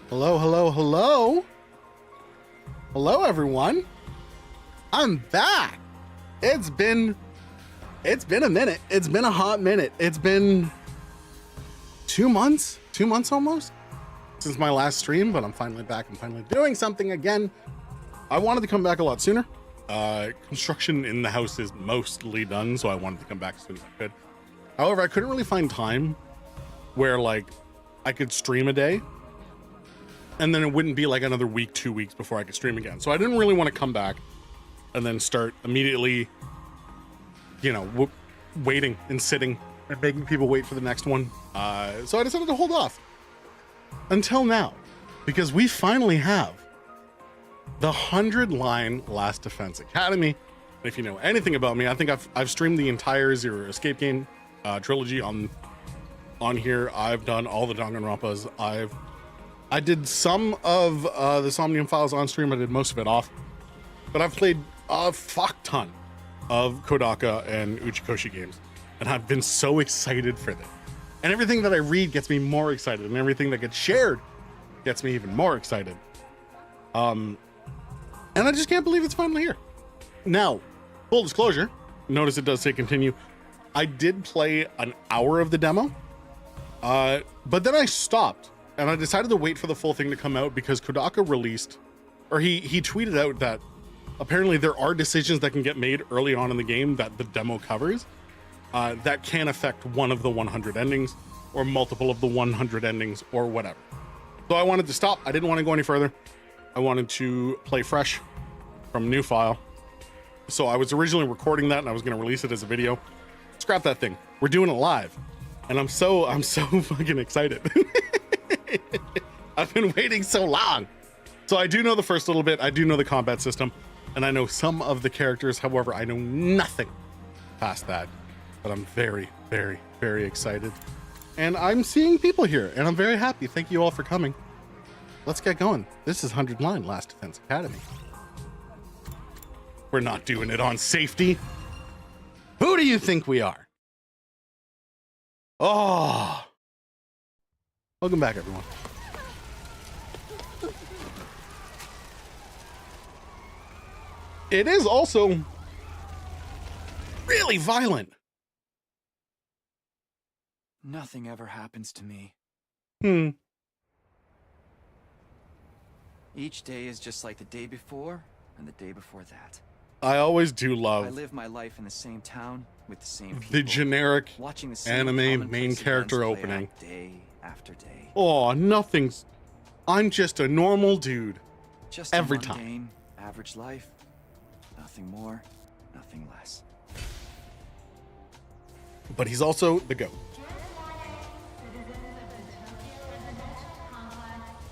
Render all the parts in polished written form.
Hello, hello, hello. Hello, everyone. I'm back. It's been a minute. It's been a hot minute. It's been 2 months almost since my last stream, but I'm finally back. I'm finally doing something again. I wanted to come back a lot sooner. Construction in the house is mostly done, so I wanted to come back as soon as I could. However, I couldn't really find time where like I could stream a day and then it wouldn't be like another week, 2 weeks before I could stream again. So I didn't really want to come back and then start immediately, waiting and sitting and making people wait for the next one. So I decided to hold off until now, because we finally have the 100-line Last Defense Academy. And if you know anything about me, I think I've streamed the entire Zero Escape game trilogy on here. I've done all the Danganronpas. I did some of the Somnium Files on stream. I did most of it off, but I've played a fuck ton of Kodaka and Uchikoshi games, and I've been so excited for them. And everything that I read gets me more excited, and everything that gets shared gets me even more excited. And I just can't believe it's finally here. Now, full disclosure, notice it does say continue. I did play an hour of the demo, but then I stopped. And I decided to wait for the full thing to come out because Kodaka released, or he tweeted out that apparently there are decisions that can get made early on in the game that the demo covers that can affect one of the 100 endings or multiple of the 100 endings or whatever. So I wanted to stop. I didn't want to go any further. I wanted to play fresh from new file. So I was originally recording that and I was going to release it as a video. Scrap that thing. We're doing it live. And I'm so fucking excited. I've been waiting so long. So I do know the first little bit. I do know the combat system, and I know some of the characters. However, I know nothing past that. But I'm very, very, very excited. And I'm seeing people here, and I'm very happy. Thank you all for coming. Let's get going. This is 100-line Last Defense Academy. We're not doing it on safety. Who do you think we are? Oh. Welcome back, everyone. It is also really violent. Nothing ever happens to me. Each day is just like the day before and the day before that. I always do I love live my life in the same town with the same people. the generic watching the same anime main commonplace character events play opening. out day after day. Oh, nothing's. I'm just a normal dude. Just every a time. mundane, average life. Nothing more, nothing less. But he's also the GOAT.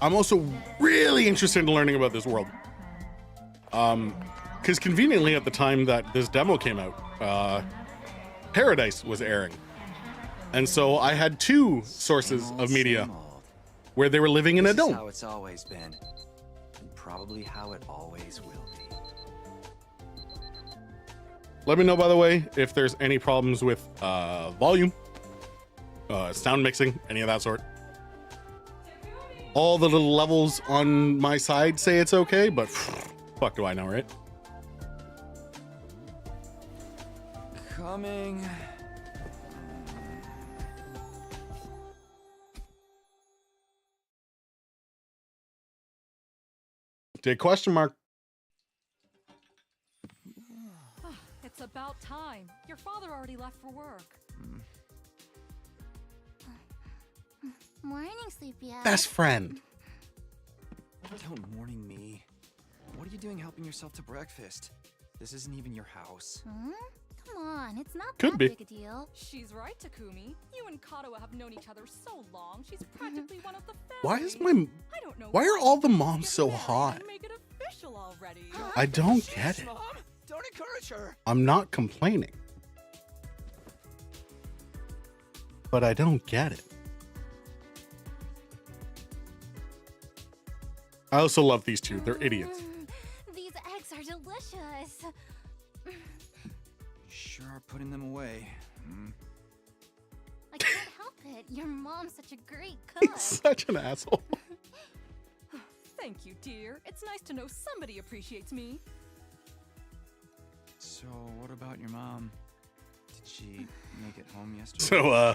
I'm also really interested in learning about this world. Because conveniently at the time that this demo came out, Paradise was airing. And so I had two sources of media Same old. where they were living in a This is dome. how it's always been, and probably how it always will be. Let me know, by the way, if there's any problems with volume, sound mixing, any of that sort. All the little levels on my side say it's okay, but fuck do I know, right? Coming. Did question mark. It's about time. Your father already left for work. Morning, sleepy ass. Best friend. Don't morning me. What are you doing helping yourself to breakfast? This isn't even your house. Come on, it's not Could that be. big a deal. She's right, Takumi. You and Kato have known each other so long. She's practically one of the family. Why is my. I don't know Why are all the you moms get so married hot? and Make it official already. I don't get it. Mom, don't encourage her. I'm not complaining. But I don't get it. I also love these two. They're idiots. These eggs are delicious. Sure are putting them away. I can't help it. Your mom's such a great He's cook. such an asshole. Thank you, dear. It's nice to know somebody appreciates me. So, what about your mom? Did she make it home yesterday? So,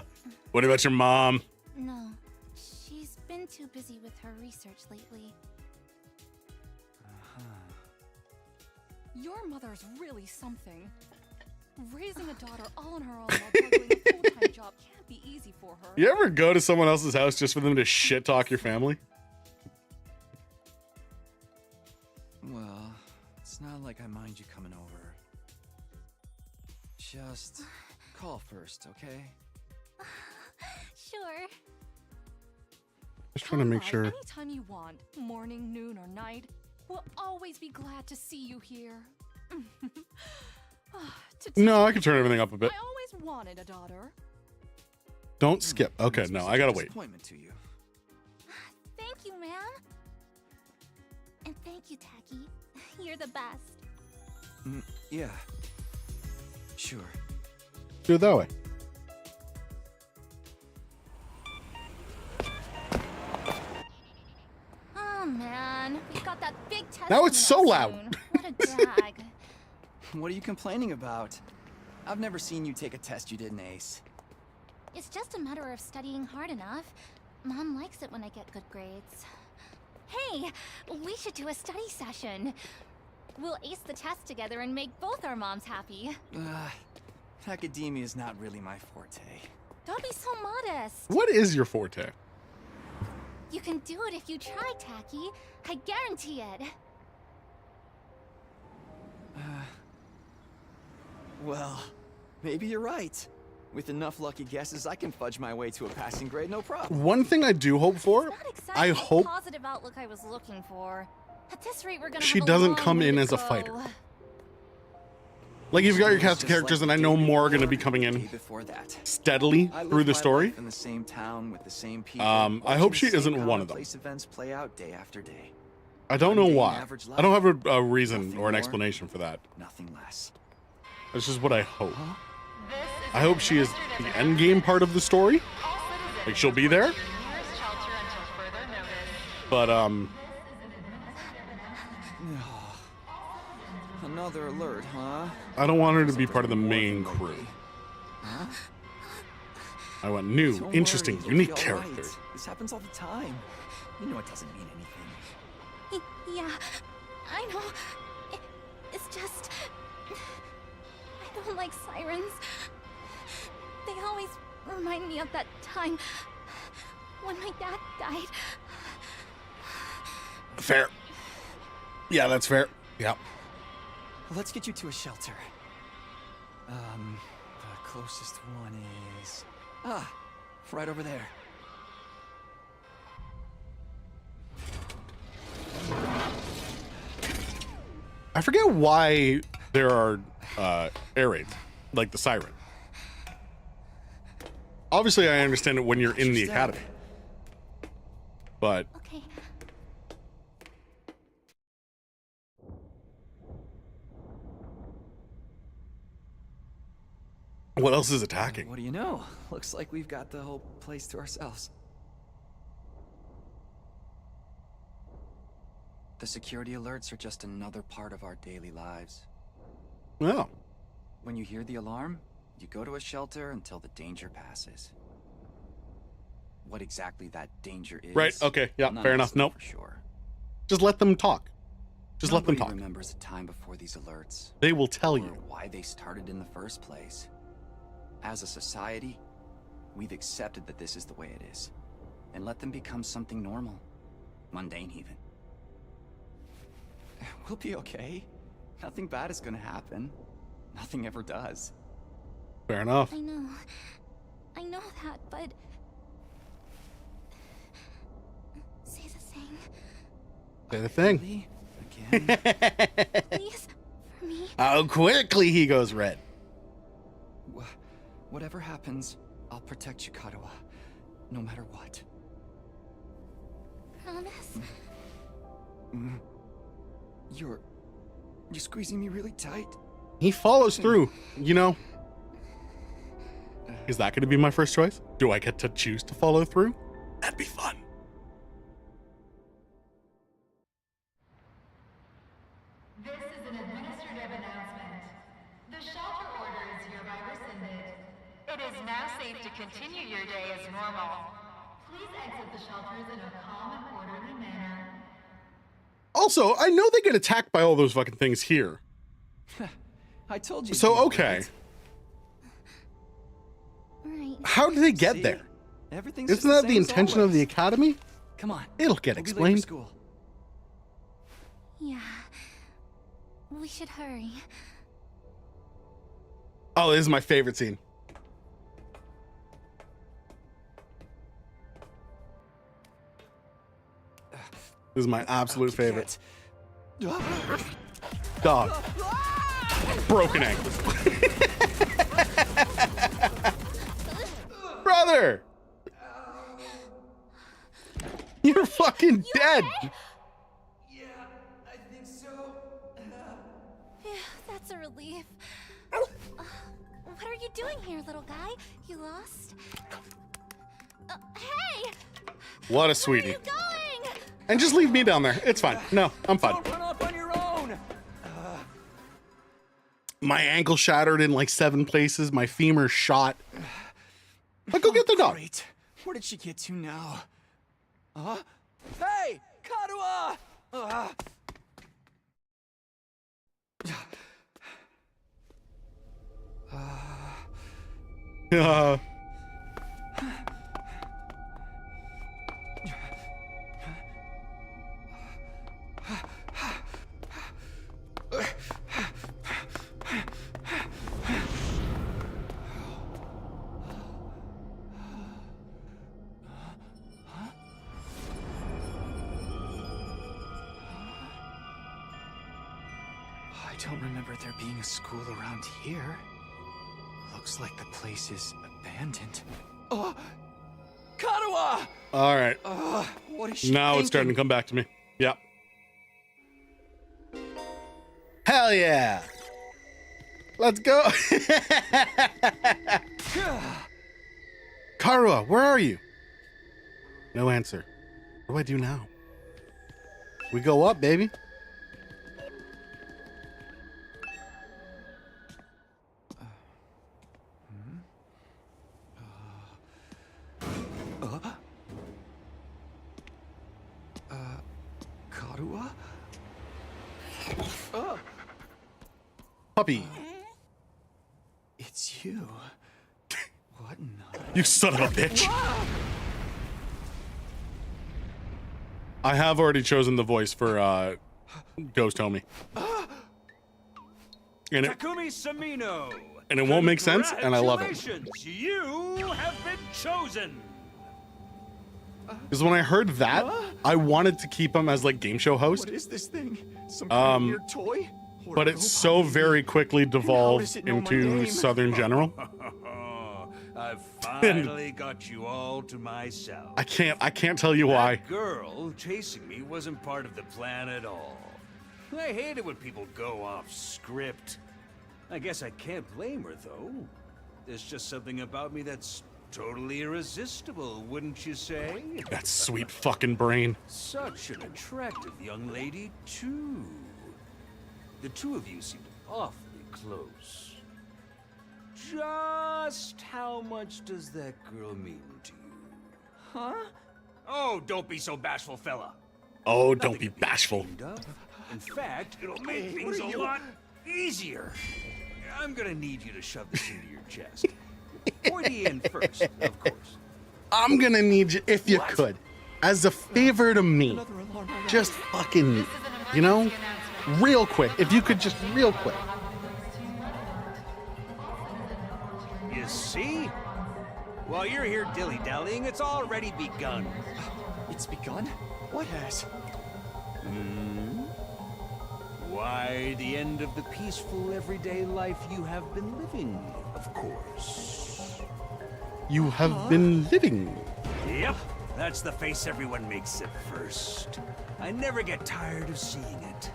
what about your mom? No, she's been too busy with her research lately. Your mother's really something. Raising a daughter all on her own while juggling a full-time job can't be easy for her. You ever go to someone else's house just for them to shit talk your family? Well, it's not like I mind you coming over. Just call first, okay? Sure. Just trying to make Come by sure. Anytime you want, morning, noon, or night. We'll always be glad to see you here. No, I can turn everything up a bit. I always wanted a daughter. Don't skip. Okay, no, I gotta wait. Disappointment to you. Thank you, man. And thank you, Tacky. You're the best. Yeah. Sure. Do it that way. Oh man, we've got that big test. Now it's coming so up loud. soon. What a drag. What are you complaining about? I've never seen you take a test you didn't ace. It's just a matter of studying hard enough. Mom likes it when I get good grades. Hey, we should do a study session. We'll ace the test together and make both our moms happy. Academia is not really my forte. Don't be so modest. What is your forte? You can do it if you try, Tacky. I guarantee it. Well, maybe you're right. With enough lucky guesses, I can fudge my way to a passing grade, no problem. One thing I do hope for, Not exactly I hope the positive outlook I was looking for. At this rate, we're gonna she have a doesn't long come way in to as a go. fighter. Like, you've got your cast of Just characters, like and I the know day more are going to before, be coming the day in before that. steadily I live through the my story. life in the same town with the same people. I hope she watching the isn't same one of them. commonplace events play out day after day. I don't know Mundane why. average I don't life. have a reason Nothing or an more. explanation for that. Nothing less. This is what I hope. Huh? I hope she is the end game part of the story. Like, she'll be there. But, Another alert, huh? I don't want her to be Something part of the more main than crew. likely. Huh? I want new, Don't interesting, worry, you'll unique be all right. characters. This happens all the time. You know it doesn't mean anything. Yeah, I know. It's just... I don't like sirens. They always remind me of that time when my dad died. Fair. Yeah, that's fair. Yeah. Well, let's get you to a shelter. The closest one is... right over there. I forget why there are air raids, like the siren. Obviously, I understand it when you're in the academy. But Okay. what else is attacking? What do you know? Looks like we've got the whole place to ourselves. The security alerts are just another part of our daily lives. Well, When you hear the alarm, you go to a shelter until the danger passes. What exactly that danger is... right. Okay. Yeah. none Fair of enough. us know Nope. for sure. Just let them talk. Just let them Nobody talk. remembers a time before these alerts. They will tell Or you. why they started in the first place. As a society, we've accepted that this is the way it is, and let them become something normal, mundane even. We'll be okay. Nothing bad is gonna happen. Nothing ever does. Fair enough. I know. I know that, but... Say the thing, Say the thing. Really? Again? please, for me. How quickly he goes red. Whatever happens, I'll protect you, Katawa. No matter what. Promise? You're squeezing me really tight. He follows through. You know. Is that going to be my first choice? Do I get to choose to follow through? That'd be fun. It is now safe to continue your day as normal. Please exit the shelters in a calm and orderly manner. Also, I know they get attacked by all those fucking things here. I told you. So, okay. Right. How do they get See? there? Everything's Isn't just that the same as intention of the always. academy? Come on. It'll get We'll be late for explained. school. Yeah. We should hurry. Oh, this is my favorite scene. This is my absolute favorite. Dog. Broken ankle. Brother! You're fucking dead. Yeah, I think so. Phew, that's a relief. What are you doing here, little guy? You lost? Hey! What a Where are sweetie. you going? And just leave me down there. It's fine. No, I'm fine. Don't run off on your own. My ankle shattered in like 7 places. My femur shot. But go get the dog. Great. Where did she get to now? Hey, Karuha! I don't remember there being a school around here. Looks like the place is abandoned. Karuha! All right. What is she Now it's starting to come back to me. Yep. Hell yeah. Let's go. Karuha, where are you? No answer. What do I do now? We go up, baby. Karuha? Puppy. It's you. What in the... You son of a bitch. I have already chosen the voice for Ghost Homie. And it, Takumi Samino. and it won't make sense, and I love it. Congratulations, you have been chosen. Because when I heard that, I wanted to keep him as like game show host, What is this thing? Some kind of weird toy? Or but a it robot? so very quickly devolved does it know my into name? Southern General. I've finally got you all to myself. I can't tell you why. That girl chasing me wasn't part of the plan at all. I hate it when people go off script. I guess I can't blame her, though. There's just something about me that's totally irresistible, wouldn't you say? That sweet fucking brain. Such an attractive young lady, too. The two of you seem awfully close. Just how much does that girl mean to you? Huh? Oh, don't be so bashful, fella. Oh, don't Nothing be to bashful. ashamed of. In fact, it'll make Hey, things what a are you- lot easier. I'm gonna need you to shove this into your chest. Pointy in first, of course. I'm gonna need you, if you could, as a favor to me, Another alarm already. just fucking, you know, real quick. If you could just real quick. You see? While you're here dilly-dallying, it's already begun. It's begun? What has? Why, the end of the peaceful, everyday life you have been living, of course. You have been living. Yep, that's the face everyone makes at first. I never get tired of seeing it.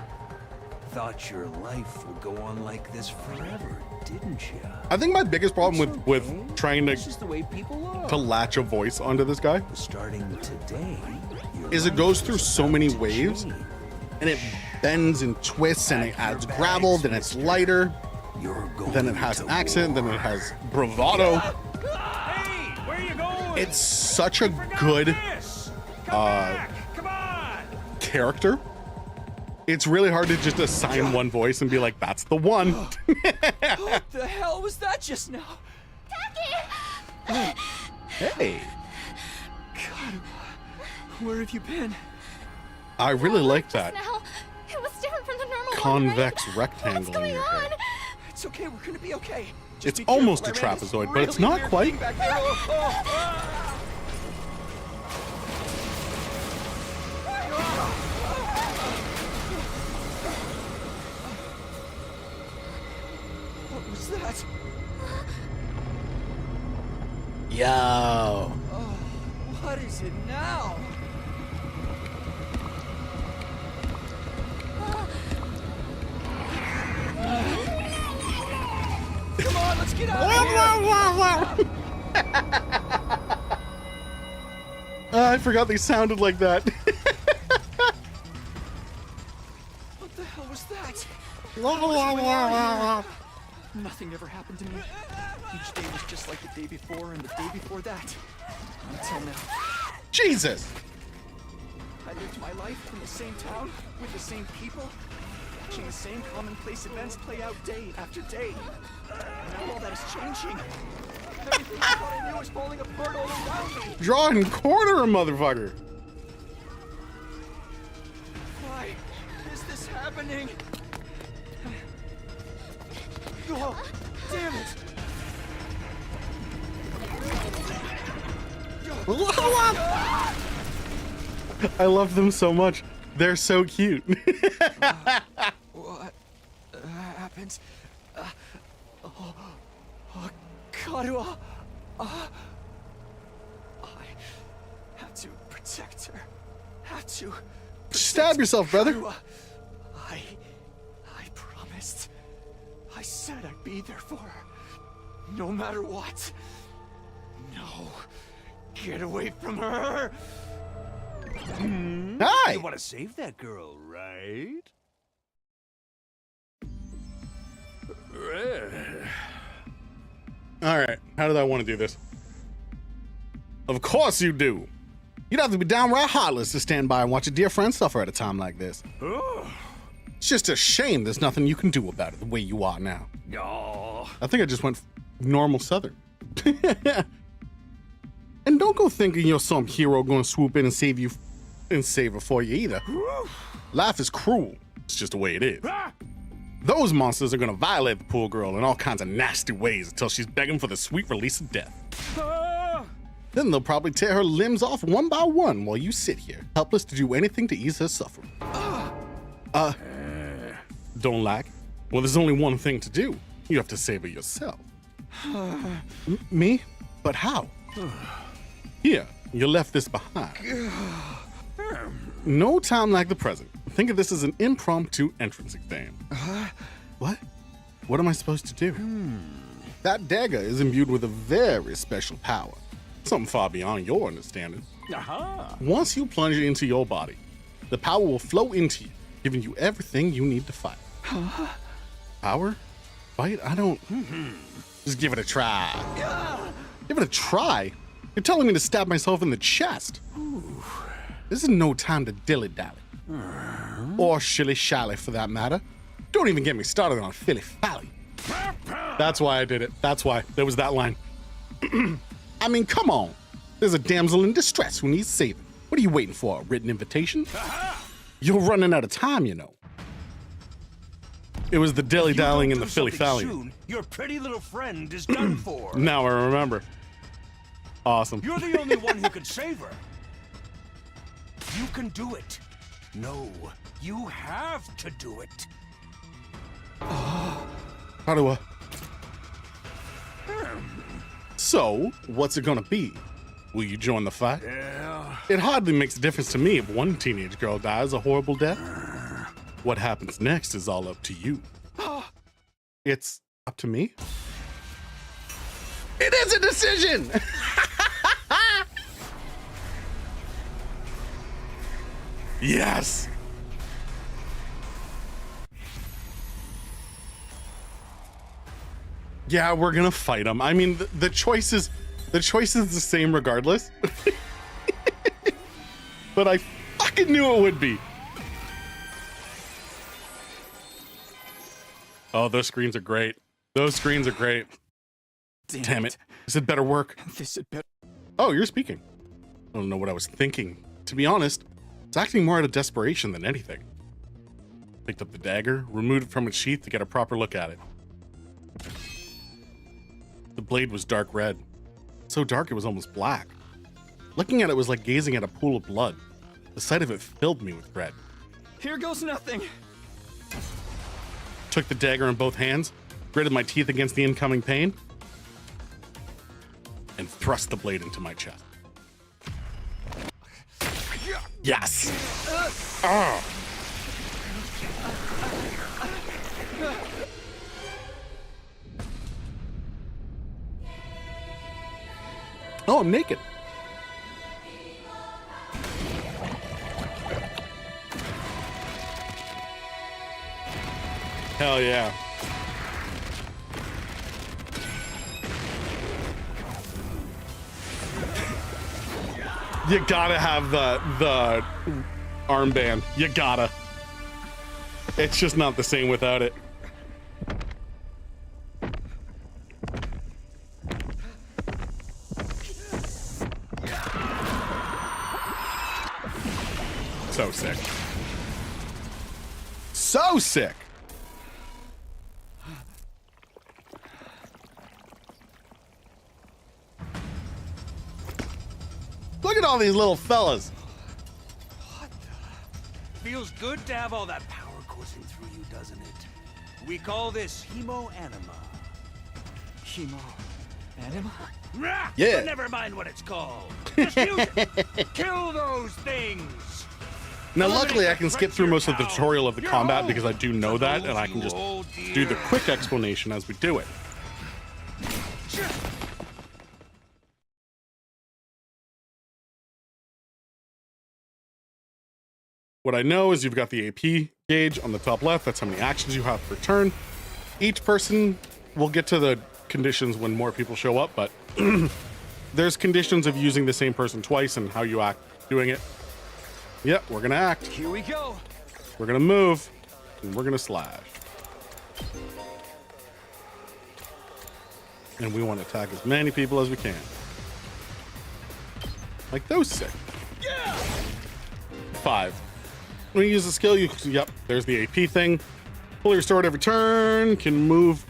Thought your life would go on like this forever, didn't you? I think my biggest problem with trying This is the way people are. to latch a voice onto this guy Starting today, your is it life goes through so many about to waves, change. and it bends and twists, and it adds gravel, then it's lighter, You're going then it has to accent, then it has bravado. It's such a good Come back! Come on! character. It's really hard to just assign one voice and be like, that's the one. What the hell was that just now? Hey, God, where have you been? I really like that Now, it was different from the normal convex one, right? rectangle What's in going your on? hair. It's okay, we're gonna be okay. Just It's be careful, almost a I ran this trapezoid, but it's really not weird quite. thing back there. What was that? Yo. What is it now? Come on, let's get out of here! I forgot they sounded like that. What the hell was that? Nothing ever happened to me. Each day was just like the day before and the day before that. Until now. Jesus. I lived my life in the same town, with the same people, watching the same commonplace events play out day after day. Now all that is changing. Everything I thought I knew is falling apart all around me. Draw and quarter a motherfucker. Why is this happening? Oh, damn it! I love them so much. They're so cute. What happened? Karua. I have to protect her. Have to. Stab yourself, brother. Karua. I promised. I said I'd be there for her. No matter what. No. Get away from her. Hi. You want to save that girl, right? All right. How did I want to do this? Of course you do. You'd have to be downright heartless to stand by and watch a dear friend suffer at a time like this. It's just a shame there's nothing you can do about it the way you are now. Oh, I think I just went normal Southern. And don't go thinking you're some hero going to swoop in and save her for you either. Life is cruel. It's just the way it is. Those monsters are going to violate the poor girl in all kinds of nasty ways until she's begging for the sweet release of death. Then they'll probably tear her limbs off one by one while you sit here, helpless to do anything to ease her suffering. Don't like? Well, there's only one thing to do. You have to save her yourself. Me? But how? Here, you left this behind. No time like the present. Think of this as an impromptu entrance exam. What? What am I supposed to do? That dagger is imbued with a very special power. Something far beyond your understanding. Once you plunge it into your body, the power will flow into you, giving you everything you need to fight. Power? Fight? I don't... Just give it a try. Give it a try? You're telling me to stab myself in the chest. This is no time to dilly-dally. Or shilly-shally, for that matter. Don't even get me started on filly-fally. That's why I did it. That's why. There was that line. I mean, come on. There's a damsel in distress who needs saving. What are you waiting for, a written invitation? You're running out of time, you know. It was the dilly-dallying and the filly-fallying. Your pretty little friend is done for. Now I remember. Awesome. You're the only one who can save her. You can do it. No, you have to do it. How do I... So, what's it gonna be? Will you join the fight? Yeah. It hardly makes a difference to me if one teenage girl dies a horrible death. What happens next is all up to you. It's up to me? It is a decision! Yes! Yeah, we're gonna fight him. I mean, the choices The choice is the same regardless. But I fucking knew it would be. Oh, those screens are great. Those screens are great. Damn it. This had better work. This had better. Oh, you're speaking. I don't know what I was thinking. To be honest, it's acting more out of desperation than anything. Picked up the dagger, removed it from its sheath to get a proper look at it. The blade was dark red. So dark it was almost black. Looking at it was like gazing at a pool of blood. The sight of it filled me with dread. Here goes nothing. Took the dagger in both hands, gritted my teeth against the incoming pain, and thrust the blade into my chest. Yes! Ah! Oh, I'm naked. Hell yeah. You gotta have the armband. You gotta. It's just not the same without it. So sick. So sick. Look at all these little fellas. Feels good to have all that power coursing through you, doesn't it? We call this hemo anima. Hemo. Anima? Rah! Yeah. But never mind what it's called. Just use it. Kill those things. Now, luckily, I can skip through most of the tutorial of the combat because I do know that, and I can just do the quick explanation as we do it. What I know is you've got the AP gauge on the top left. That's how many actions you have per turn. Each person will get to the conditions when more people show up, but there's conditions of using the same person twice and how you act doing it. Yep, we're gonna act. Here we go. We're gonna move, and we're gonna slash. And we want to attack as many people as we can. Like those six. Yeah! 5. When you use the skill, yep, there's the AP thing. Fully restored every turn, can move.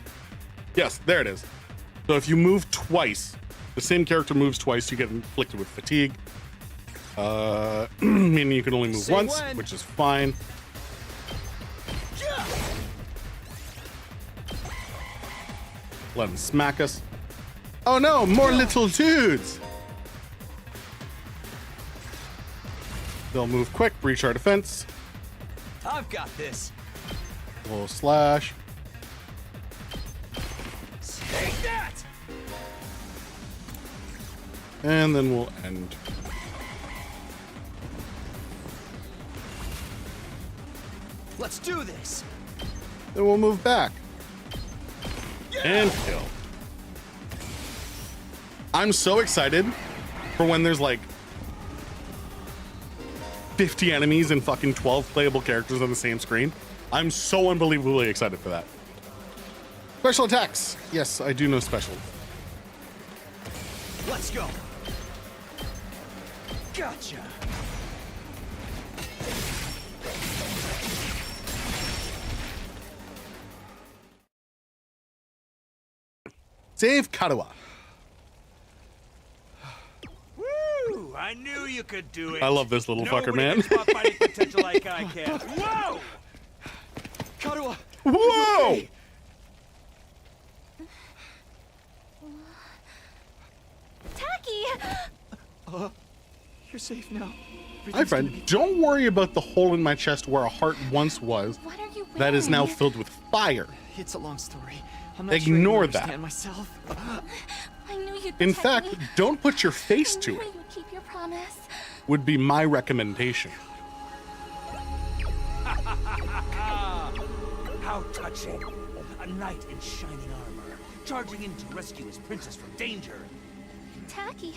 Yes, there it is. So if you move twice, the same character moves twice, you get inflicted with fatigue. Meaning you can only move once, which is fine. Yeah! Let them smack us. Oh no, more little dudes! They'll move quick, breach our defense. I've got this. A little slash. Take that! And then we'll end. Let's do this. Then we'll move back. And kill. I'm so excited for when there's like 50 enemies and fucking 12 playable characters on the same screen. I'm so unbelievably excited for that. Special attacks. Yes, I do know special. Let's go. Gotcha. Save Karawa. Woo! I knew you could do it. I love this little fucker, Nobody man. can spot fighting potential like I can. Whoa! Karawa. Whoa! Tacky! You're safe now. Hi, friend. Don't worry about the hole in my chest where a heart once was. What are you That is now wearing? filled with fire. It's a long story. I'm not Ignore sure you that. understand myself. I knew you'd In protect fact, me. don't put your I face to knew it, you would keep your promise. would be my recommendation. How touching. A knight in shining armor, charging in to rescue his princess from danger. tacky.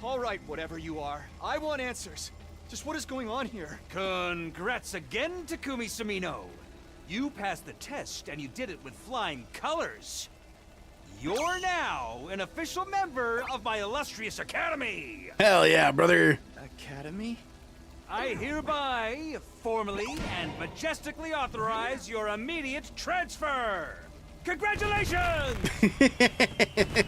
All right, whatever you are. I want answers. Just what is going on here? Congrats again, Takumi Sumino. You passed the test, and you did it with flying colors. You're now an official member of my illustrious academy. Hell yeah, brother. Academy? I hereby, formally, and majestically authorize your immediate transfer. Congratulations!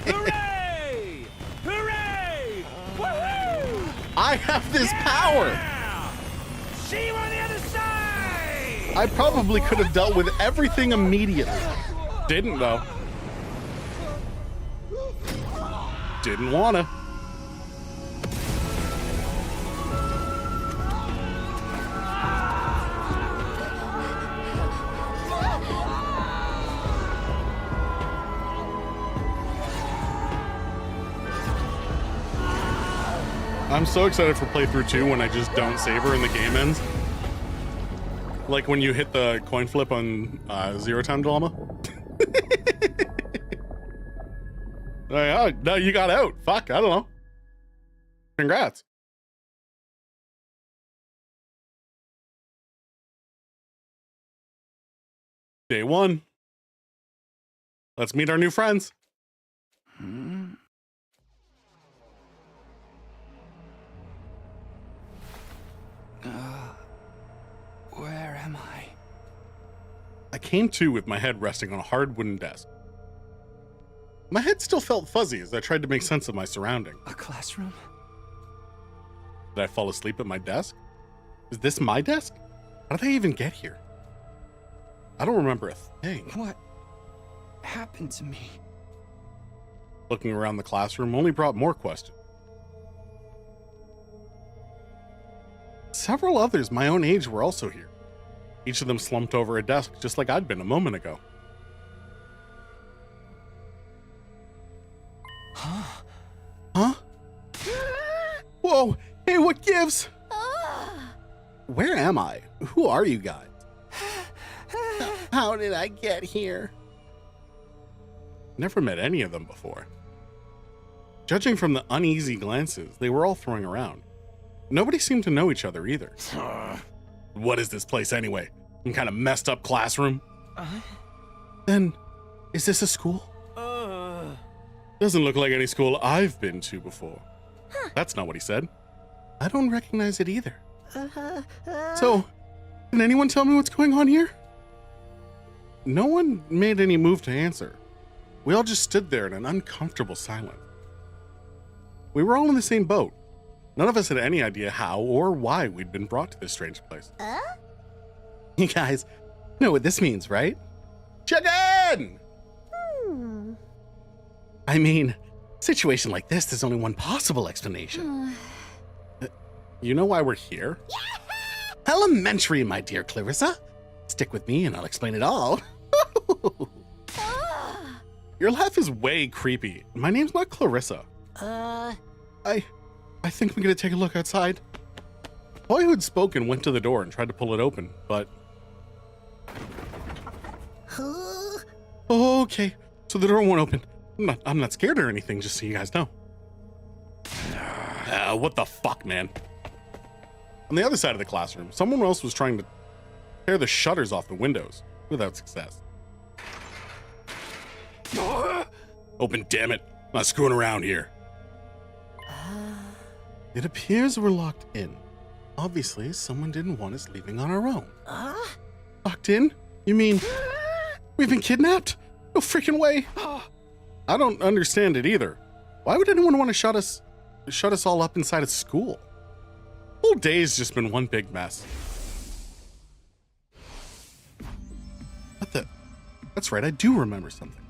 Hooray! Hooray! Woohoo! I have this power. Yeah! See you on the other side! I probably could have dealt with everything immediately. Didn't though. Didn't wanna. I'm so excited for playthrough 2 when I just don't save her and the game ends. Like when you hit the coin flip on Zero Time Dilemma. Like, oh, no, you got out. Fuck, I don't know. Congrats. Day 1. Let's meet our new friends. Where am I? I came to with my head resting on a hard wooden desk. My head still felt fuzzy as I tried to make sense of my surroundings. A classroom? Did I fall asleep at my desk? Is this my desk? How did I even get here? I don't remember a thing. What happened to me? Looking around the classroom only brought more questions. Several others my own age were also here. Each of them slumped over a desk just like I'd been a moment ago. Huh? Whoa! Hey, what gives? Where am I? Who are you guys? How did I get here? Never met any of them before. Judging from the uneasy glances they were all throwing around, nobody seemed to know each other either. What is this place anyway? Some kind of messed up classroom? Then, is this a school? Doesn't look like any school I've been to before. That's not what he said. I don't recognize it either. So, can anyone tell me what's going on here? No one made any move to answer. We all just stood there in an uncomfortable silence. We were all in the same boat. None of us had any idea how or why we'd been brought to this strange place. You guys know what this means, right? Chicken! I mean, situation like this, there's only one possible explanation. You know why we're here? Elementary, my dear Clarissa. Stick with me and I'll explain it all. Your laugh is way creepy. My name's not Clarissa. I think I'm gonna take a look outside. The boy who had spoken went to the door and tried to pull it open, but... Okay, so the door won't open. I'm not scared or anything, just so you guys know. What the fuck, man? On the other side of the classroom, someone else was trying to tear the shutters off the windows, without success. Open, damn it. I'm not screwing around here. It appears we're locked in. Obviously, someone didn't want us leaving on our own. Locked in? You mean we've been kidnapped? No freaking way. I don't understand it either. Why would anyone want to shut us all up inside a school? The whole day's just been one big mess. What the? That's right, I do remember something.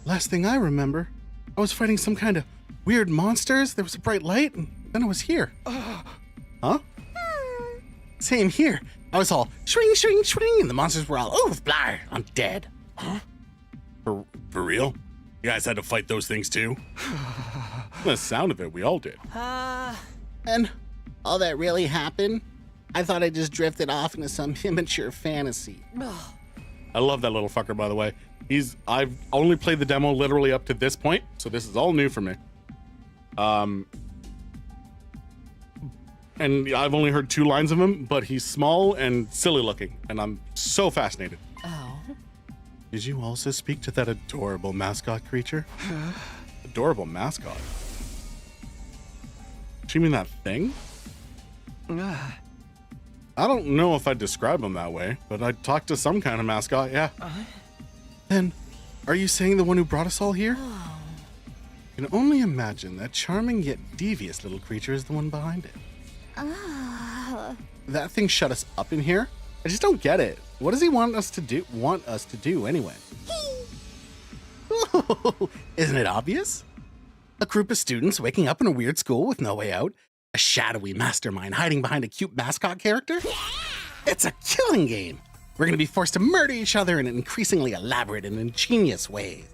Last thing I remember, I was fighting some kind of weird monsters. There was a bright light, and then I was here. Huh? Same here. I was all shring, shring, shring, and the monsters were all, oh, blah, I'm dead. Huh? For real? You guys had to fight those things too? The sound of it, we all did. And all that really happened? I thought I just drifted off into some immature fantasy. I love that little fucker, by the way. I've only played the demo literally up to this point, so this is all new for me. And I've only heard 2 lines of him, but he's small and silly looking, and I'm so fascinated. Oh. Did you also speak to that adorable mascot creature? Adorable mascot? Do you mean that thing? I don't know if I'd describe him that way, but I'd talk to some kind of mascot, yeah. Then, are you saying the one who brought us all here? I can only imagine that charming yet devious little creature is the one behind it. That thing shut us up in here? I just don't get it. What does he want us to do anyway? Isn't it obvious? A group of students waking up in a weird school with no way out. A shadowy mastermind hiding behind a cute mascot character. It's a killing game. We're going to be forced to murder each other in increasingly elaborate and ingenious ways.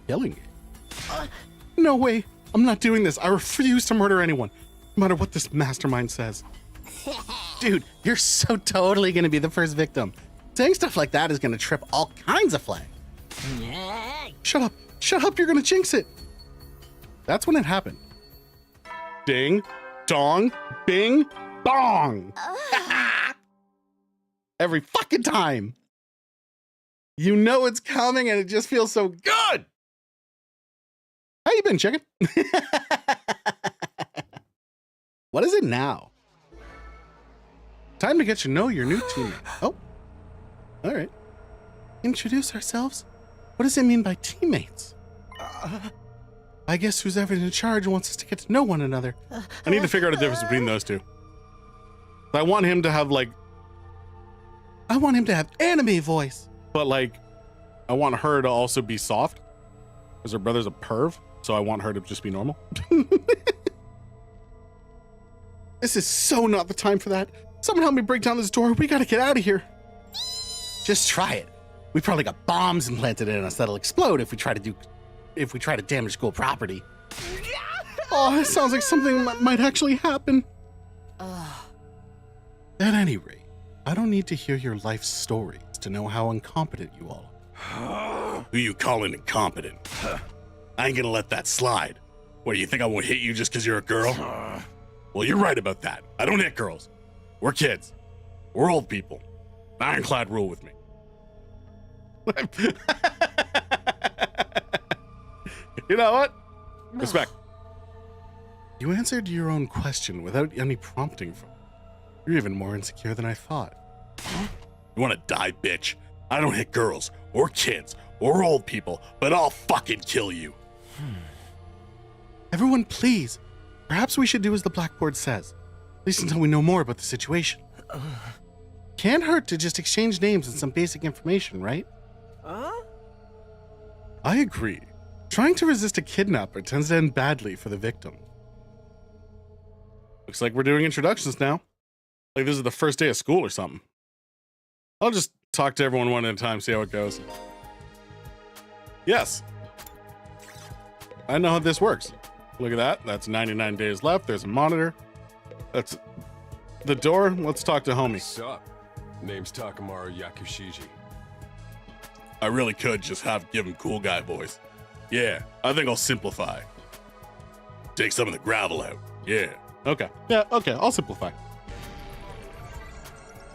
Killing game? No way. I'm not doing this. I refuse to murder anyone, no matter what this mastermind says. Dude, you're so totally going to be the first victim. Saying stuff like that is going to trip all kinds of flags. Shut up. Shut up. You're going to jinx it. That's when it happened. Ding, dong, bing, bong. Every fucking time. You know it's coming and it just feels so good. How you been, chicken? What is it now? Time to get to know your new teammate. Oh, all right. Introduce ourselves? What does it mean by teammates? I guess who's ever in charge wants us to get to know one another. I need to figure out a difference between those two. I want him to have anime voice, but I want her to also be soft because her brother's a perv. So I want her to just be normal. This is so not the time for that. Someone help me break down this door. We gotta get out of here. Just try it. We probably got bombs implanted in us that'll explode if we try to damage school property. Oh, it sounds like something might actually happen. At any rate, I don't need to hear your life stories to know how incompetent you all are. Who you calling incompetent? I ain't gonna let that slide. What, do you think I won't hit you just because you're a girl? Well, you're right about that. I don't hit girls. We're kids. We're old people. Ironclad rule with me. You know what? Respect. You answered your own question without any prompting from me. You're even more insecure than I thought. You want to die, bitch? I don't hit girls, or kids, or old people, but I'll fucking kill you. Everyone, please. Perhaps we should do as the blackboard says. At least until we know more about the situation. Can't hurt to just exchange names and some basic information, right? I agree. Trying to resist a kidnapper tends to end badly for the victim. Looks like we're doing introductions now. Like this is the first day of school or something. I'll just talk to everyone one at a time, see how it goes. Yes. I know how this works. Look at that. That's 99 days left. There's a monitor. That's the door. Let's talk to homie. What's up? Name's Takamaru Yakushiji. I really could just give him cool guy voice. Yeah, I think I'll simplify. Take some of the gravel out. Yeah. Okay. Yeah, okay. I'll simplify.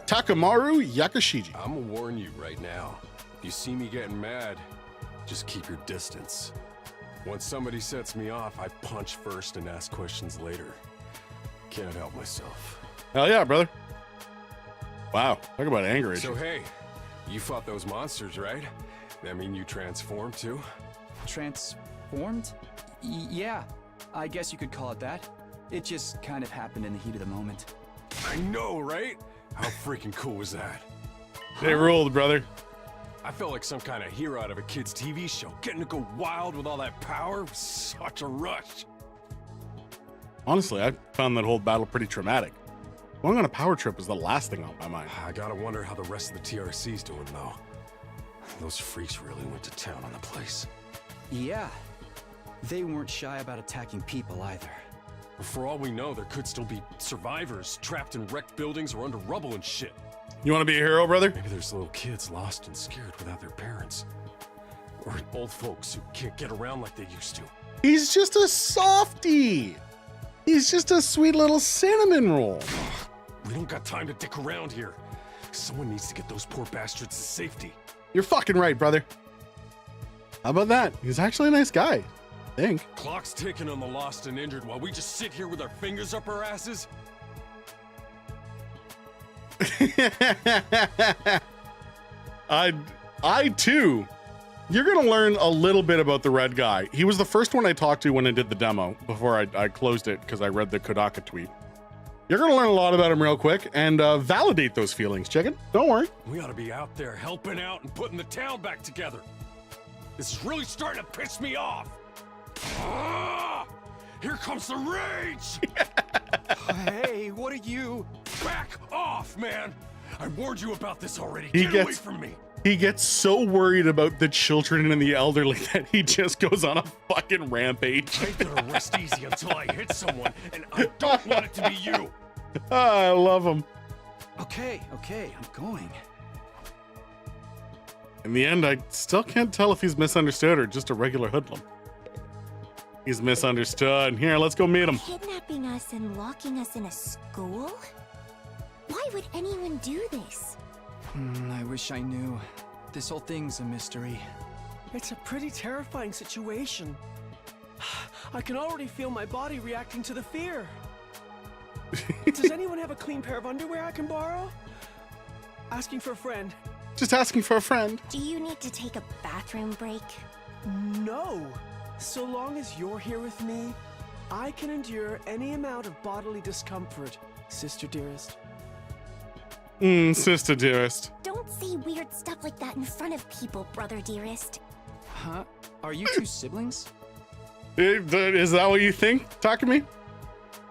Takamaru Yakushiji. I'm gonna warn you right now. If you see me getting mad, just keep your distance. Once somebody sets me off, I punch first and ask questions later. Can't help myself. Hell yeah, brother. Wow, talk about anger issues. So hey, you fought those monsters, right? That mean you transformed too? Transformed? Yeah, I guess you could call it that. It just kind of happened in the heat of the moment. I know, right? How freaking cool was that? They ruled, brother. I felt like some kind of hero out of a kid's TV show. Getting to go wild with all that power was such a rush. Honestly, I found that whole battle pretty traumatic. Going on a power trip was the last thing on my mind. I gotta wonder how the rest of the TRC's doing, though. Those freaks really went to town on the place. Yeah, they weren't shy about attacking people either. For all we know, there could still be survivors trapped in wrecked buildings or under rubble and shit. You want to be a hero, brother? Maybe there's little kids lost and scared without their parents. Or old folks who can't get around like they used to. He's just a softie. He's just a sweet little cinnamon roll. We don't got time to dick around here. Someone needs to get those poor bastards to safety. You're fucking right, brother. How about that? He's actually a nice guy, I think. Clock's ticking on the lost and injured while we just sit here with our fingers up our asses. I too. You're gonna learn a little bit about the red guy. He was the first one I talked to when I did the demo before I closed it because I read the Kodaka tweet. You're gonna learn a lot about him real quick and validate those feelings, chicken. Don't worry. We ought to be out there helping out and putting the town back together. This is really starting to piss me off. Ah, here comes the rage! Hey, what are you? Back off, man! I warned you about this already. He Get away gets- from me! He gets so worried about the children and the elderly that he just goes on a fucking rampage. I ain't gonna rest easy until I hit someone, and I don't want it to be you. I love him. Okay, I'm going. In the end, I still can't tell if he's misunderstood or just a regular hoodlum. He's misunderstood. Here, let's go meet him. Kidnapping us and locking us in a school? Why would anyone do this? I wish I knew. This whole thing's a mystery. It's a pretty terrifying situation. I can already feel my body reacting to the fear. Does anyone have a clean pair of underwear I can borrow? Asking for a friend. Just asking for a friend. Do you need to take a bathroom break? No. So long as you're here with me, I can endure any amount of bodily discomfort, sister dearest. Sister dearest. Don't say weird stuff like that in front of people, brother dearest. Huh? Are you two siblings? Is that what you think, Takumi?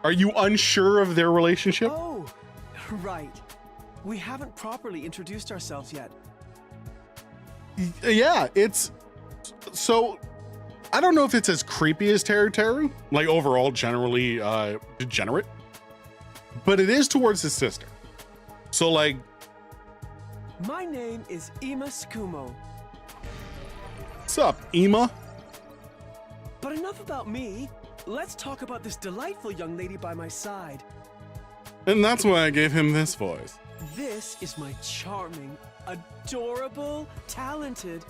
Are you unsure of their relationship? Oh, right. We haven't properly introduced ourselves yet. Yeah, it's... So, I don't know if it's as creepy as Teru Teru, like overall generally degenerate, but it is towards his sister. So like... My name is Ima Tsukumo. What's up, Ima? But enough about me. Let's talk about this delightful young lady by my side. And that's why I gave him this voice. This is my charming, adorable, talented,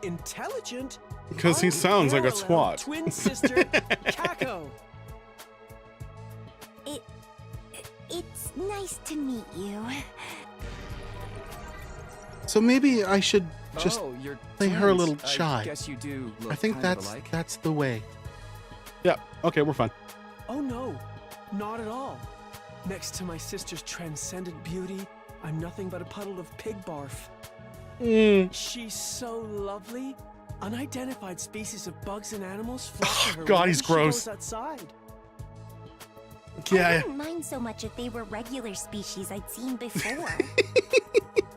intelligent, Because he sounds like a unparalleled twat. twin sister, Kako. It's nice to meet you. So maybe I should just you're play her a twins. little shy. I guess you do look I think kind of that's alike. that's the way. Yeah, okay, we're fine. Oh no, not at all. Next to my sister's transcendent beauty, I'm nothing but a puddle of pig barf. She's so lovely. Unidentified species of bugs and animals flock to her God, whenever he's she gross. goes outside. I Yeah. wouldn't mind so much if they were regular species I'd seen before.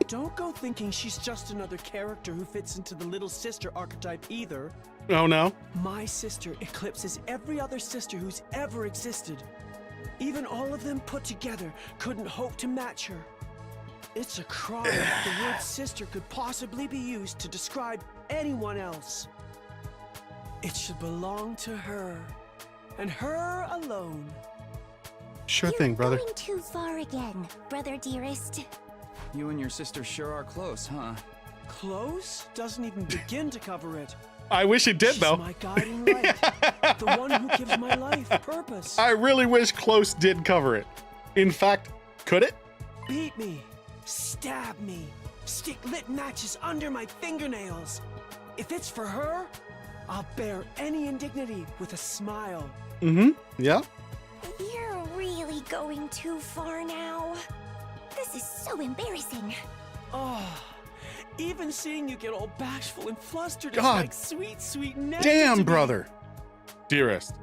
Don't go thinking she's just another character who fits into the little sister archetype either. Oh no? My sister eclipses every other sister who's ever existed. Even all of them put together couldn't hope to match her. It's a crime that the word sister could possibly be used to describe anyone else. It should belong to her, and her alone. Sure thing, brother. You're going too far again, brother dearest. You and your sister sure are close, huh? Close doesn't even begin to cover it. I wish it did She's though. my guiding light, the one who gives my life purpose. I really wish Close did cover it. In fact, could it? Beat me, stab me, stick lit matches under my fingernails. If it's for her, I'll bear any indignity with a smile. Yeah? You're really going too far now. This is so embarrassing. Oh, even seeing you get all bashful and flustered is God. like sweet, sweet nectar to Damn, me. brother. Dearest.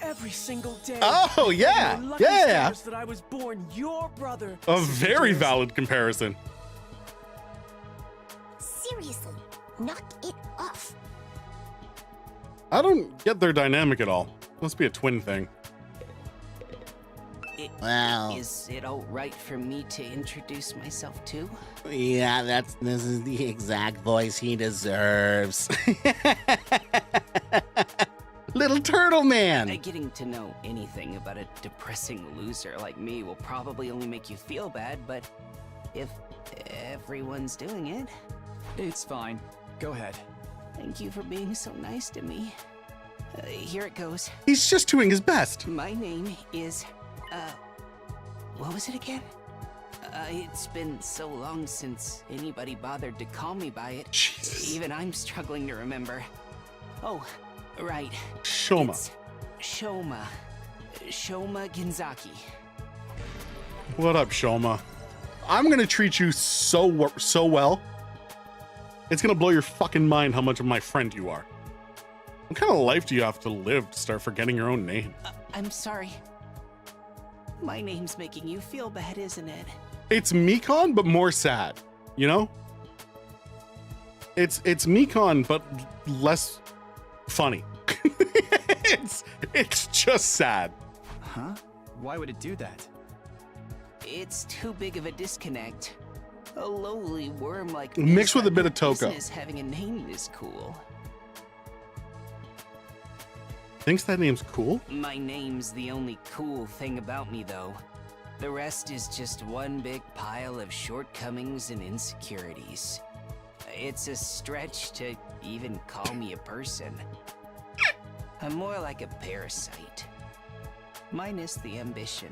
Every single day. Oh, yeah. my lucky Yeah. stars that I was born your brother. A Sister very Dearest. valid comparison. Seriously, knock it off. I don't get their dynamic at all. Must be a twin thing. Wow. Is it all right for me to introduce myself too? Yeah, this is the exact voice he deserves. Little turtle man. Getting to know anything about a depressing loser like me will probably only make you feel bad, but if everyone's doing it... It's fine. Go ahead. Thank you for being so nice to me. Here it goes. He's just doing his best. My name is, what was it again? It's been so long since anybody bothered to call me by it. Jesus. Even I'm struggling to remember. Oh, right. Shoma. It's Shoma. Shoma Genzaki. What up, Shoma? I'm gonna treat you so well. It's gonna blow your fucking mind how much of my friend you are. What kind of life do you have to live to start forgetting your own name? I'm sorry. My name's making you feel bad, isn't it? It's Mikon, but more sad, you know? It's Mikon, but less funny. it's just sad. Huh? Why would it do that? It's too big of a disconnect. A lowly worm like Mixed with a bit of Toko. Having a name is cool. Thinks that name's cool? My name's the only cool thing about me, though. The rest is just one big pile of shortcomings and insecurities. It's a stretch to even call me a person. I'm more like a parasite. Minus the ambition.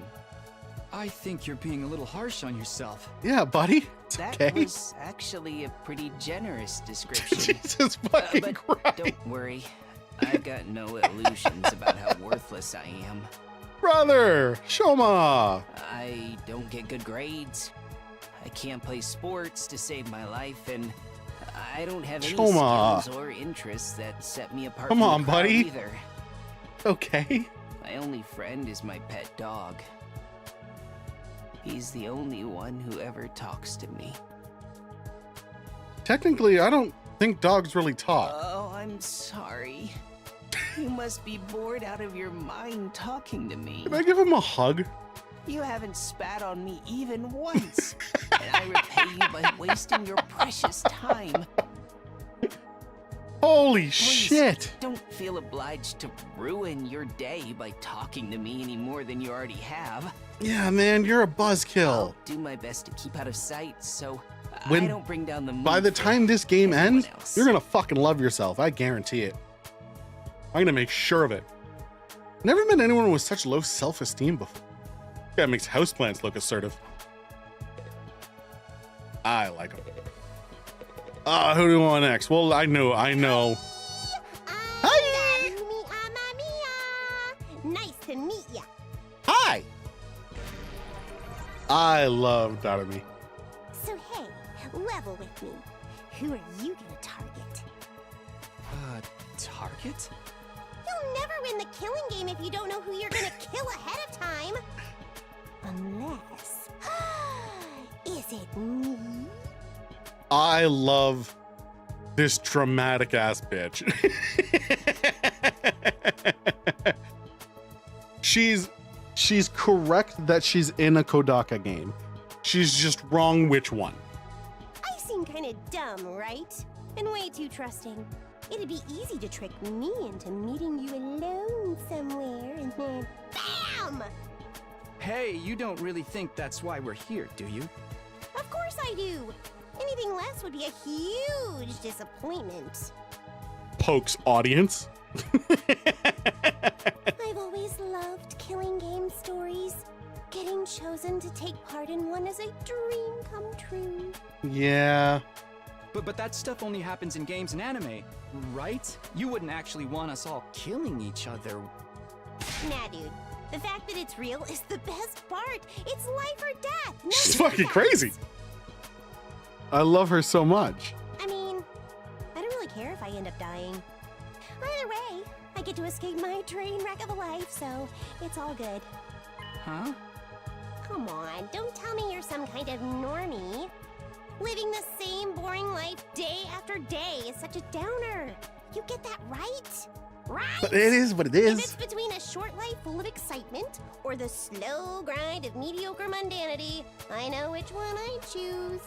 I think you're being a little harsh on yourself. Yeah, buddy. It's That okay. was actually a pretty generous description. Jesus fucking but Christ. don't worry. I've got no illusions about how worthless I am. Brother, Shoma. I don't get good grades. I can't play sports to save my life, and I don't have any Shoma. skills or interests that set me apart Come from on, the crowd buddy. either. Okay. My only friend is my pet dog. He's the only one who ever talks to me. Technically, I don't think dogs really talk. Oh, I'm sorry. You must be bored out of your mind talking to me. Can I give him a hug? You haven't spat on me even once, and I repay you by wasting your precious time. Holy Please, shit. don't feel obliged to ruin your day by talking to me any more than you already have. Yeah, man, you're a buzzkill. I'll do my best to keep out of sight, so When- I don't bring down the mood. By the for time this game anyone ends, else. you're gonna fucking love yourself. I guarantee it. I'm gonna make sure of it. Never met anyone with such low self-esteem before. That makes houseplants look assertive. I like them. Who do we want next? Well, I know. Hi! Nice to meet ya. Hi! I love Darumi. So hey, level with me. Who are you gonna target? Target? You'll never win the killing game if you don't know who you're gonna kill ahead of time. Unless... Is it me? I love this dramatic ass bitch. She's correct that she's in a Kodaka game. She's just wrong which one. I seem kinda dumb, right? And way too trusting. It'd be easy to trick me into meeting you alone somewhere and then BAM! Hey, you don't really think that's why we're here, do you? Of course I do. Anything less would be a huge disappointment. Pokes audience. I've always loved killing game stories. Getting chosen to take part in one is a dream come true. Yeah. But that stuff only happens in games and anime, right? You wouldn't actually want us all killing each other. Nah, dude. The fact that it's real is the best part. It's life or death. No She's fucking defense. crazy. I love her so much. I mean, I don't really care if I end up dying. Either way, I get to escape my train wreck of a life, so it's all good. Huh? Come on, don't tell me you're some kind of normie. Living the same boring life day after day is such a downer. You get that right? Right? But it is what it If is. it's between a short life full of excitement or the slow grind of mediocre mundanity, I know which one I choose.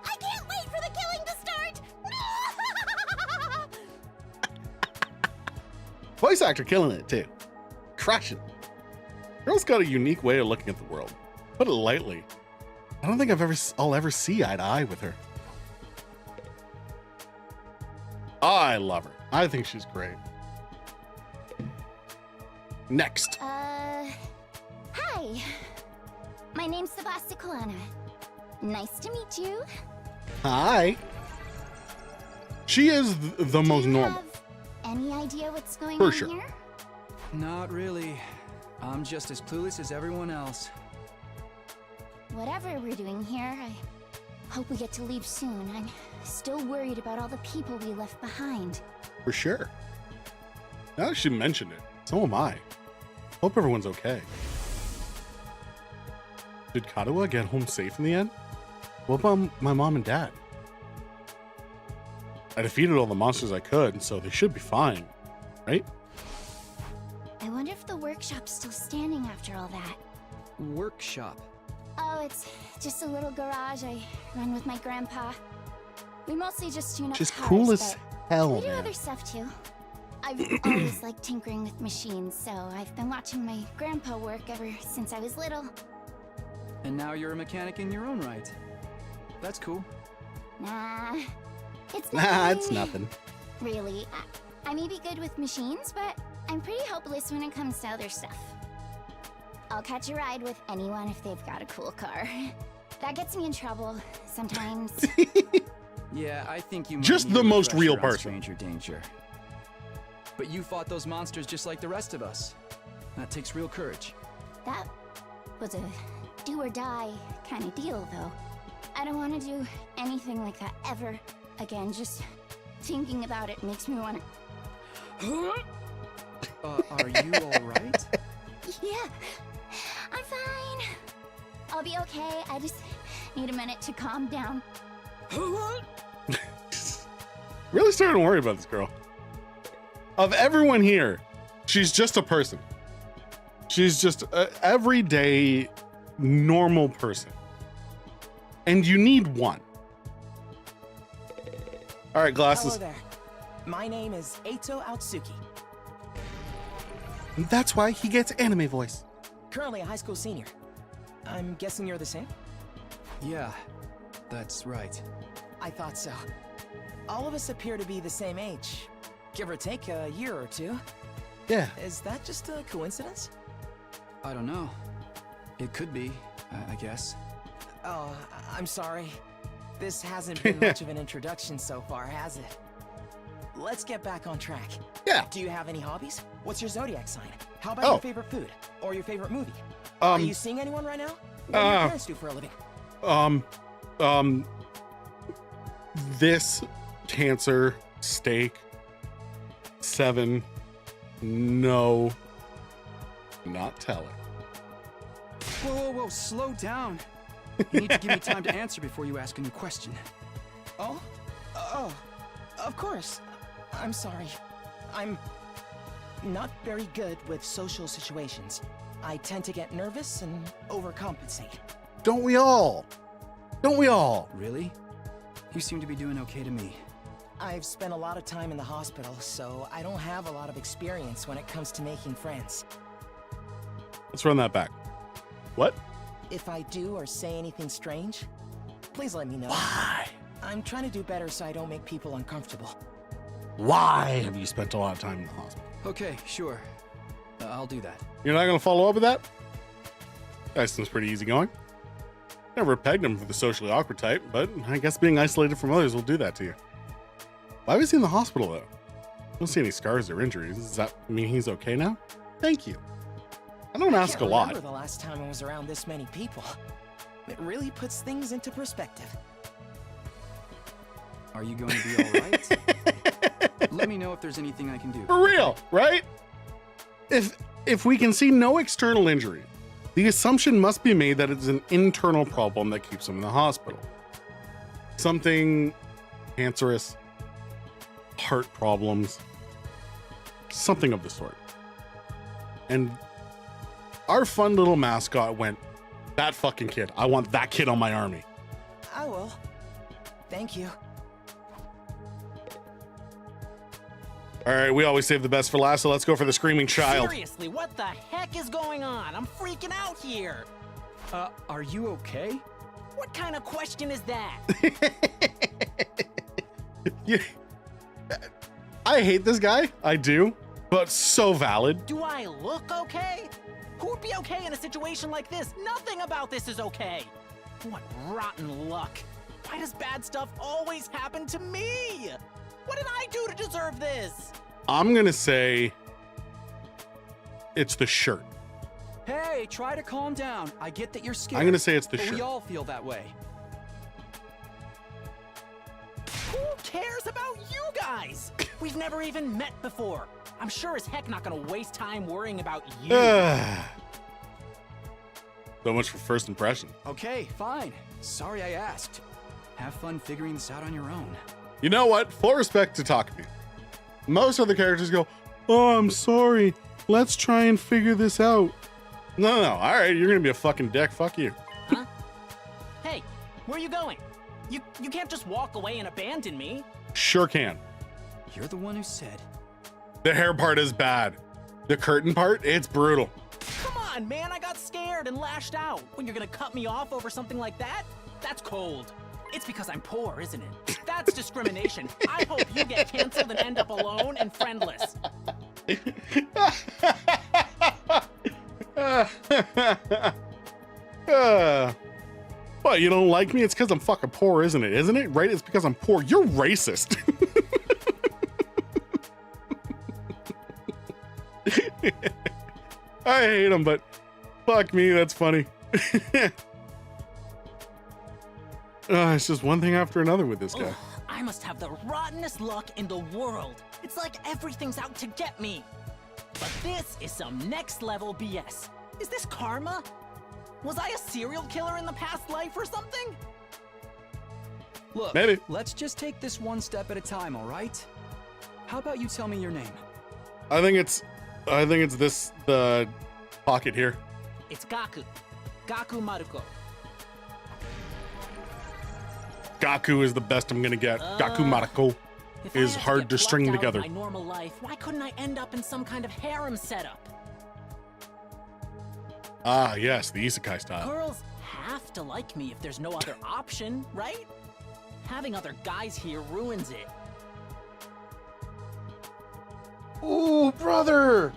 I can't wait for the killing to start! Voice actor killing it too. Crushing. Girl's got a unique way of looking at the world. Put it lightly. I don't think I'll ever see eye to eye with her. I love her. I think she's great. Next. Hi. My name's Sebasticolana. Nice to meet you. Hi. She is the most normal. Have any idea what's going For on sure. here? Not really. I'm just as clueless as everyone else. Whatever we're doing here, I hope we get to leave soon. I'm still worried about all the people we left behind. For sure. Now that she mentioned it, so am I. Hope everyone's okay. Did Katawa get home safe in the end? What about my mom and dad? I defeated all the monsters I could, so they should be fine, right? I wonder if the workshop's still standing after all that. Workshop. Oh, it's just a little garage I run with my grandpa. We mostly just tune up Which is cars, cool as but hell, we do man. other stuff too. I've always liked tinkering with machines, so I've been watching my grandpa work ever since I was little. And now you're a mechanic in your own right. That's cool. Nah, it's Nah, nothing. it's nothing. Really, I may be good with machines, but I'm pretty hopeless when it comes to other stuff. I'll catch a ride with anyone if they've got a cool car. That gets me in trouble sometimes. Yeah, I think you might Just need the a most real refresher on person. Stranger danger. But you fought those monsters just like the rest of us. That takes real courage. That was a do or die kind of deal, though. I don't want to do anything like that ever again. Just thinking about it makes me want to. Are you alright? Yeah, I'm fine. I'll be okay. I just need a minute to calm down. Really starting to worry about this girl. Of everyone here, she's just a person. She's just an everyday, normal person. And you need one. All right, glasses. Hello there. My name is Eito Aotsuki. That's why he gets anime voice. Currently a high school senior. I'm guessing you're the same? Yeah, that's right. I thought so. All of us appear to be the same age. Give or take a year or two. Yeah. Is that just a coincidence? I don't know. It could be, I guess. Oh, I'm sorry. This hasn't been much of an introduction so far, has it? Let's get back on track. Yeah. Do you have any hobbies? What's your zodiac sign? How about Oh. your favorite food? Or your favorite movie? Are you seeing anyone right now? What do your parents do for a living? This cancer steak 7 no not telling. Whoa, slow down. You need to give me time to answer before you ask a new question. Oh, of course. I'm sorry. I'm not very good with social situations. I tend to get nervous and overcompensate. Don't we all? Don't we all? Really? You seem to be doing okay to me. I've spent a lot of time in the hospital, so I don't have a lot of experience when it comes to making friends. Let's run that back. What? If I do or say anything strange, please let me know. Why? I'm trying to do better so I don't make people uncomfortable. Why have you spent a lot of time in the hospital? Okay, sure. I'll do that. You're not going to follow up with that? That seems pretty easygoing. Never pegged him for the socially awkward type, but I guess being isolated from others will do that to you. Why was he in the hospital, though? I don't see any scars or injuries. Does that mean he's okay now? Thank you. I don't ask a I lot. remember the last time I was around this many people. It really puts things into perspective. Are you going to be alright? Let me know if there's anything I can do. For real, right? If we can see no external injury, the assumption must be made that it's an internal problem that keeps him in the hospital. Something cancerous, part problems, something of the sort. And our fun little mascot went, that fucking kid. I want that kid on my army. I will. Thank you. All right, we always save the best for last, so let's go for the screaming child. Seriously, what the heck is going on? I'm freaking out here. Are you okay? What kind of question is that? Yeah. I hate this guy. I do, but so valid. Do I look okay? Who would be okay in a situation like this? Nothing about this is okay. What rotten luck. Why does bad stuff always happen to me? What did I do to deserve this? I'm gonna say it's the shirt. Hey, try to calm down. I get that you're scared. I'm gonna say it's the but shirt. We all feel that way. Who cares about you guys? We've never even met before. I'm sure as heck not gonna waste time worrying about you. So much for first impression. Okay, fine. Sorry I asked. Have fun figuring this out on your own. You know what? Full respect to Takumi. Most other characters go, oh, I'm sorry. Let's try and figure this out. No. All right, you're gonna be a fucking dick. Fuck you. Huh? Hey, where are you going? You can't just walk away and abandon me. Sure can. You're the one who said. The hair part is bad. The curtain part, it's brutal. Come on, man, I got scared and lashed out. When you're gonna cut me off over something like that? That's cold. It's because I'm poor, isn't it? That's discrimination. I hope you get canceled and end up alone and friendless. What, you don't like me? It's because I'm fucking poor, isn't it? Isn't it? Right? It's because I'm poor. You're racist. I hate him, but fuck me, that's funny. It's just one thing after another with this guy. Ugh, I must have the rottenest luck in the world. It's like everything's out to get me. But this is some next level BS. Is this karma? Was I a serial killer in the past life or something? Look, maybe. Let's just take this one step at a time, all right? How about you tell me your name? I think it's this, the pocket here. It's Gaku. Gaku Maruko. Gaku is the best I'm gonna get. Gaku Marako If I is had to hard get to string plucked out of together. my normal life, why couldn't I end up in some kind of harem setup? Ah, yes, the isekai style. Girls have to like me if there's no other option, right? Having other guys here ruins it. Oh, brother!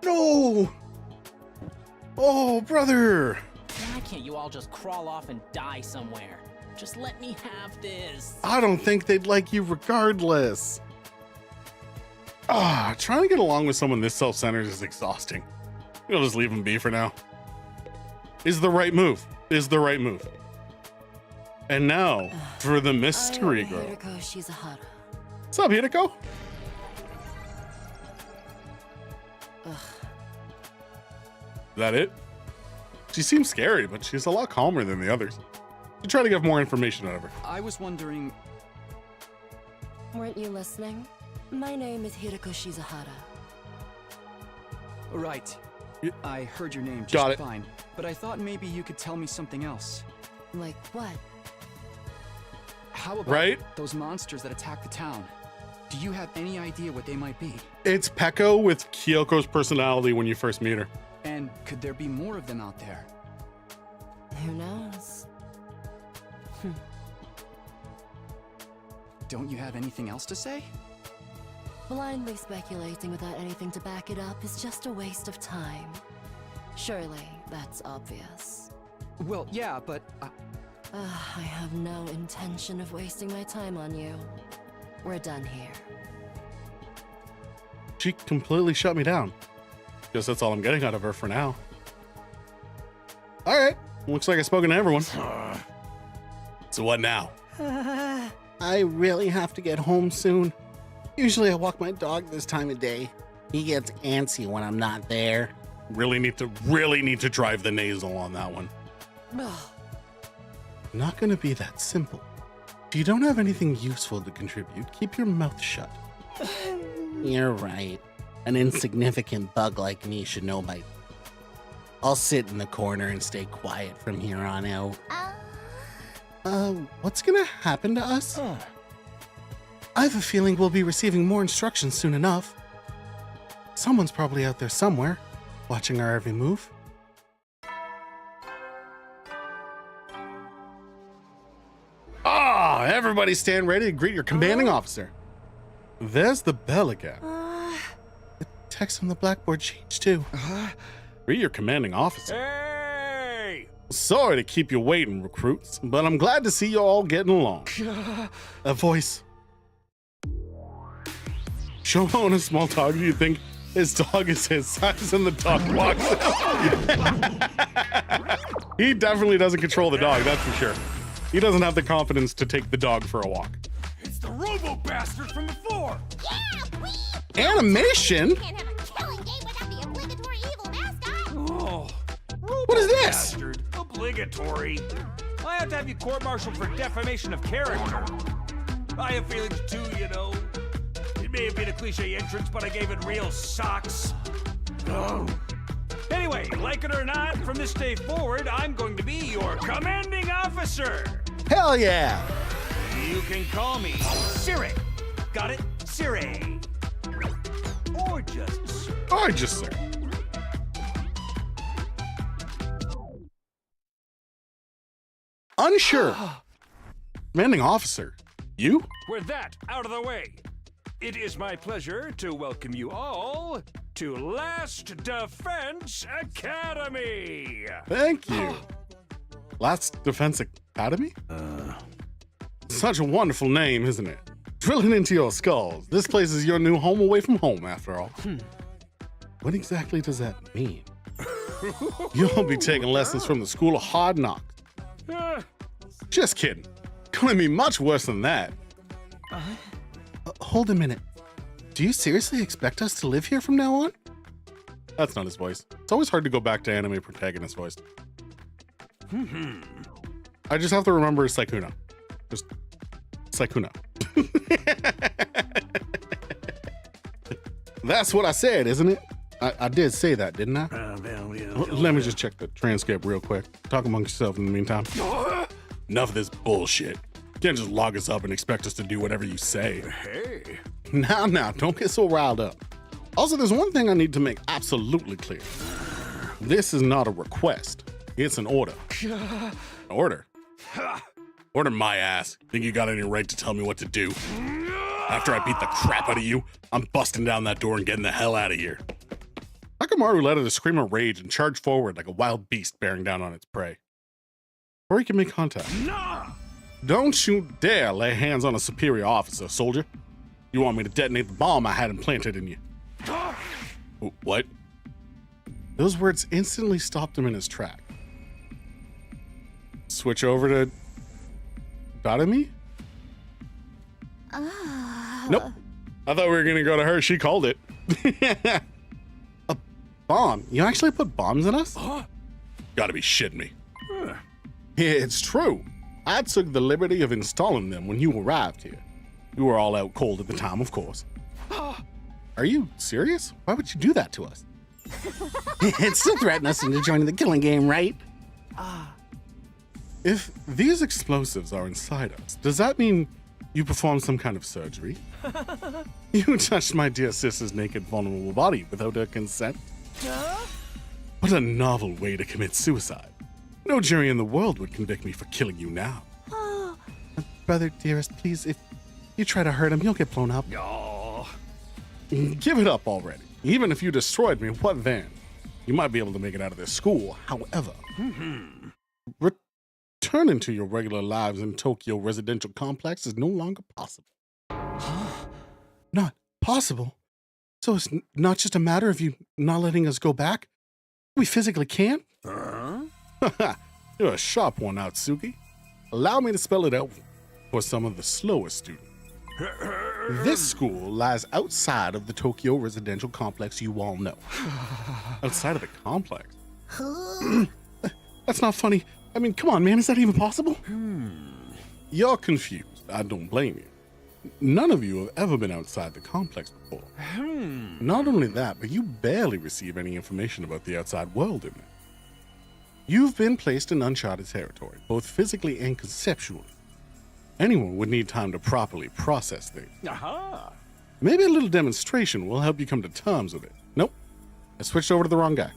No! Oh, brother! Why can't you all just crawl off and die somewhere? Just let me have this. I don't think they'd like you regardless. Trying to get along with someone this self-centered is exhausting. We'll just leave him be for now. Is the right move. Is the right move. And now, for the mystery girl. Hiroko Shizahara. What's up, Hideko? Ugh. Is that it? She seems scary, but she's a lot calmer than the others. You try to get more information out of her. I was wondering... Weren't you listening? My name is Hiroko Shizahara. Right. I heard your name Got just it. fine, but I thought maybe you could tell me something else. Like what? How about Right? those monsters that attacked the town? Do you have any idea what they might be? It's Peko with Kyoko's personality when you first meet her. And could there be more of them out there? Who knows? Don't you have anything else to say? Blindly speculating without anything to back it up is just a waste of time. Surely, that's obvious. Well, yeah, but... I have no intention of wasting my time on you. We're done here. She completely shut me down. Guess that's all I'm getting out of her for now. All right. Looks like I've spoken to everyone. So what now? I really have to get home soon. Usually I walk my dog this time of day. He gets antsy when I'm not there. Really need to drive the nasal on that one. Not gonna be that simple. If you don't have anything useful to contribute, keep your mouth shut. You're right. An insignificant bug like me should know by. I'll sit in the corner and stay quiet from here on out. What's gonna happen to us? I have a feeling we'll be receiving more instructions soon enough. Someone's probably out there somewhere, watching our every move. Ah, everybody stand ready to greet your commanding officer. There's the bell again. The text on the blackboard changed too. Greet your commanding officer. Hey! Sorry to keep you waiting, recruits, but I'm glad to see you all getting along. A voice. Show him on a small dog. Do you think his dog is his size and the dog walks out? He definitely doesn't control the dog, that's for sure. He doesn't have the confidence to take the dog for a walk. It's the Robo Bastard from before! Animation? Can't have a killing game without the obligatory evil mascot. Oh, What is this? Bastard. Obligatory. I have to have you court-martialed for defamation of character. I have feelings too, you know. It may have been a cliche entrance, but I gave it real socks. Oh. Anyway, like it or not, from this day forward, I'm going to be your commanding officer. Hell yeah! You can call me Siri. Got it? Siri. Or just Sir. Or just sir. Unsure. Commanding officer. You? With that out of the way, it is my pleasure to welcome you all to Last Defense Academy. Thank you. Last Defense Academy? Such a wonderful name, isn't it? Drilling into your skulls. This place is your new home away from home, after all. What exactly does that mean? You'll be taking lessons from the School of Hard Knocks. Just kidding. Gonna be much worse than that. Hold a minute. Do you seriously expect us to live here from now on? That's not his voice. It's always hard to go back to anime protagonist voice. I just have to remember Sykkuno. Just Sykkuno. That's what I said, isn't it? I did say that, didn't I? Let me just check the transcript real quick. Talk amongst yourself in the meantime. Enough of this bullshit. You can't just log us up and expect us to do whatever you say. Hey. Now, don't get so riled up. Also, there's one thing I need to make absolutely clear. This is not a request. It's an order. Order? Order my ass. Think you got any right to tell me what to do? After I beat the crap out of you, I'm busting down that door and getting the hell out of here. Hakamaru let out a scream of rage and charged forward like a wild beast bearing down on its prey. Or he can make contact. Nah! Don't you dare lay hands on a superior officer, soldier. You want me to detonate the bomb I had implanted in you. What? Those words instantly stopped him in his track. Switch over to Dotami? Nope. I thought we were gonna go to her. She called it. A bomb? You actually put bombs in us? Gotta be shitting me. It's true. I took the liberty of installing them when you arrived here. You were all out cold at the time, of course. Are you serious? Why would you do that to us? It still threatened us into joining the killing game, right? If these explosives are inside us, does that mean you performed some kind of surgery? You touched my dear sister's naked, vulnerable body without her consent? What a novel way to commit suicide. No jury in the world would convict me for killing you now. Brother, dearest, please, if you try to hurt him, you'll get blown up. Oh. Give it up already. Even if you destroyed me, what then? You might be able to make it out of this school. However, returning to your regular lives in Tokyo residential complex is no longer possible. Not possible? So it's not just a matter of you not letting us go back? We physically can't? You're a sharp one, Atsuki. Allow me to spell it out for some of the slower students. This school lies outside of the Tokyo residential complex you all know. Outside of the complex? That's not funny. I mean, come on, man, is that even possible? You're confused. I don't blame you. None of you have ever been outside the complex before. Not only that, but you barely receive any information about the outside world in it. You've been placed in uncharted territory, both physically and conceptually. Anyone would need time to properly process things. Aha! Maybe a little demonstration will help you come to terms with it. Nope. I switched over to the wrong guy.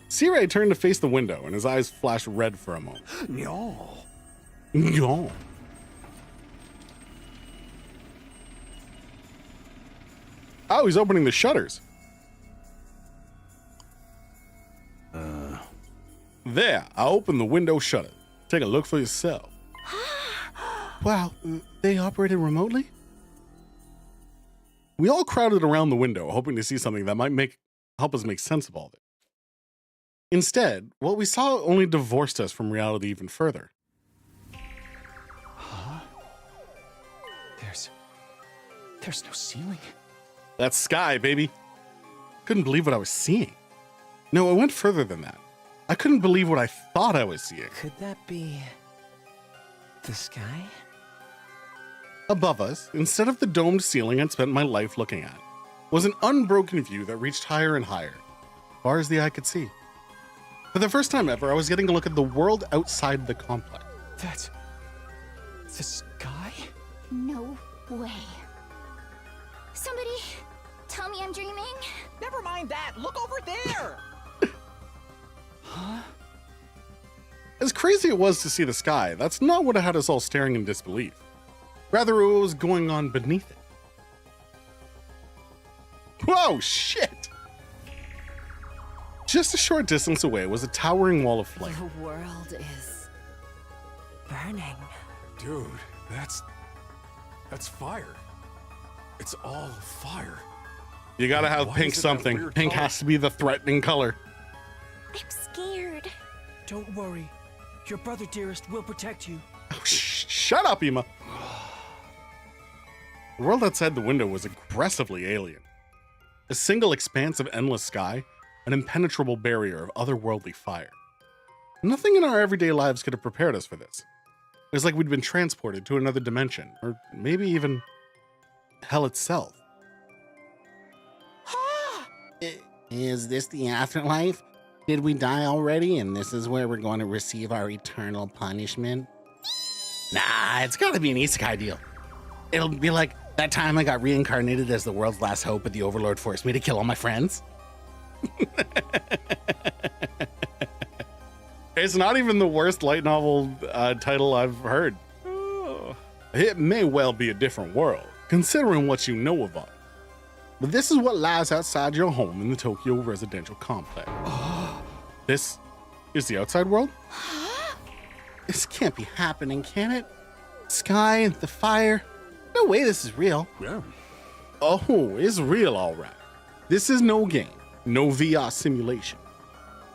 C-Ray turned to face the window, and his eyes flashed red for a moment. No. No. Oh, he's opening the shutters. There, I opened the window shutter. Take a look for yourself. Wow, they operated remotely? We all crowded around the window, hoping to see something that might help us make sense of all this. Instead, what we saw only divorced us from reality even further. Huh? There's no ceiling. That's sky, baby. Couldn't believe what I was seeing. No, it went further than that. I couldn't believe what I thought I was seeing. Could that be the sky? Above us, instead of the domed ceiling I'd spent my life looking at, was an unbroken view that reached higher and higher, far as the eye could see. For the first time ever, I was getting a look at the world outside the complex. That's the sky? No way. Somebody tell me I'm dreaming. Never mind that. Look over there. Huh? As crazy it was to see the sky, that's not what had us all staring in disbelief. Rather, it was going on beneath it. Whoa, shit! Just a short distance away was a towering wall of flame. The world is burning. Dude, that's fire. It's all fire. You gotta have Why pink is it that something. weird Pink color? has to be the threatening color. I'm scared. Don't worry. Your brother dearest will protect you. Oh, shut up, Ema. The world outside the window was aggressively alien. A single expanse of endless sky, an impenetrable barrier of otherworldly fire. Nothing in our everyday lives could have prepared us for this. It was like we'd been transported to another dimension, or maybe even hell itself. Is this the afterlife? Did we die already and this is where we're going to receive our eternal punishment? Nah, it's gotta be an isekai deal. It'll be like that time I got reincarnated as the world's last hope, but the Overlord forced me to kill all my friends. It's not even the worst light novel title I've heard. It may well be a different world, considering what you know about it. But this is what lies outside your home in the Tokyo residential complex. This is the outside world? This can't be happening, can it? Sky, the fire. No way this is real. Yeah. Oh, it's real, all right. This is no game, no VR simulation.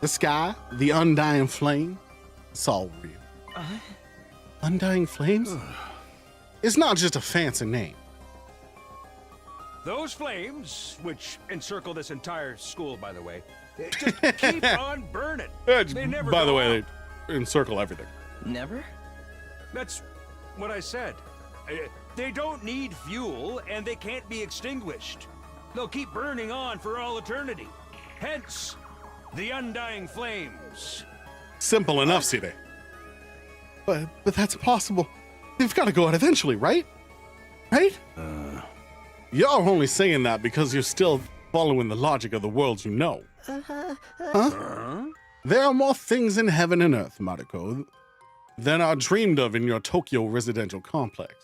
The sky, the undying flame, it's all real. Undying flames? It's not just a fancy name. Those flames, which encircle this entire school, by the way, just keep on burning. They never By the go way, out. they encircle everything. Never? That's what I said. They don't need fuel, and they can't be extinguished. They'll keep burning on for all eternity. Hence, the undying flames. Simple enough, Side. But that's impossible. They've got to go out eventually, right? Right? You're only saying that because you're still following the logic of the worlds you know. Huh? There are more things in heaven and earth, Mariko, than are dreamed of in your Tokyo residential complex.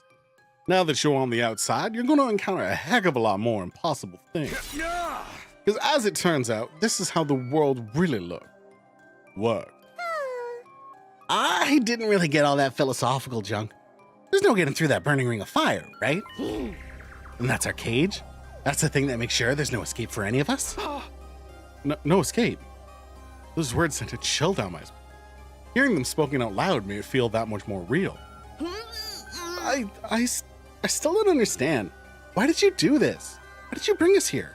Now that you're on the outside, you're going to encounter a heck of a lot more impossible things. Because as it turns out, this is how the world really worked. I didn't really get all that philosophical junk. There's no getting through that burning ring of fire, right? And that's our cage? That's the thing that makes sure there's no escape for any of us? No escape. Those words sent a chill down my spine. Hearing them spoken out loud made it feel that much more real. I still don't understand. Why did you do this? Why did you bring us here?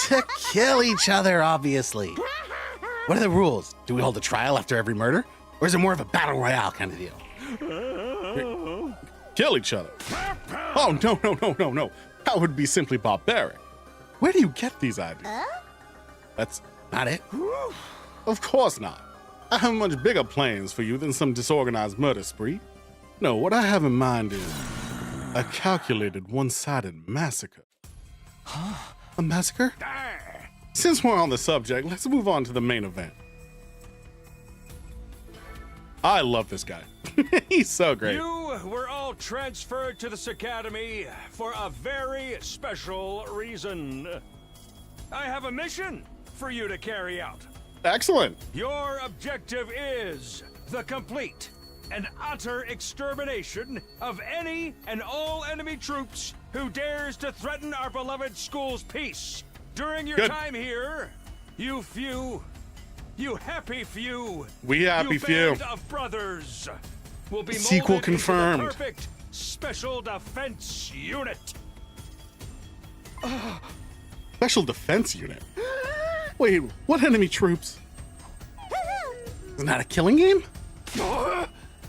To kill each other, obviously. What are the rules? Do we hold a trial after every murder? Or is it more of a battle royale kind of deal? Kill each other. Oh, no. That would be simply barbaric. Where do you get these ideas? That's not it? Of course not. I have much bigger plans for you than some disorganized murder spree. No, what I have in mind is a calculated, one-sided massacre. Huh? A massacre? Since we're on the subject, let's move on to the main event. I love this guy. He's so great. You were all transferred to this academy for a very special reason. I have a mission for you to carry out. Excellent. Your objective is the complete and utter extermination of any and all enemy troops who dares to threaten our beloved school's peace. During your time here, you happy few, we happy you few band of brothers will be sequel molded confirmed. into the perfect special defense unit. Special defense unit? Wait, what enemy troops? Isn't that a killing game?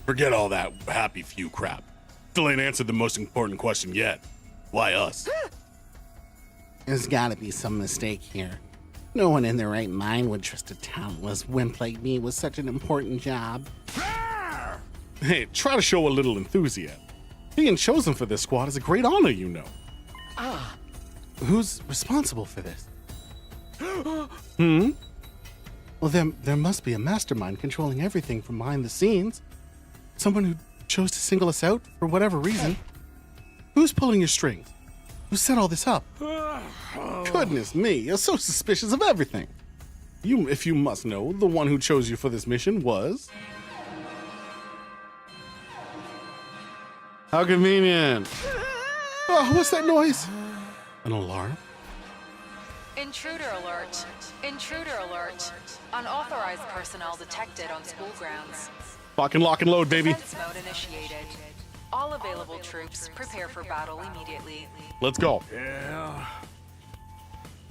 Forget all that happy few crap. Still ain't answered the most important question yet. Why us? There's gotta be some mistake here. No one in their right mind would trust a talentless wimp like me with such an important job. Hey, try to show a little enthusiasm. Being chosen for this squad is a great honor, you know. Ah. Who's responsible for this? Well, there must be a mastermind controlling everything from behind the scenes. Someone who chose to single us out for whatever reason. Who's pulling your strings? Who set all this up? Goodness me, you're so suspicious of everything. If you must know, the one who chose you for this mission was... How convenient. Oh, what's that noise? An alarm? Intruder alert. Intruder alert. Unauthorized personnel detected on school grounds. Fucking lock and load, baby. Defense mode initiated. All available troops prepare for battle immediately. Let's go. Yeah.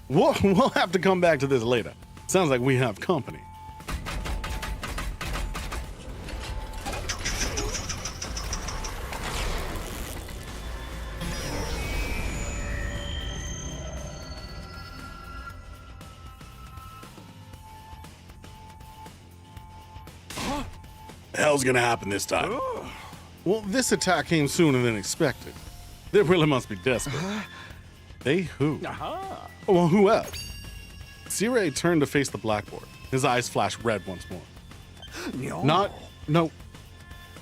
We'll have to come back to this later. Sounds like we have company. The hell's gonna happen this time? Well, this attack came sooner than expected. They really must be desperate. They who? Well, who else? Sirei turned to face the blackboard. His eyes flashed red once more.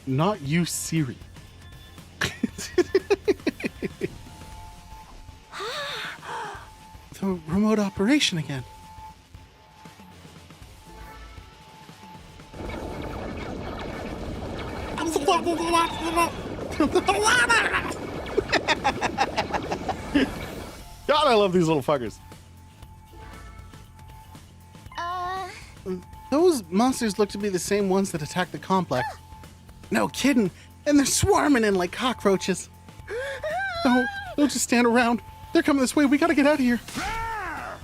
Not you, Siri. The remote operation again. God, I love these little fuckers. Those monsters look to be the same ones that attacked the complex. No kidding. And they're swarming in like cockroaches. No, don't just stand around. They're coming this way. We gotta get out of here.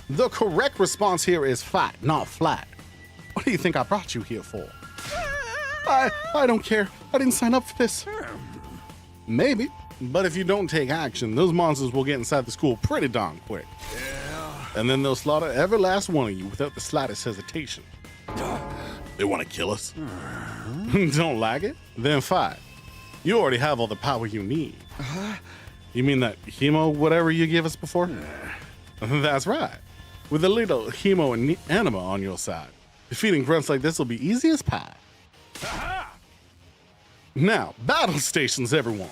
The correct response here is fight, not flat. What do you think I brought you here for? I don't care. I didn't sign up for this. Maybe, but if you don't take action, those monsters will get inside the school pretty darn quick. Yeah. And then they'll slaughter every last one of you without the slightest hesitation. They want to kill us? Don't like it? Then fight. You already have all the power you need. You mean that hemo whatever you gave us before? That's right. With a little hemo and anima on your side, defeating grunts like this will be easy as pie. Now, battle stations, everyone.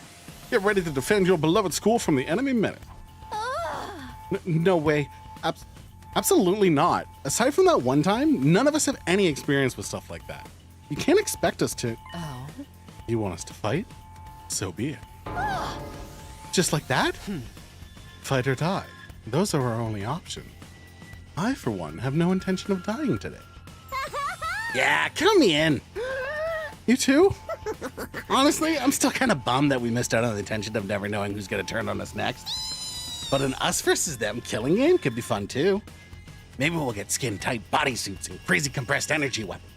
Get ready to defend your beloved school from the enemy menace. No way. Absolutely not. Aside from that one time, none of us have any experience with stuff like that. You can't expect us to. Oh. You want us to fight? So be it. Just like that? Fight or die. Those are our only options. I, for one, have no intention of dying today. Yeah, count me in. You too? Honestly, I'm still kind of bummed that we missed out on the tension of never knowing who's gonna turn on us next. But an us versus them killing game could be fun too. Maybe we'll get skin-tight bodysuits and crazy compressed energy weapons.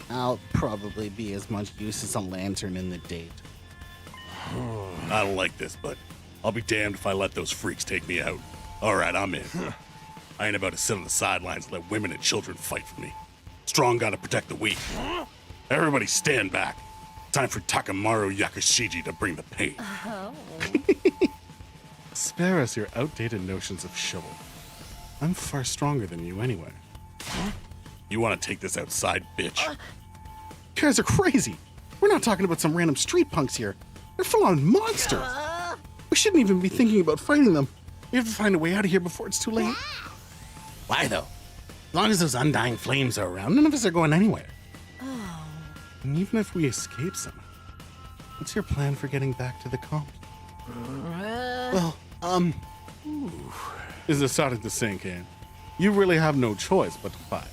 I'll probably be as much use as a lantern in the date. I don't like this, but I'll be damned if I let those freaks take me out. All right, I'm in. I ain't about to sit on the sidelines and let women and children fight for me. Strong gotta protect the weak. Everybody stand back. Time for Takamaru Yakushiji to bring the pain. Oh. Spare us your outdated notions of chivalry. I'm far stronger than you anyway. You want to take this outside, bitch? You guys are crazy. We're not talking about some random street punks here. They're full-on monsters. We shouldn't even be thinking about fighting them. We have to find a way out of here before it's too late. Why though? As long as those undying flames are around, none of us are going anywhere. Oh. And even if we escape somehow, what's your plan for getting back to the comp? Well, Is it starting to sink in? You really have no choice but to fight.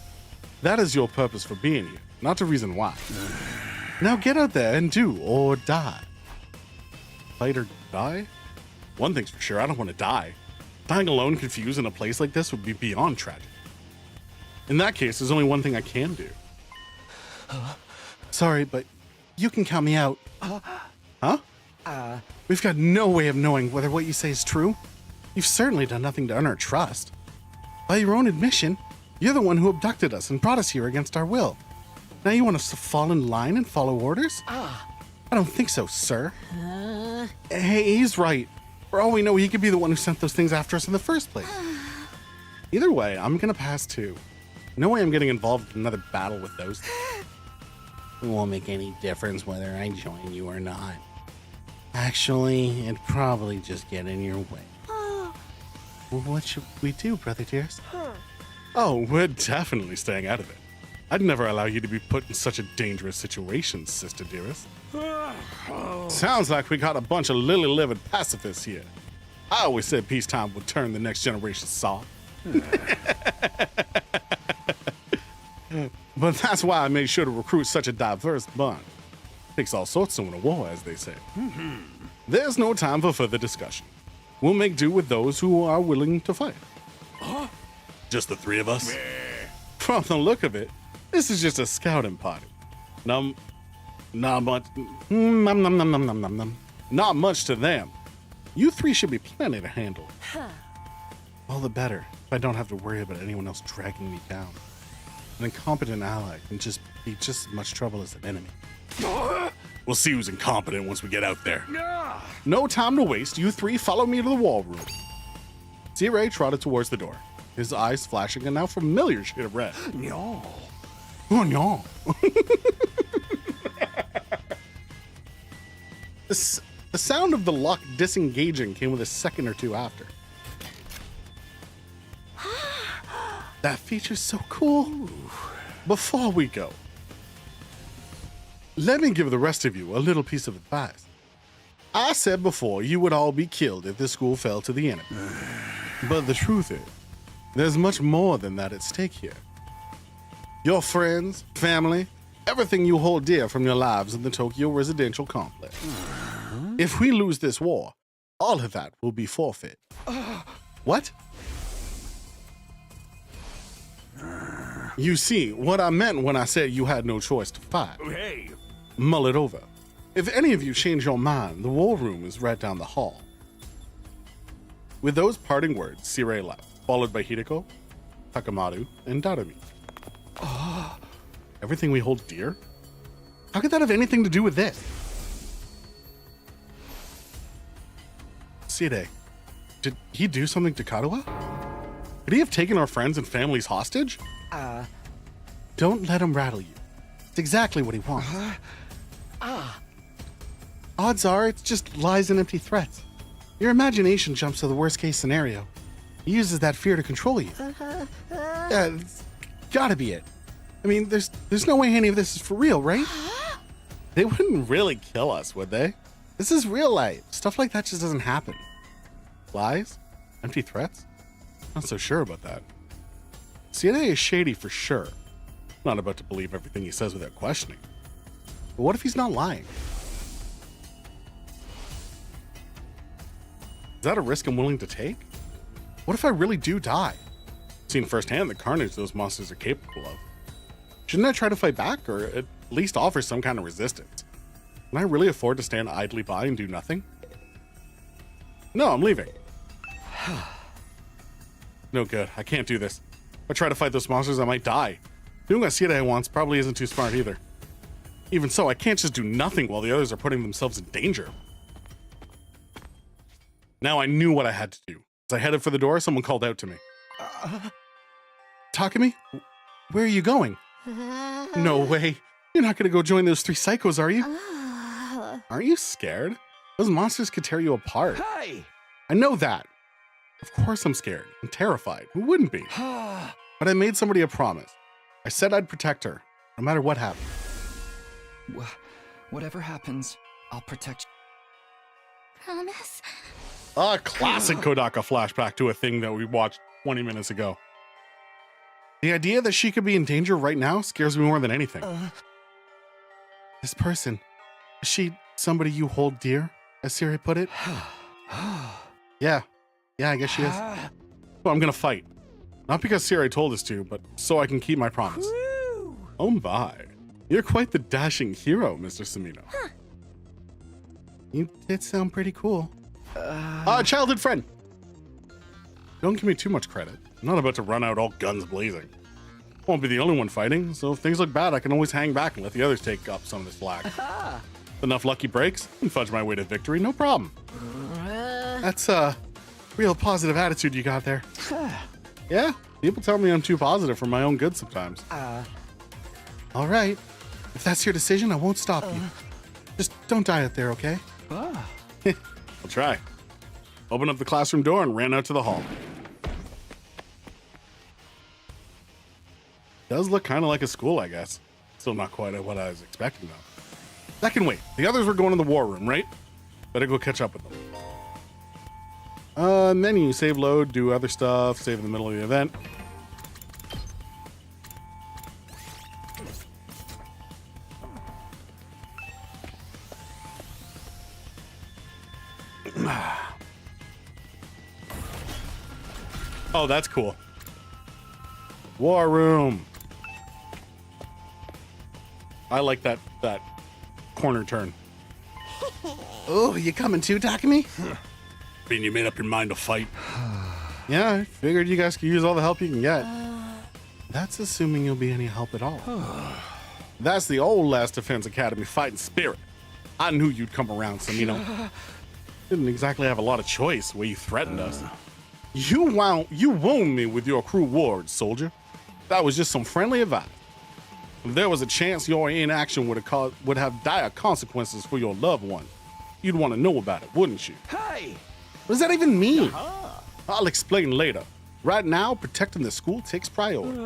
That is your purpose for being here, not a reason why. Now get out there and do or die. Fight or die? One thing's for sure, I don't want to die. Dying alone, confused in a place like this would be beyond tragic. In that case, there's only one thing I can do. Sorry, but you can count me out. Huh? We've got no way of knowing whether what you say is true. You've certainly done nothing to earn our trust. By your own admission, you're the one who abducted us and brought us here against our will. Now you want us to fall in line and follow orders? I don't think so, sir. Hey, he's right. For all we know, he could be the one who sent those things after us in the first place. Either way, I'm gonna pass too. No way I'm getting involved in another battle with those things. It won't make any difference whether I join you or not. Actually, it'd probably just get in your way. Well, what should we do, Brother Dearest? Oh, we're definitely staying out of it. I'd never allow you to be put in such a dangerous situation, Sister Dearest. Sounds like we got a bunch of lily-livered pacifists here. I always said peacetime would turn the next generation soft. But that's why I made sure to recruit such a diverse bunch. Takes all sorts to win a war, as they say. There's no time for further discussion. We'll make do with those who are willing to fight. Just the three of us? From the look of it, this is just a scouting party. Not much to them. You three should be plenty to handle. All the better if I don't have to worry about anyone else dragging me down. An incompetent ally can just be just as much trouble as an enemy. We'll see who's incompetent once we get out there. No time to waste. You three follow me to the wall room. C-Ray trotted towards the door, his eyes flashing a now familiar shade of red. No. Oh, no. The sound of the lock disengaging came with a second or two after. That feature's so cool. Before we go, let me give the rest of you a little piece of advice. I said before you would all be killed if the school fell to the enemy. But the truth is, there's much more than that at stake here. Your friends, family, everything you hold dear from your lives in the Tokyo residential complex. If we lose this war, all of that will be forfeit. What? You see, what I meant when I said you had no choice to fight. Hey! Mull it over. If any of you change your mind, the war room is right down the hall. With those parting words, C-Ray left, followed by Hideko, Takamaru, and Darumi. Everything we hold dear? How could that have anything to do with this? Sire, did he do something to Karuha? Could he have taken our friends and families hostage? Don't let him rattle you. It's exactly what he wants. Odds are it's just lies and empty threats. Your imagination jumps to the worst case scenario. He uses that fear to control you. It's gotta be it. I mean, there's no way any of this is for real, right? They wouldn't really kill us, would they? This is real life. Stuff like that just doesn't happen. Lies? Empty threats? Not so sure about that. CNA is shady for sure. Not about to believe everything he says without questioning. But what if he's not lying? Is that a risk I'm willing to take? What if I really do die? Seen firsthand the carnage those monsters are capable of. Shouldn't I try to fight back, or at least offer some kind of resistance? Can I really afford to stand idly by and do nothing? No, I'm leaving. No good. I can't do this. If I try to fight those monsters, I might die. Doing what Sirei wants probably isn't too smart either. Even so, I can't just do nothing while the others are putting themselves in danger. Now I knew what I had to do. As I headed for the door, someone called out to me. Takumi? Where are you going? No way. You're not gonna go join those 3 psychos, are you? Aren't you scared? Those monsters could tear you apart. Hey! I know that. Of course I'm scared and terrified. Who wouldn't be? But I made somebody a promise. I said I'd protect her, no matter what happened. Whatever happens, I'll protect you. Promise? A classic Kodaka flashback to a thing that we watched 20 minutes ago. The idea that she could be in danger right now scares me more than anything. This person, is she somebody you hold dear, as Sirei put it? Yeah, I guess she is. Well, I'm gonna fight. Not because Sirei told us to, but so I can keep my promise. Oh my. You're quite the dashing hero, Mr. Samino. You did sound pretty cool. Childhood friend. Don't give me too much credit. I'm not about to run out all guns blazing. Won't be the only one fighting, so if things look bad, I can always hang back and let the others take up some of this slack. Enough lucky breaks, and fudge my way to victory, no problem. That's a real positive attitude you got there. Yeah, people tell me I'm too positive for my own good sometimes. All right, if that's your decision, I won't stop you. Just don't die out there, okay? I'll try. Opened up the classroom door and ran out to the hall. Does look kind of like a school, I guess. Still not quite what I was expecting, though. That can wait. The others were going to the war room, right? Better go catch up with them. Menu, save load, do other stuff, save in the middle of the event. Oh, that's cool. War room. I like that corner turn. Oh, you coming too, Takumi? Mean you made up your mind to fight? Yeah, I figured you guys could use all the help you can get. That's assuming you'll be any help at all. That's the old Last Defense Academy fighting spirit. I knew you'd come around, Samino. Didn't exactly have a lot of choice the way you threatened us. You wound me with your cruel words, soldier. That was just some friendly advice. If there was a chance your inaction would have dire consequences for your loved one, you'd want to know about it, wouldn't you? Hey! What does that even mean? I'll explain later. Right now, protecting the school takes priority.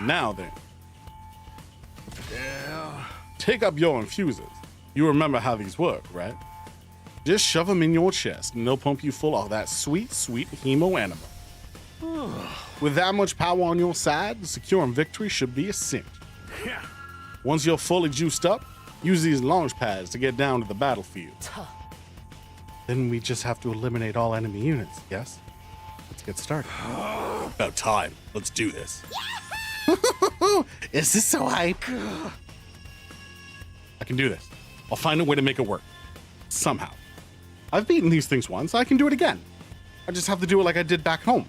Now then. Take up your infusers. You remember how these work, right? Just shove them in your chest and they'll pump you full of that sweet, sweet hemo animal. With that much power on your side, securing victory should be a cinch. Once you're fully juiced up, use these launch pads to get down to the battlefield. Then we just have to eliminate all enemy units, yes? Let's get started. About time. Let's do this. Is this so hype? I can do this. I'll find a way to make it work. Somehow. I've beaten these things once. I can do it again. I just have to do it like I did back home.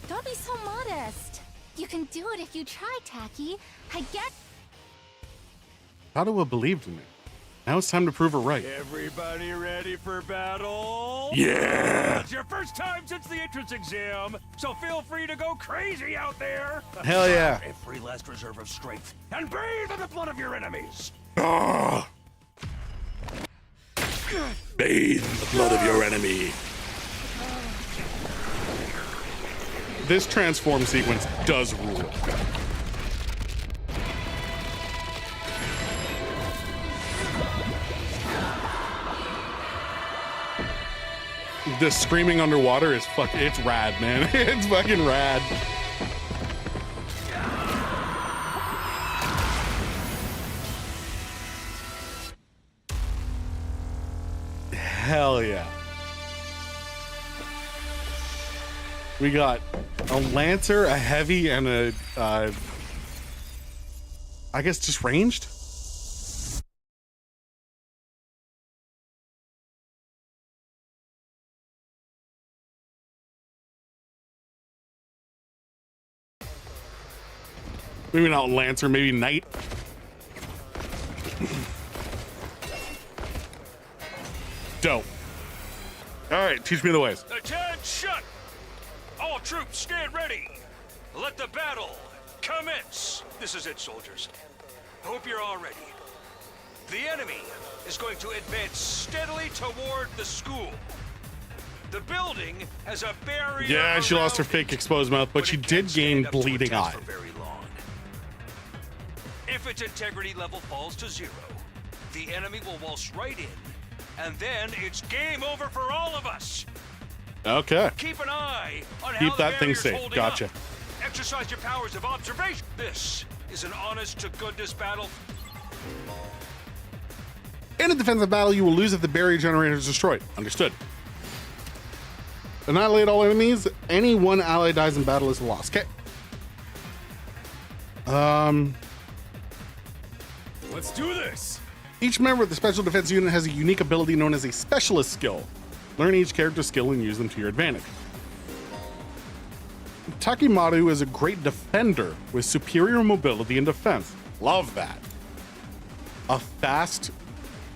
Don't be so modest. You can do it if you try, Taki. I get... Padua believed in me. Now it's time to prove her right. Everybody ready for battle? Yeah! It's your first time since the entrance exam, so feel free to go crazy out there. Hell yeah. Every last reserve of strength and bathe in the blood of your enemies. Ah! Bathe in the blood of your enemy. This transform sequence does rule. The screaming underwater is it's rad, man. It's fucking rad. Hell yeah. We got a Lancer, a Heavy, and a I guess just ranged? Maybe not Lancer, maybe Knight. Dope. All right, teach me the ways. Attention! All troops stand ready. Let the battle commence. This is it, soldiers. Hope you're all ready. The enemy is going to advance steadily toward the school. The building has a barrier. Yeah, she lost her fake exposed mouth, but she did gain bleeding eye. For very long. If its integrity level falls to 0, the enemy will waltz right in, and then it's game over for all of us. Okay. Keep an eye on Keep how that the thing barrier's safe. holding Gotcha. up. Exercise your powers of observation. This is an honest to goodness battle. In a defensive battle, you will lose if the barrier generator is destroyed. Understood. Annihilate all enemies. Any one ally dies in battle is a loss. Okay. Let's do this. Each member of the special defense unit has a unique ability known as a specialist skill. Learn each character's skill and use them to your advantage. Takimaru is a great defender with superior mobility and defense. Love that. A fast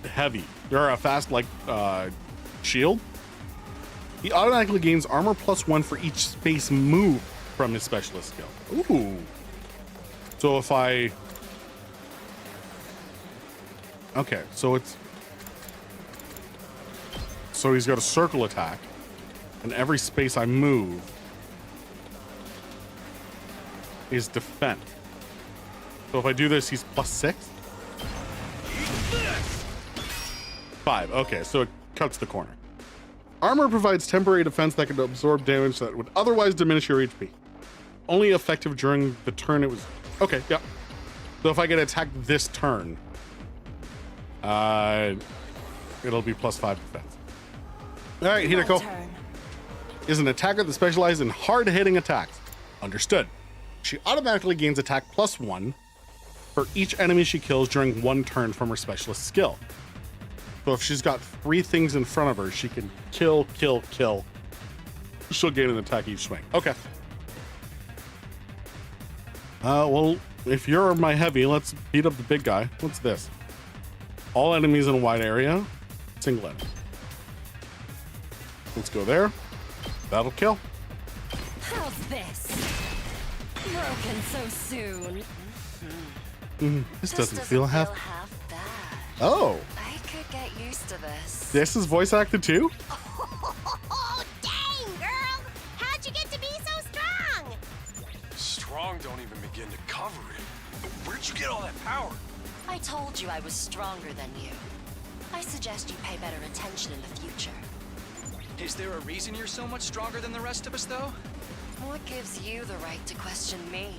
heavy, or a fast shield. He automatically gains armor +1 for each space move from his specialist skill. Ooh. So if I... Okay, so it's... So he's got a circle attack, and every space I move is defense. So if I do this, he's +6? 5. Okay, so it cuts the corner. Armor provides temporary defense that can absorb damage that would otherwise diminish your HP. Only effective during the turn it was... Okay, yeah. So if I get attacked this turn, it'll be +5 defense. All right, Hideko is an attacker that specializes in hard-hitting attacks. Understood. She automatically gains attack +1 for each enemy she kills during one turn from her specialist skill. So if she's got 3 things in front of her, she can kill. She'll gain an attack each swing. Okay. Well, if you're my heavy, let's beat up the big guy. What's this? All enemies in a wide area, single enemy. Let's go there. That'll kill. How's this? Broken so soon. This doesn't feel half bad. Oh. I could get used to this. This is voice acted too? Oh, dang, girl! How'd you get to be so strong? Strong don't even begin to cover it. Where'd you get all that power? I told you I was stronger than you. I suggest you pay better attention in the future. Is there a reason you're so much stronger than the rest of us, though? What gives you the right to question me?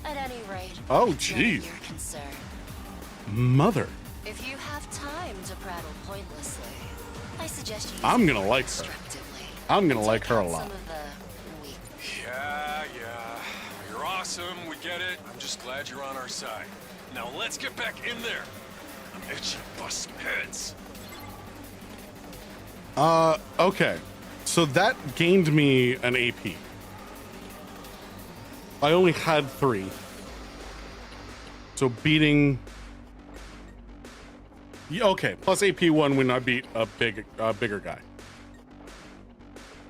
At any rate, Oh, it's none of jeez. your concern. Mother. If you have time to prattle pointlessly, I suggest you use I'm it gonna like her. constructively. I'm gonna And like take her a out lot. some of the weak. Yeah. You're awesome. We get it. I'm just glad you're on our side. Now let's get back in there. I'm itchy to bust some heads. Okay. So that gained me an AP. I only had 3. So beating... Yeah, okay, plus AP 1 when I beat a bigger guy.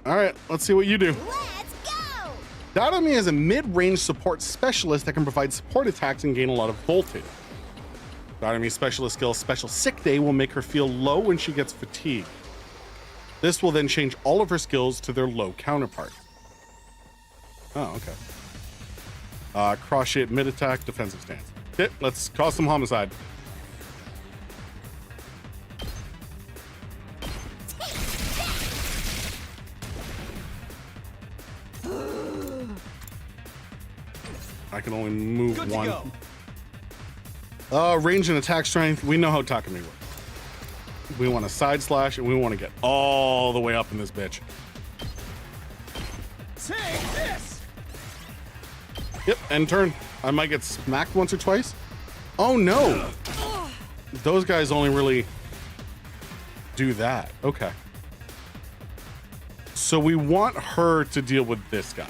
All right, let's see what you do. Let's go! Dadomi is a mid-range support specialist that can provide support attacks and gain a lot of voltage. Dadomi's specialist skill, Special Sick Day, will make her feel low when she gets fatigued. This will then change all of her skills to their low counterpart. Oh, okay. Cross shape, mid attack, defensive stance. Okay, let's cause some homicide. I can only move Good to one. go. Range and attack strength. We know how Takumi works. We want to side slash and we want to get all the way up in this bitch. Take this! Yep, end turn. I might get smacked once or twice. Oh no! Those guys only really do that. Okay. So we want her to deal with this guy,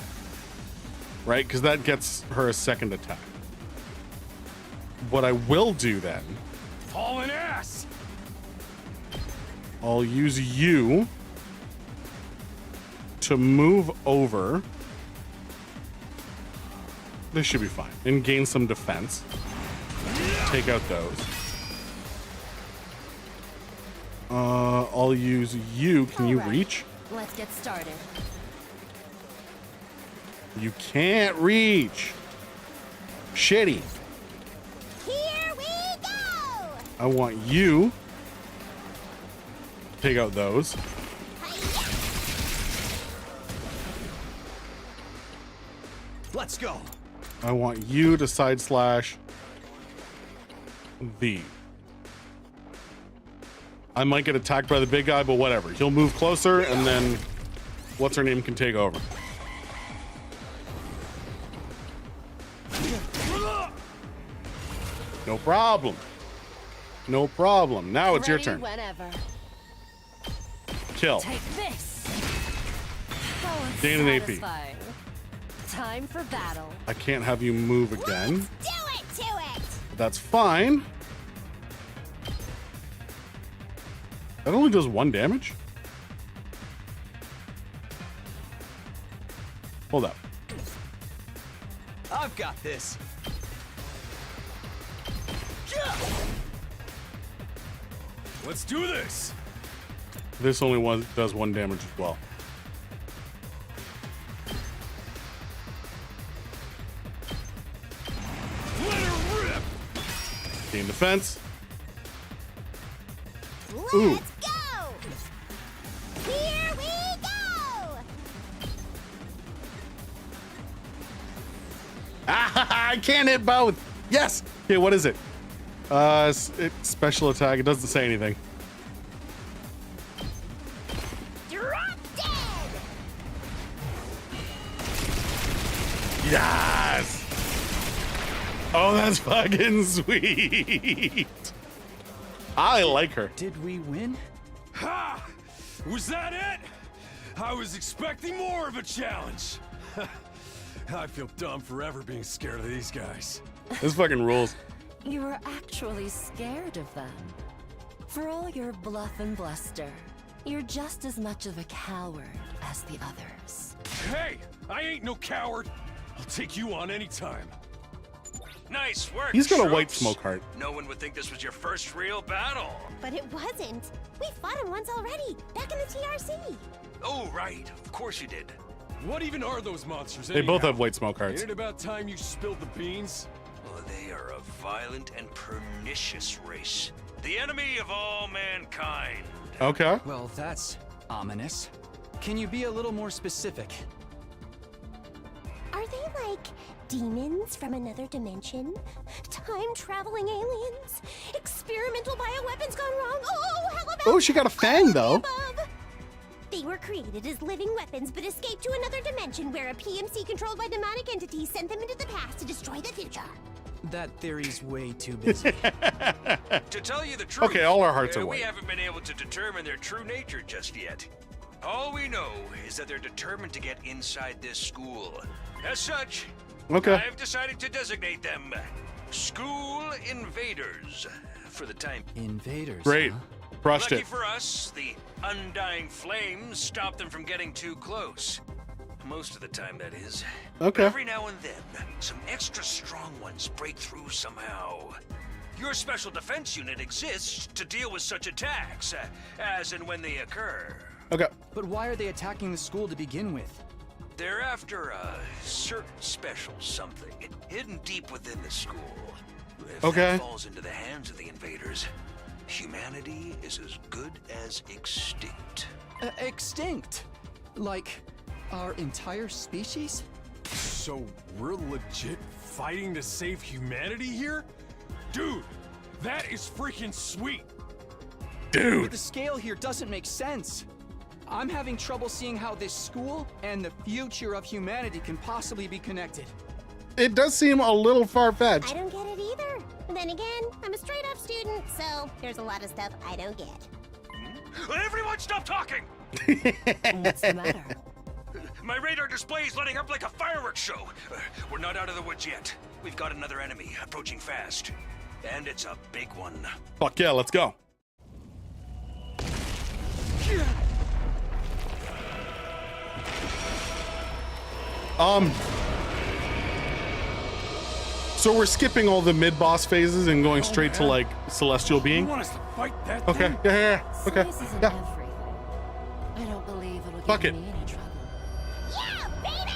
right? Because that gets her a second attack. What I will do then, Hauling ass! I'll use you to move over. This should be fine. And gain some defense. Take out those. I'll use you. Can you reach? Let's get started. You can't reach. Shitty. Here we go! I want you to take out those. Let's go. I want you to side slash the. I might get attacked by the big guy, but whatever. He'll move closer and then what's her name can take over. No problem. No problem. Now it's your turn. Whenever. Kill. Take this. How Gain an AP. unsatisfying. Time for battle. I can't have you move again. Do it to it! That's fine. That only does 1 damage? Hold up. I've got this. Let's do this. This only does 1 damage as well. Let her rip. Gain defense. Let's Ooh. go! Here we go! I can't hit both. Yes. Okay, what is it? It's special attack. It doesn't say anything. Drop dead! Yes. Oh, that's fucking sweet. I like her. Did we win? Ha! Was that it? I was expecting more of a challenge. I feel dumb forever being scared of these guys. This fucking rules. You were actually scared of them. For all your bluff and bluster, you're just as much of a coward as the others. Hey, I ain't no coward. I'll take you on anytime. Nice work, He's got a white troops. smoke heart. No one would think this was your first real battle. But it wasn't. We fought him once already, back in the TRC. Oh, right. Of course you did. What even are those monsters? They both anyhow? have white smoke hearts. Ain't it about time you spilled the beans? Well, they are a violent and pernicious race. The enemy of all mankind. Okay. Well, that's ominous. Can you be a little more specific? Are they like demons from another dimension? Time-traveling aliens? Experimental bioweapons gone wrong? Oh, how about Oh, she got a fang though. above? They were created as living weapons, but escaped to another dimension where a PMC controlled by demonic entities sent them into the past to destroy the future. That theory's way too busy. To tell you the truth, Okay, all our hearts are we white. haven't been able to determine their true nature just yet. All we know is that they're determined to get inside this school. As such, Okay. I've decided to designate them School Invaders for the time. Invaders. Great. Huh? Crushed Lucky it. for us, the undying flames stop them from getting too close. Most of the time, that is. Okay. But every now and then, some extra strong ones break through somehow. Your special defense unit exists to deal with such attacks, as and when they occur. Okay. But why are they attacking the school to begin with? They're after a certain special something hidden deep within the school. If Okay. that falls into the hands of the invaders, humanity is as good as extinct. Extinct? Like our entire species? So we're legit fighting to save humanity here? Dude, that is freaking sweet. But the scale here doesn't make sense. I'm having trouble seeing how this school and the future of humanity can possibly be connected. It does seem a little I far-fetched. don't get it either. Then again, I'm a straight up student, so there's a lot of stuff I don't get. Everyone stop talking! What's the matter? My radar display is lighting up like a fireworks show. We're not out of the woods yet. We've got another enemy approaching fast. And it's a big one. Fuck yeah, let's go. So we're skipping all the mid-boss phases and going straight to like Celestial Being? You want us to fight that Okay, thing? yeah. Okay, Size isn't yeah. everything. I don't believe it'll Fuck get it. me any trouble. Yeah, baby!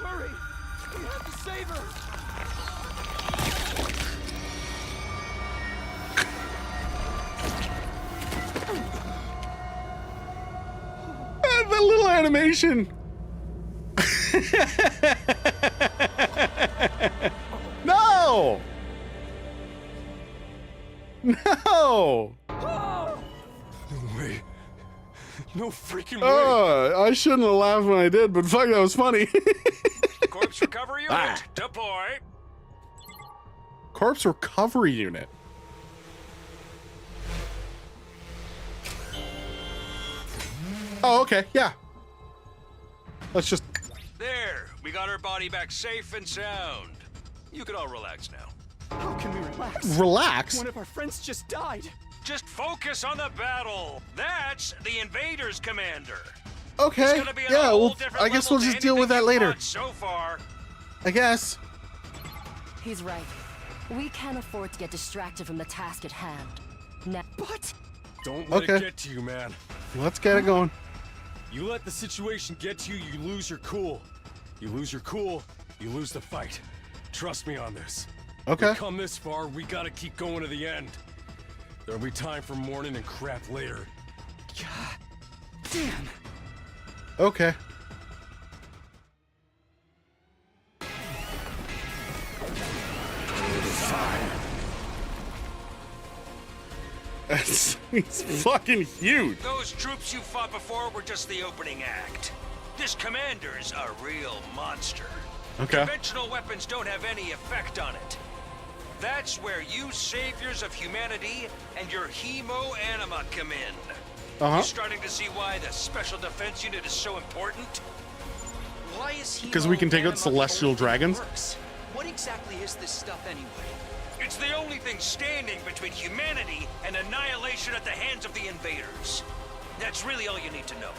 Hurry! We have to save her! That little animation. No! No! No way. No freaking way. I shouldn't have laughed when I did, but fuck, that was funny. Corpse recovery unit, deploy. Corpse recovery unit. Oh, okay, yeah. Let's just... There, we got her body back safe and sound. You can all relax now. How can we relax? Relax? One of our friends just died. Just focus on the battle. That's the Invaders Commander. Okay, It's gonna be on a yeah, whole well, different I guess level we'll to just deal with that anything you've later. fought So far. I guess. He's right. We can't afford to get distracted from the task at hand. Now, But Don't let Okay. it get to you, man. Let's get it going. You let the situation get to you, you lose your cool. You lose your cool, you lose the fight. Trust me on this. Okay. We come this far, we gotta keep going to the end. There'll be time for mourning and crap later. God damn. Okay. He's fucking huge. Those troops you fought before were just the opening act. This commander's a real monster. Okay. Conventional weapons don't have any effect on it. That's where you saviors of humanity and your hemo-anima come in. Uh-huh. You starting to see why the Special Defense Unit is so important? Why is he? 'Cause we can take out celestial dragons? What exactly is this stuff anyway? It's the only thing standing between humanity and annihilation at the hands of the invaders. That's really all you need to know.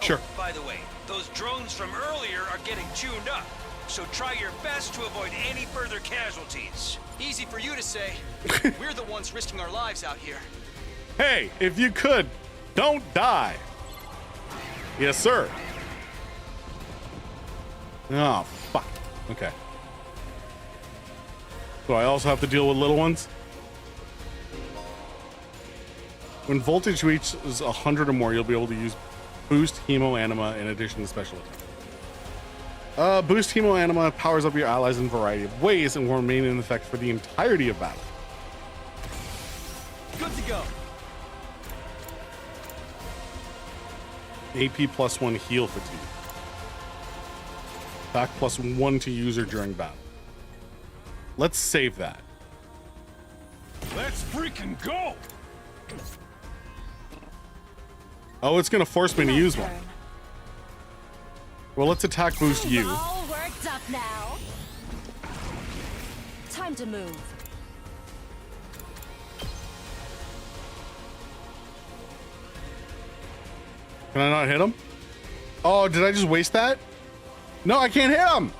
Sure. Oh, by the way, those drones from earlier are getting tuned up, so try your best to avoid any further casualties. Easy for you to say. We're the ones risking our lives out here. Hey, if you could, don't die. Yes, sir. Oh, fuck. Okay. So I also have to deal with little ones? When voltage reaches 100 or more, you'll be able to use Boost Hemo Anima in addition to special attack. Boost Hemo Anima powers up your allies in a variety of ways and will remain in effect for the entirety of battle. Good to go. AP +1 heal fatigue. Back +1 to user during battle. Let's save that. Let's freaking go! Oh, it's gonna force me to use one. Well, let's attack boost you. all worked up now. Time to move. Can I not hit him? Oh, did I just waste that? No, I can't hit him.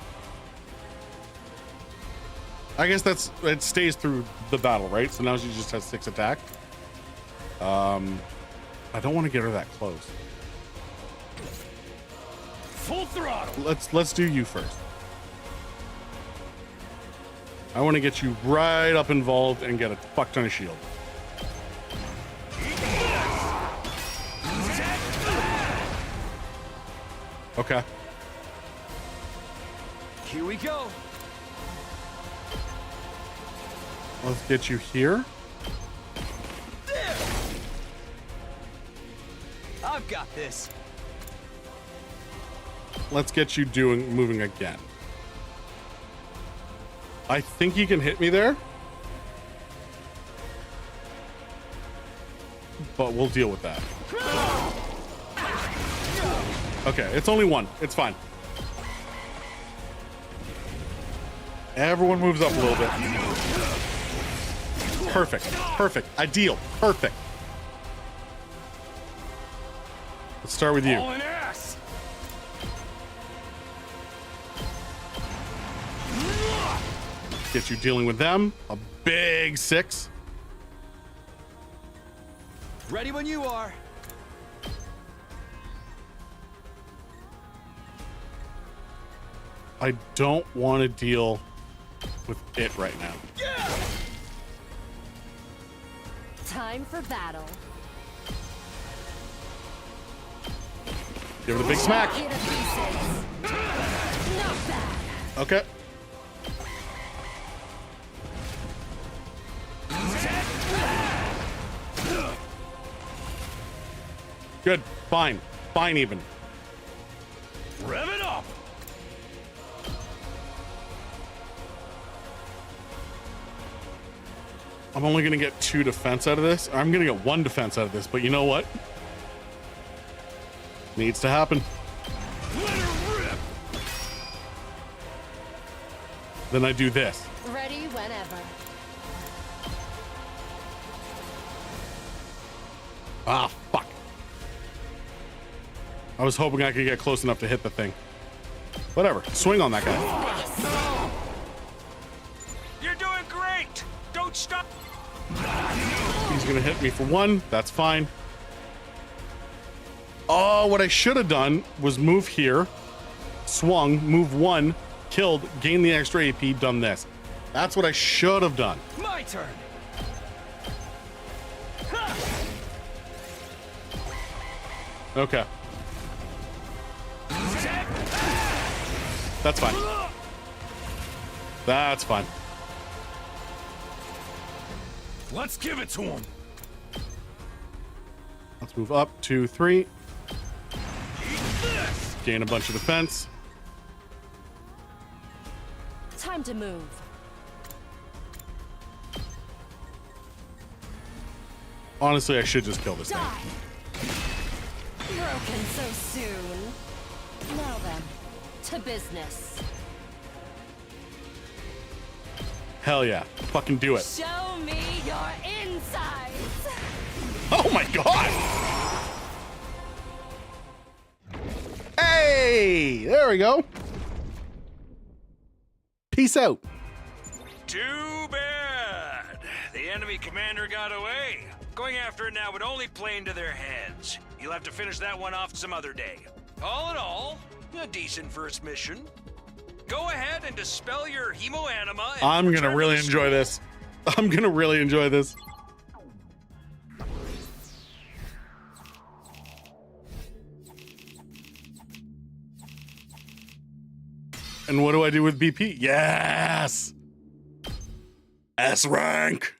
I guess it stays through the battle, right? So now she just has 6 attack. I don't want to get her that close. Full throttle. Let's do you first. I want to get you right up involved and get a fuck ton of shield. Okay. Here we go. Let's get you here. I've got this. Let's get you moving again. I think you can hit me there. But we'll deal with that. Okay, it's only one. It's fine. Everyone moves up a little bit. Perfect. Perfect. Ideal. Perfect. Let's start with you. Get you dealing with them. A big 6. Ready when you are. I don't want to deal with it right now. Time for battle. Give it a big smack. Okay. Good. Fine. Fine even. Rev it up. I'm only going to get 2 defense out of this. I'm going to get 1 defense out of this, but you know what? Needs to happen. Then I do this. Ready whenever. Ah, fuck. I was hoping I could get close enough to hit the thing. Whatever. Swing on that guy. You're doing great. Don't stop. He's gonna hit me for 1. That's fine. Oh, what I should have done was move here, swung, move 1, killed, gained the extra AP, done this. That's what I should have done. My turn. Okay. That's fine. That's fine. Let's give it to him. Let's move up 2, 3. Gain a bunch of defense. Time to move. Honestly, I should just kill this thing. Broken so soon. Now then, to business. Hell yeah. Fucking do it. Show me your insides. Oh my god! Hey! There we go. Peace out. Too bad. The enemy commander got away. Going after it now would only play into their heads. You'll have to finish that one off some other day. All in all, a decent first mission. Go ahead and dispel your hemoanima. And I'm gonna return really to the enjoy this. I'm gonna really enjoy this. And what do I do with BP? Yes! S rank!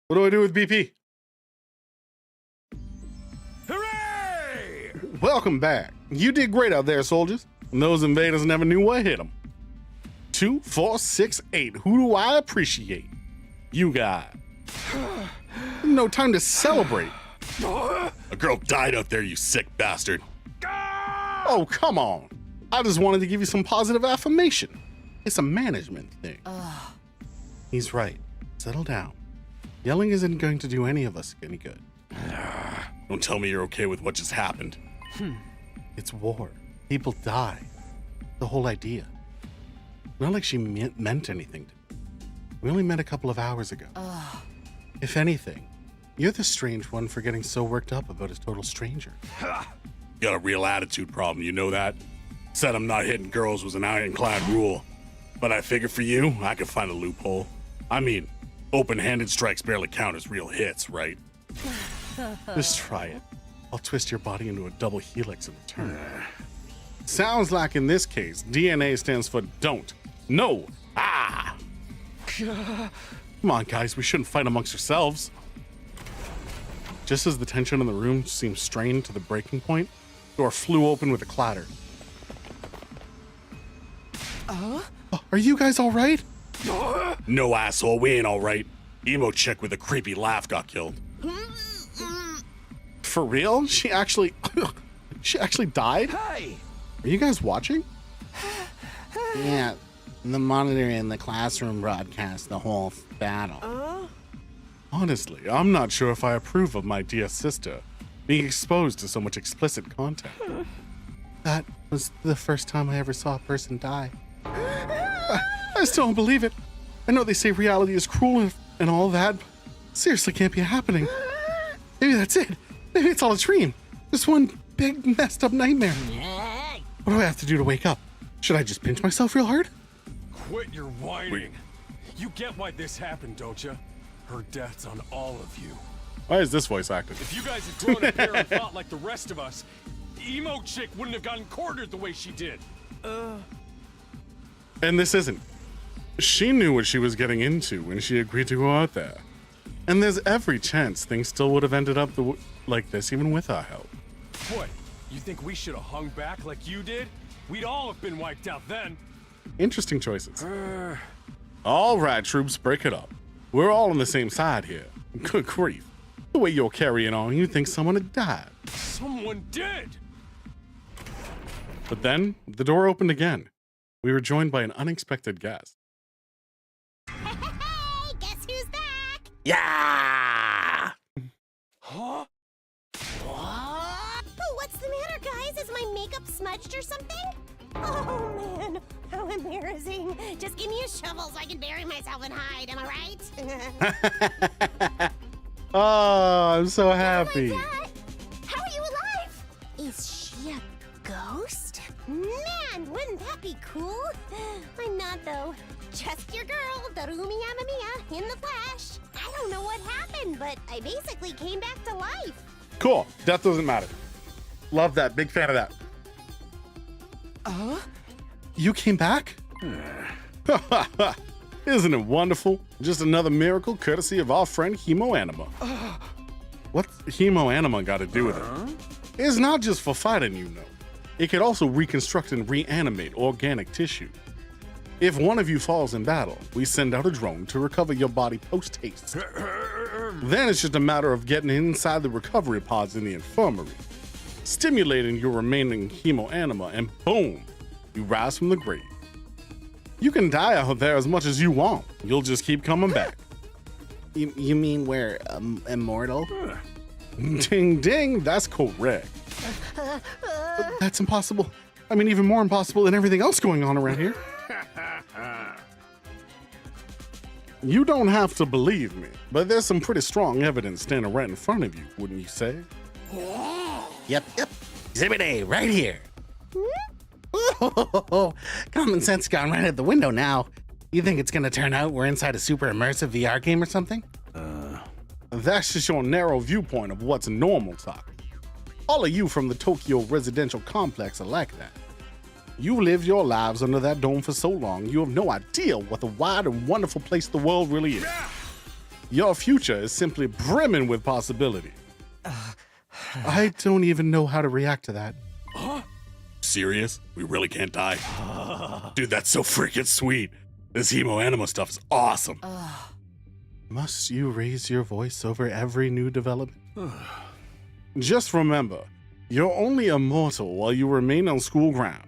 What do I do with BP? Hooray! Welcome back. You did great out there, soldiers. And those invaders never knew what hit them. 2, 4, 6, 8. Who do I appreciate? You guys. No time to celebrate. A girl died out there, you sick bastard. Oh, come on. I just wanted to give you some positive affirmation. It's a management thing. He's right. Settle down. Yelling isn't going to do any of us any good. Don't tell me you're okay with what just happened. It's war. People die. The whole idea. Not like she meant anything to me. We only met a couple of hours ago. If anything, you're the strange one for getting so worked up about a total stranger. You got a real attitude problem, you know that? Said I'm not hitting girls was an ironclad rule. But I figure for you, I could find a loophole. I mean, open-handed strikes barely count as real hits, right? Just try it. I'll twist your body into a double helix in return. Sounds like in this case, DNA stands for don't. No. Ah! Come on, guys, we shouldn't fight amongst ourselves. Just as the tension in the room seemed strained to the breaking point, the door flew open with a clatter. Are you guys all right? No, asshole, we ain't all right. Emo chick with a creepy laugh got killed. For real? She actually died? Hey! Are you guys watching? Yeah, the monitor in the classroom broadcast the whole battle. Honestly, I'm not sure if I approve of my dear sister being exposed to so much explicit content. That was the first time I ever saw a person die. I still don't believe it. I know they say reality is cruel and all that, but seriously can't be happening. Maybe that's it. Maybe it's all a dream. Just one big messed up nightmare. What do I have to do to wake up? Should I just pinch myself real hard? Quit your whining. You get why this happened, don't you? Her death's on all of you. Why is this voice acted? If you guys had grown up here and thought like the rest of us, Emo chick wouldn't have gotten cornered the way she did. And this isn't. She knew what she was getting into when she agreed to go out there. And there's every chance things still would have ended up like this even with our help. What? You think we should have hung back like you did? We'd all have been wiped out then. Interesting choices. All right, troops, break it up. We're all on the same side here. Good grief. The way you're carrying on, you think someone had died. Someone did! But then, the door opened again. We were joined by an unexpected guest. Hey, guess who's back? Yeah! Huh? Oh, what's the matter, guys? Is my makeup smudged or something? Oh, man. How embarrassing. Just give me a shovel so I can bury myself and hide, am I right? Oh, I'm so happy. Oh my God. How are you alive? Is she a ghost? Man, wouldn't that be cool? I'm not, though. Just your girl, Darumi Yamamiya, in the flesh. I don't know what happened, but I basically came back to life. Cool. Death doesn't matter. Love that. Big fan of that. You came back? Isn't it wonderful? Just another miracle courtesy of our friend Hemo Anima. What's Hemo Anima got to do with it? It's not just for fighting, you know. It could also reconstruct and reanimate organic tissue. If one of you falls in battle, we send out a drone to recover your body post-haste. Then it's just a matter of getting inside the recovery pods in the infirmary, stimulating your remaining Hemo Anima, and boom, you rise from the grave. You can die out there as much as you want. You'll just keep coming back. You mean we're immortal? Ding ding, that's correct. But that's impossible. I mean, even more impossible than everything else going on around here. You don't have to believe me, but there's some pretty strong evidence standing right in front of you, wouldn't you say? Yep. Exhibit A, right here. Oh, common sense gone right out the window now. You think it's gonna turn out we're inside a super immersive VR game or something? That's just your narrow viewpoint of what's normal talk. All of you from the Tokyo residential complex are like that. You lived your lives under that dome for so long, you have no idea what the wide and wonderful place the world really is. Your future is simply brimming with possibility. I don't even know how to react to that. Serious? We really can't die? Dude, that's so freaking sweet. This Hemo Anima stuff is awesome. Must you raise your voice over every new development? Just remember, you're only immortal while you remain on school ground.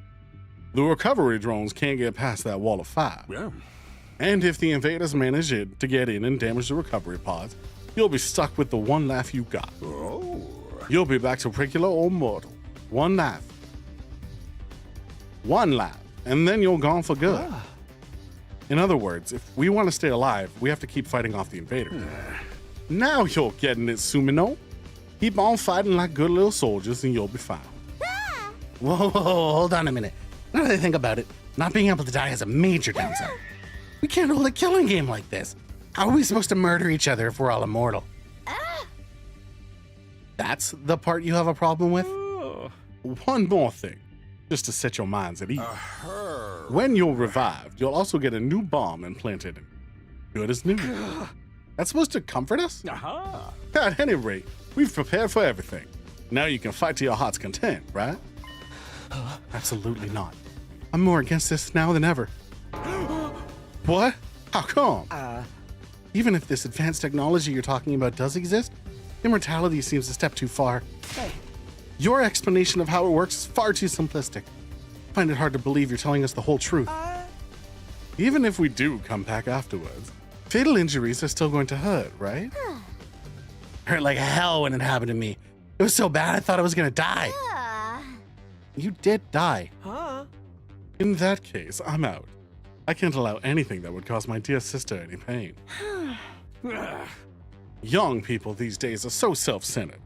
The recovery drones can't get past that wall of fire. Yeah. And if the invaders manage to get in and damage the recovery pods, you'll be stuck with the one life you got. Oh. You'll be back to regular or mortal. One life. One life. And then you're gone for good. In other words, if we want to stay alive, we have to keep fighting off the invaders. Now you're getting it, Sumino. Keep on fighting like good little soldiers and you'll be fine. Whoa, hold on a minute. Now that I think about it, not being able to die has a major downside. We can't hold a killing game like this. How are we supposed to murder each other if we're all immortal? That's the part you have a problem with? One more thing, just to set your minds at ease. When you're revived, you'll also get a new bomb implanted in you. Good as new. That's supposed to comfort us? At any rate, We've prepared for everything. Now you can fight to your heart's content, right? Absolutely not. I'm more against this now than ever. What? How come? Even if this advanced technology you're talking about does exist, immortality seems a step too far. Your explanation of how it works is far too simplistic. I find it hard to believe you're telling us the whole truth. Even if we do come back afterwards, fatal injuries are still going to hurt, right? Hurt like hell when it happened to me. It was so bad I thought I was gonna die. You did die. Huh? In that case, I'm out. I can't allow anything that would cause my dear sister any pain. Young people these days are so self-centered.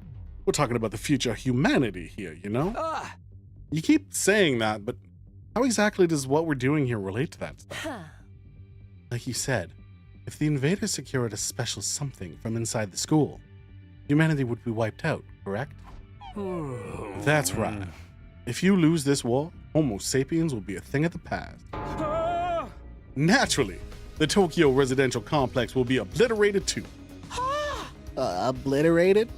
We're talking about the future of humanity here, you know? You keep saying that, but how exactly does what we're doing here relate to that stuff? Like you said, if the invaders secured a special something from inside the school, humanity would be wiped out, correct? That's right. If you lose this war, Homo sapiens will be a thing of the past. Naturally, the Tokyo residential complex will be obliterated too. Obliterated?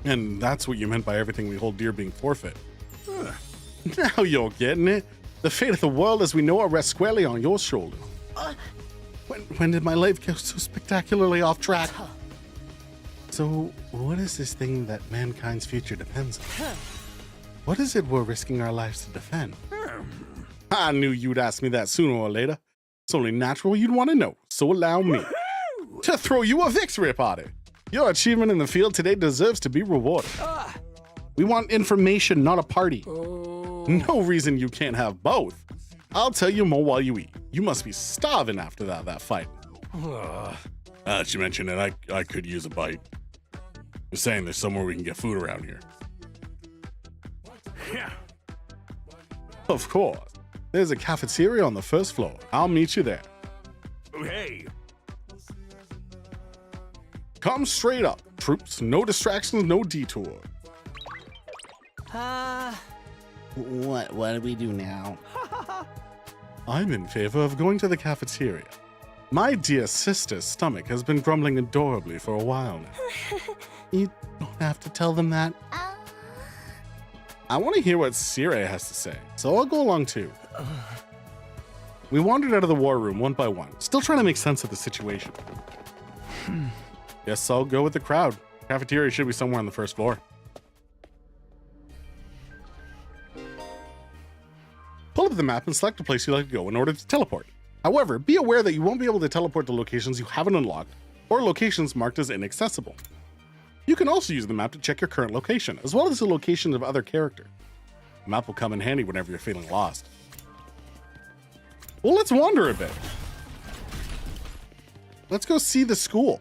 And that's what you meant by everything we hold dear being forfeit. Now you're getting it. The fate of the world as we know it rests squarely on your shoulders. When did my life go so spectacularly off track? So, what is this thing that mankind's future depends on? What is it we're risking our lives to defend? I knew you'd ask me that sooner or later. It's only natural you'd want to know, so allow me to throw you a victory party. Your achievement in the field today deserves to be rewarded. We want information, not a party. No reason you can't have both. I'll tell you more while you eat. You must be starving after that fight. You mentioned it, I could use a bite. You're saying there's somewhere we can get food around here. Yeah. Of course. There's a cafeteria on the first floor. I'll meet you there. Hey. Come straight up, troops. No distractions, no detour. What do we do now? I'm in favor of going to the cafeteria. My dear sister's stomach has been grumbling adorably for a while now. You don't have to tell them that. I want to hear what Sire has to say, so I'll go along too. We wandered out of the war room one by one, still trying to make sense of the situation. Guess I'll go with the crowd. Cafeteria should be somewhere on the first floor. Pull up the map and select a place you'd like to go in order to teleport. However, be aware that you won't be able to teleport to locations you haven't unlocked or locations marked as inaccessible. You can also use the map to check your current location, as well as the location of other characters. The map will come in handy whenever you're feeling lost. Well, let's wander a bit. Let's go see the school.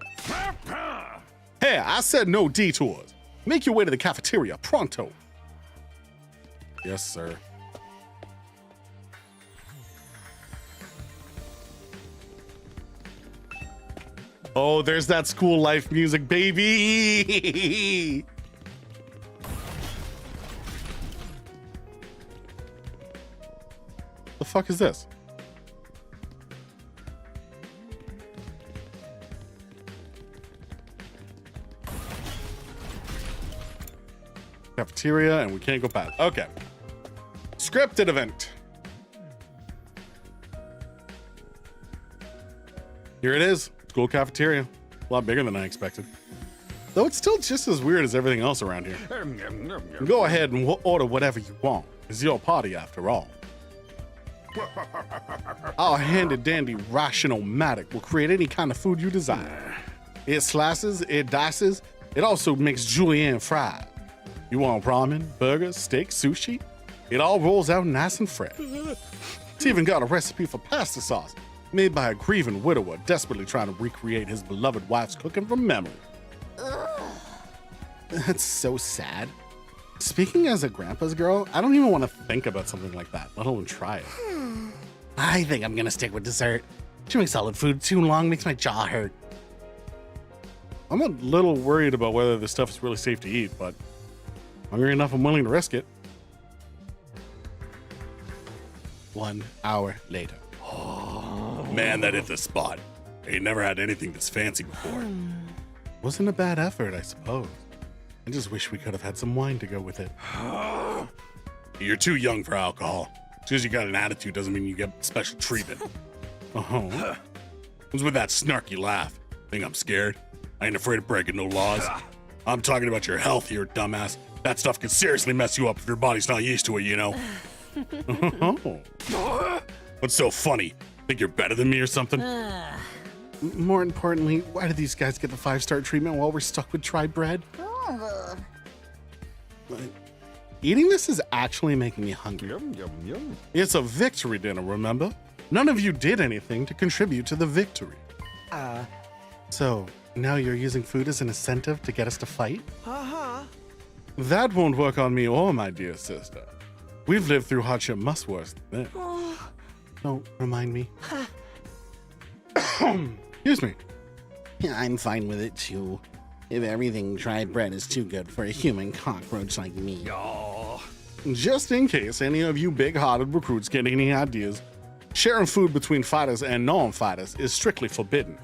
Hey, I said no detours. Make your way to the cafeteria pronto. Yes, sir. Oh, there's that school life music, baby. The fuck is this? Cafeteria, and we can't go past. Okay. Scripted event. Here it is. School cafeteria. A lot bigger than I expected. Though it's still just as weird as everything else around here. Go ahead and order whatever you want. It's your party after all. Our handy-dandy ration-o-matic will create any kind of food you desire. It slices, it dices, it also makes julienne fried. You want ramen, burgers, steak, sushi? It all rolls out nice and fresh. It's even got a recipe for pasta sauce, made by a grieving widower desperately trying to recreate his beloved wife's cooking from memory. That's so sad. Speaking as a grandpa's girl, I don't even want to think about something like that, let alone try it. I think I'm gonna stick with dessert. Chewing solid food too long makes my jaw hurt. I'm a little worried about whether this stuff is really safe to eat, but hungry enough, I'm willing to risk it. 1 hour later. Oh, man, that hit the spot. Ain't never had anything this fancy before. Wasn't a bad effort, I suppose. I just wish we could have had some wine to go with it. You're too young for alcohol. Just because you got an attitude doesn't mean you get special treatment. Oh. What's with that snarky laugh? Think I'm scared? I ain't afraid of breaking no laws. I'm talking about your health here, dumbass. That stuff can seriously mess you up if your body's not used to it, you know? What's so funny? Think you're better than me or something? More importantly, why did these guys get the 5-star treatment while we're stuck with dry bread? Eating this is actually making me hungry. Yum, yum, yum. It's a victory dinner, remember? None of you did anything to contribute to the victory. So, now you're using food as an incentive to get us to fight? That won't work on me or my dear sister. We've lived through hardship much worse than this. Don't remind me. Excuse me. Yeah, I'm fine with it too. If everything dry bread is too good for a human cockroach like me. Just in case any of you big-hearted recruits get any ideas, sharing food between fighters and non-fighters is strictly forbidden.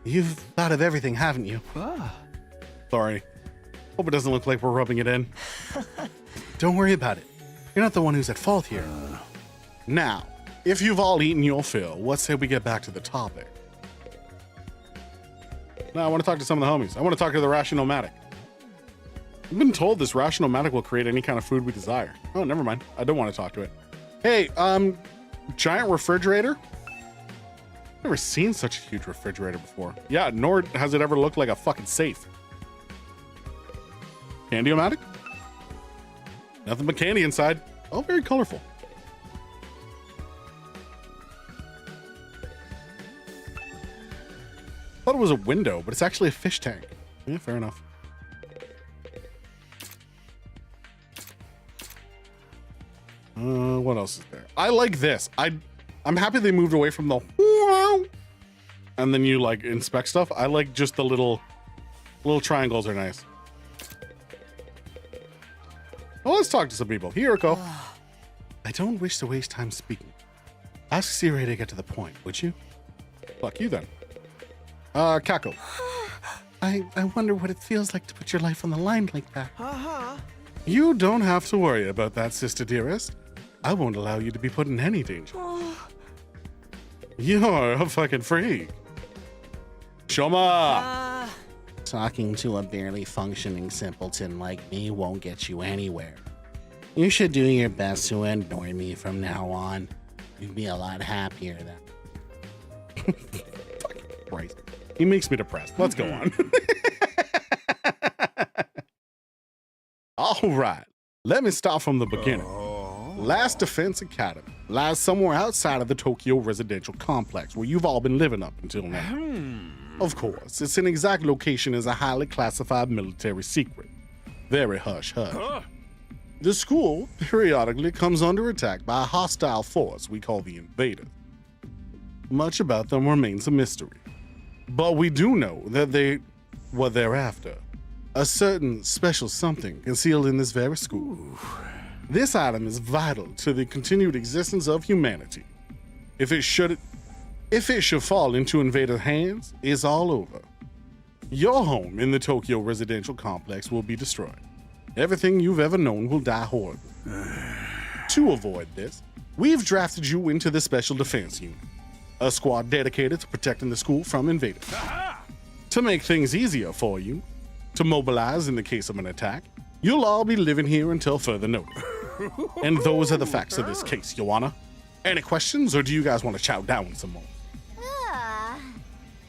You've thought of everything, haven't you? Sorry. Hope it doesn't look like we're rubbing it in. Don't worry about it. You're not the one who's at fault here. Now, if you've all eaten your fill, what say we get back to the topic? Now, I want to talk to some of the homies. I want to talk to the Rationomatic. I've been told this Rationomatic will create any kind of food we desire. Oh, never mind. I don't want to talk to it. Hey, giant refrigerator? Never seen such a huge refrigerator before. Yeah, nor has it ever looked like a fucking safe. Candy-o-matic? Nothing but candy inside. Oh, very colorful. Thought it was a window, but it's actually a fish tank. Yeah, fair enough. What else is there? I like this. I'm happy they moved away from the and then you like inspect stuff. I like just the little triangles are nice. Well, let's talk to some people. Hiroko. I don't wish to waste time speaking. Ask Sirei to get to the point, would you? Fuck you then. Kako. I wonder what it feels like to put your life on the line like that. You don't have to worry about that, sister dearest. I won't allow you to be put in any danger. You're a fucking freak. Shoma! Talking to a barely functioning simpleton like me won't get you anywhere. You should do your best to ignore me from now on. You'd be a lot happier then. Fucking Christ. He makes me depressed. Let's go on. All right. Let me start from the beginning. Last Defense Academy lies somewhere outside of the Tokyo residential complex where you've all been living up until now. Of course, its inexact location is a highly classified military secret. Very hush-hush. The school periodically comes under attack by a hostile force we call the Invaders. Much about them remains a mystery. But we do know that what they're after. A certain special something concealed in this very school. This item is vital to the continued existence of humanity. If it should fall into Invader hands, it's all over. Your home in the Tokyo residential complex will be destroyed. Everything you've ever known will die horribly. To avoid this, we've drafted you into the Special Defense Unit, a squad dedicated to protecting the school from invaders. To make things easier for you, to mobilize in the case of an attack, you'll all be living here until further notice. And those are the facts of this case, Joanna. Any questions, or do you guys want to chow down some more?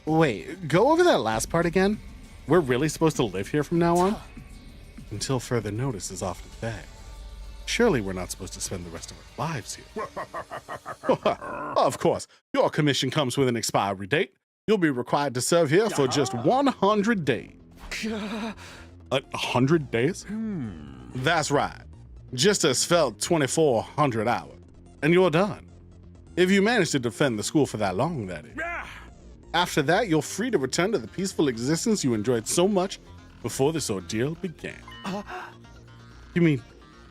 Wait, go over that last part again. We're really supposed to live here from now on? Until further notice is off the bag. Surely we're not supposed to spend the rest of our lives here. Of course, your commission comes with an expiry date. You'll be required to serve here for just 100 days. 100 days? That's right. Just a svelte 2,400 hours. And you're done. If you manage to defend the school for that long, that is. After that, you're free to return to the peaceful existence you enjoyed so much before this ordeal began. You mean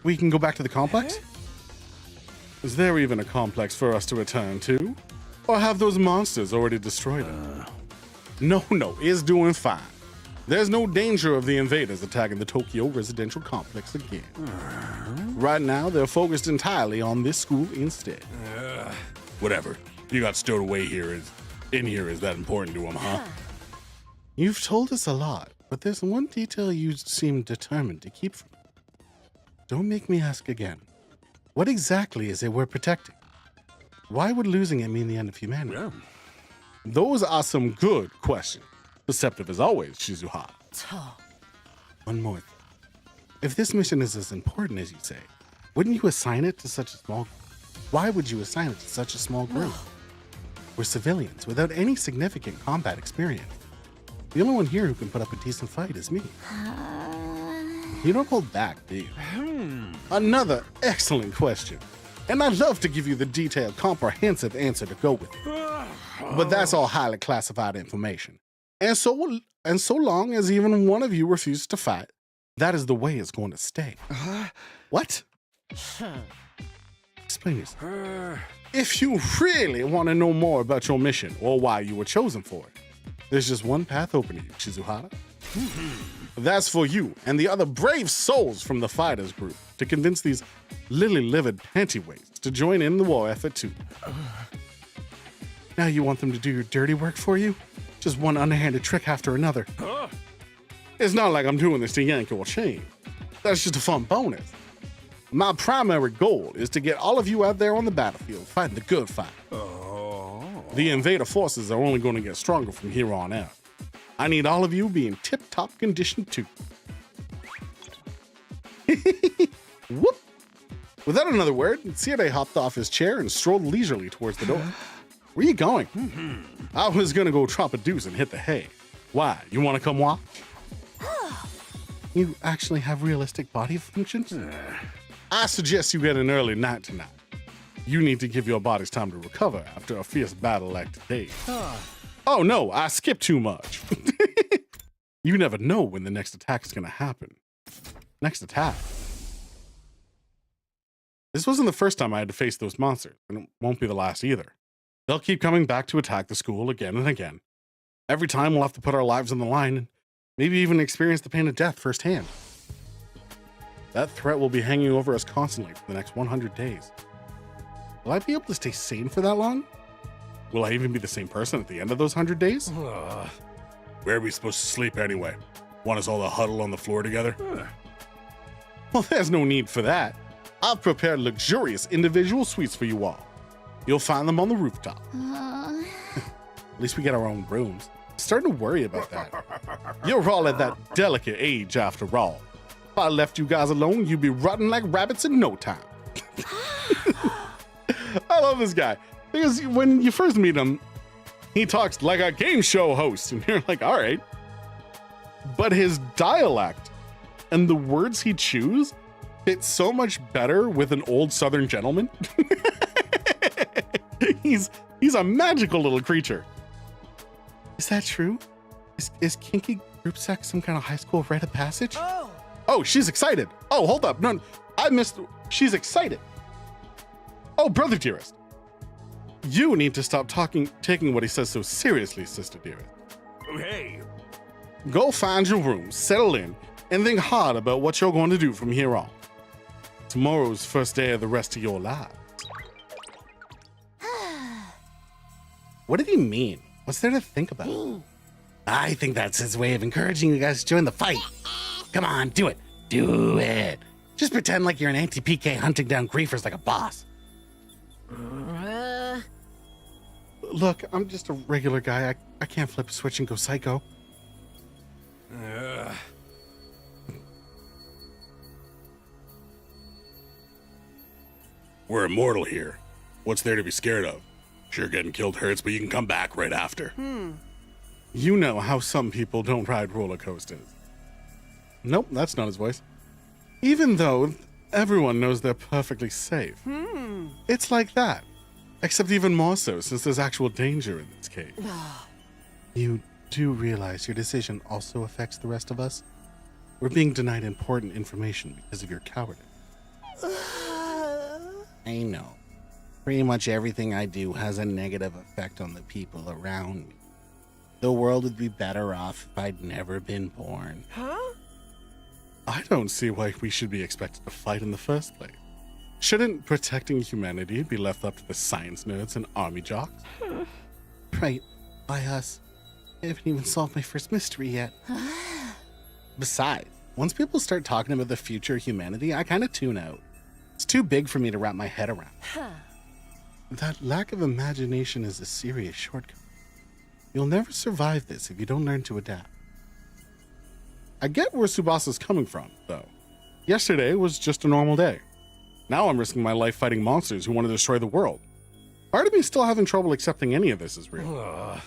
we can go back to the complex? Is there even a complex for us to return to? Or have those monsters already destroyed it? No, it's doing fine. There's no danger of the invaders attacking the Tokyo residential complex again. Right now, they're focused entirely on this school instead. Whatever. You got stowed away in here is that important to them, huh? You've told us a lot, but there's one detail you seem determined to keep from me. Don't make me ask again. What exactly is it we're protecting? Why would losing it mean the end of humanity? Yeah. Those are some good questions. Deceptive as always, Shizuha. One more thing. If this mission is as important as you say, wouldn't you assign it to such a small... Why would you assign it to such a small group? We're civilians without any significant combat experience. The only one here who can put up a decent fight is me. You don't hold back, do you? Another excellent question. And I'd love to give you the detailed, comprehensive answer to go with it. But that's all highly classified information. And so long as even one of you refuses to fight, that is the way it's going to stay. What? Explain yourself. If you really want to know more about your mission or why you were chosen for it, there's just one path open to you, Shizuhara. That's for you and the other brave souls from the fighters group to convince these lily-livered pantyweights to join in the war effort too. Now you want them to do your dirty work for you? Just one underhanded trick after another. It's not like I'm doing this to yank your chain. That's just a fun bonus. My primary goal is to get all of you out there on the battlefield fighting the good fight. The invader forces are only going to get stronger from here on out. I need all of you be in tip-top condition too. Whoop! Without another word, Seirei hopped off his chair and strolled leisurely towards the door. Where you going? I was gonna go chop a deuce and hit the hay. Why? You wanna come watch? You actually have realistic body functions? I suggest you get an early night tonight. You need to give your bodies time to recover after a fierce battle like today. Oh no, I skipped too much. You never know when the next attack is gonna happen. Next attack. This wasn't the first time I had to face those monsters, and it won't be the last either. They'll keep coming back to attack the school again and again. Every time we'll have to put our lives on the line and maybe even experience the pain of death firsthand. That threat will be hanging over us constantly for the next 100 days. Will I be able to stay sane for that long? Will I even be the same person at the end of those 100 days? Where are we supposed to sleep anyway? Want us all to huddle on the floor together? Well, there's no need for that. I've prepared luxurious individual suites for you all. You'll find them on the rooftop. At least we get our own rooms. I'm starting to worry about that. You're all at that delicate age after all. If I left you guys alone, you'd be rotting like rabbits in no time. I love this guy. Because when you first meet him, he talks like a game show host. And you're like, all right. But his dialect and the words he chews fit so much better with an old Southern gentleman. He's a magical little creature. Is that true? Is kinky group sex some kind of high school rite of passage? Oh, she's excited. Oh, hold up. No, I missed. She's excited. Oh, brother dearest. You need to stop taking what he says so seriously, sister dearest. Hey. Go find your room, settle in, and think hard about what you're going to do from here on. Tomorrow's first day of the rest of your lives. What did he mean? What's there to think about? I think that's his way of encouraging you guys to join the fight. Come on, do it. Do it. Just pretend like you're an anti-PK hunting down griefers like a boss. Look, I'm just a regular guy. I can't flip a switch and go psycho. We're immortal here. What's there to be scared of? Sure, getting killed hurts, but you can come back right after. You know how some people don't ride roller coasters. Nope, that's not his voice. Even though everyone knows they're perfectly safe. It's like that. Except even more so, since there's actual danger in this case. You do realize your decision also affects the rest of us? We're being denied important information because of your cowardice. I know. Pretty much everything I do has a negative effect on the people around me. The world would be better off if I'd never been born. Huh? I don't see why we should be expected to fight in the first place. Shouldn't protecting humanity be left up to the science nerds and army jocks? Right. By us. I haven't even solved my first mystery yet. Besides, once people start talking about the future of humanity, I kind of tune out. It's too big for me to wrap my head around. That lack of imagination is a serious shortcoming. You'll never survive this if you don't learn to adapt. I get where Tsubasa's coming from, though. Yesterday was just a normal day. Now I'm risking my life fighting monsters who want to destroy the world. Part of me still having trouble accepting any of this is real.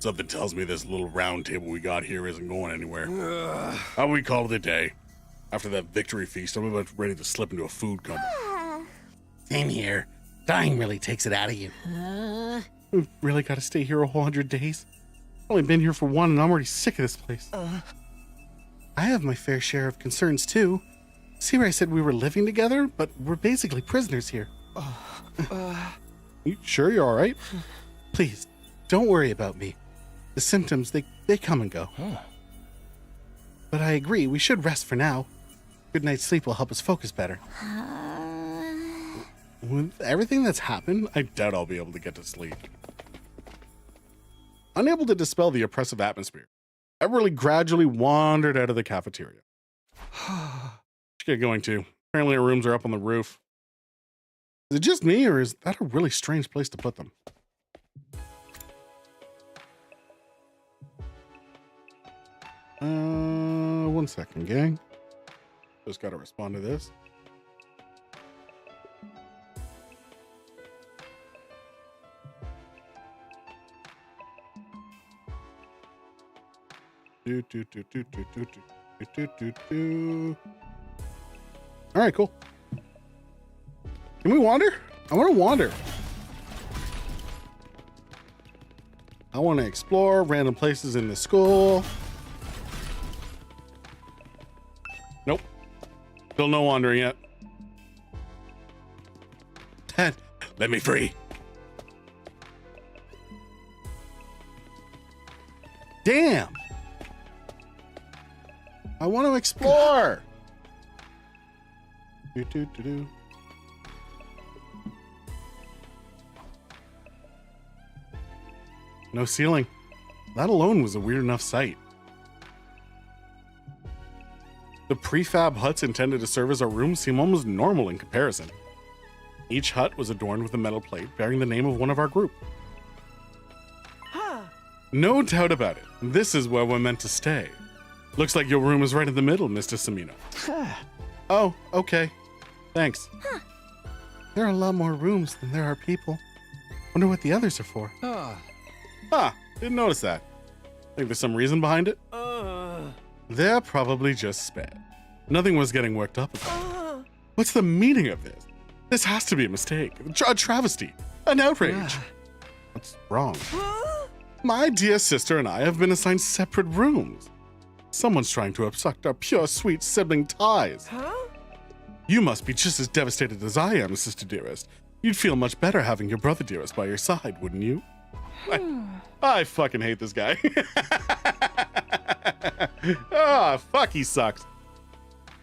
Something tells me this little round table we got here isn't going anywhere. How about we call it a day? After that victory feast, I'm about ready to slip into a food coma. Same here. Dying really takes it out of you. We've really got to stay here a whole 100 days? I've only been here for one and I'm already sick of this place. I have my fair share of concerns too. See where I said we were living together, but we're basically prisoners here. You sure you're all right? Please, don't worry about me. The symptoms, they come and go. But I agree, we should rest for now. Good night's sleep will help us focus better. With everything that's happened, I doubt I'll be able to get to sleep. Unable to dispel the oppressive atmosphere, Everly gradually wandered out of the cafeteria. Let's get going too. Apparently our rooms are up on the roof. Is it just me, or is that a really strange place to put them? One second, gang. Just gotta respond to this. All right, cool. Can we wander? I want to wander. I want to explore random places in the school. Nope. Still no wandering yet. Dad, let me free. Damn. I want to explore. No ceiling. That alone was a weird enough sight. The prefab huts intended to serve as our rooms seem almost normal in comparison. Each hut was adorned with a metal plate bearing the name of one of our group. No doubt about it. This is where we're meant to stay. Looks like your room is right in the middle, Mr. Samino. Oh, okay. Thanks. There are a lot more rooms than there are people. Wonder what the others are for. Didn't notice that. Think there's some reason behind it? They're probably just sped. Nothing was getting worked up about. What's the meaning of this? This has to be a mistake. A travesty. An outrage. What's wrong? My dear sister and I have been assigned separate rooms. Someone's trying to obstruct our pure, sweet sibling ties. You must be just as devastated as I am, sister dearest. You'd feel much better having your brother dearest by your side, wouldn't you? I fucking hate this guy. Fuck, he sucks.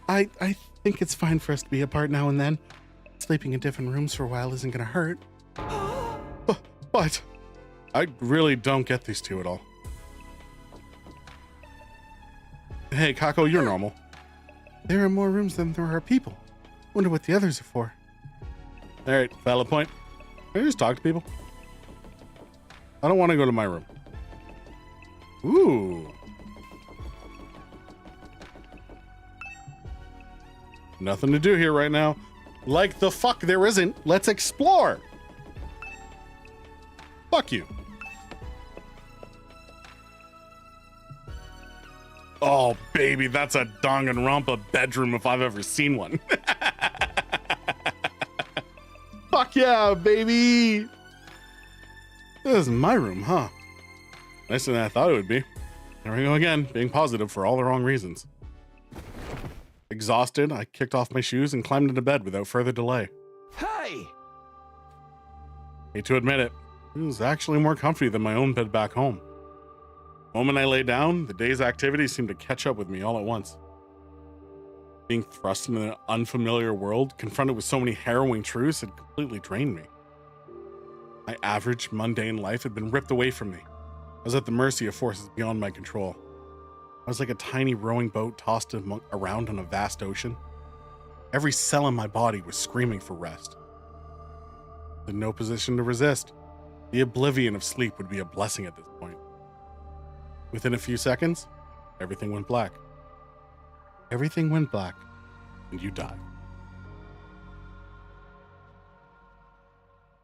I think it's fine for us to be apart now and then. Sleeping in different rooms for a while isn't gonna hurt. But I really don't get these two at all. Hey, Kako, you're normal. There are more rooms than there are people. Wonder what the others are for. All right, valid point. Can I just talk to people? I don't want to go to my room. Ooh. Nothing to do here right now. Like the fuck there isn't. Let's explore. Fuck you. Oh, baby, that's a Danganronpa bedroom if I've ever seen one. Fuck yeah, baby. This is my room, huh? Nicer than I thought it would be. There we go again, being positive for all the wrong reasons. Exhausted, I kicked off my shoes and climbed into bed without further delay. Hey! Hate to admit it, it was actually more comfy than my own bed back home. The moment I lay down, the day's activities seemed to catch up with me all at once. Being thrust into an unfamiliar world, confronted with so many harrowing truths, had completely drained me. My average, mundane life had been ripped away from me. I was at the mercy of forces beyond my control. I was like a tiny rowing boat tossed around on a vast ocean. Every cell in my body was screaming for rest. In no position to resist. The oblivion of sleep would be a blessing at this point. Within a few seconds, everything went black. Everything went black, and you died.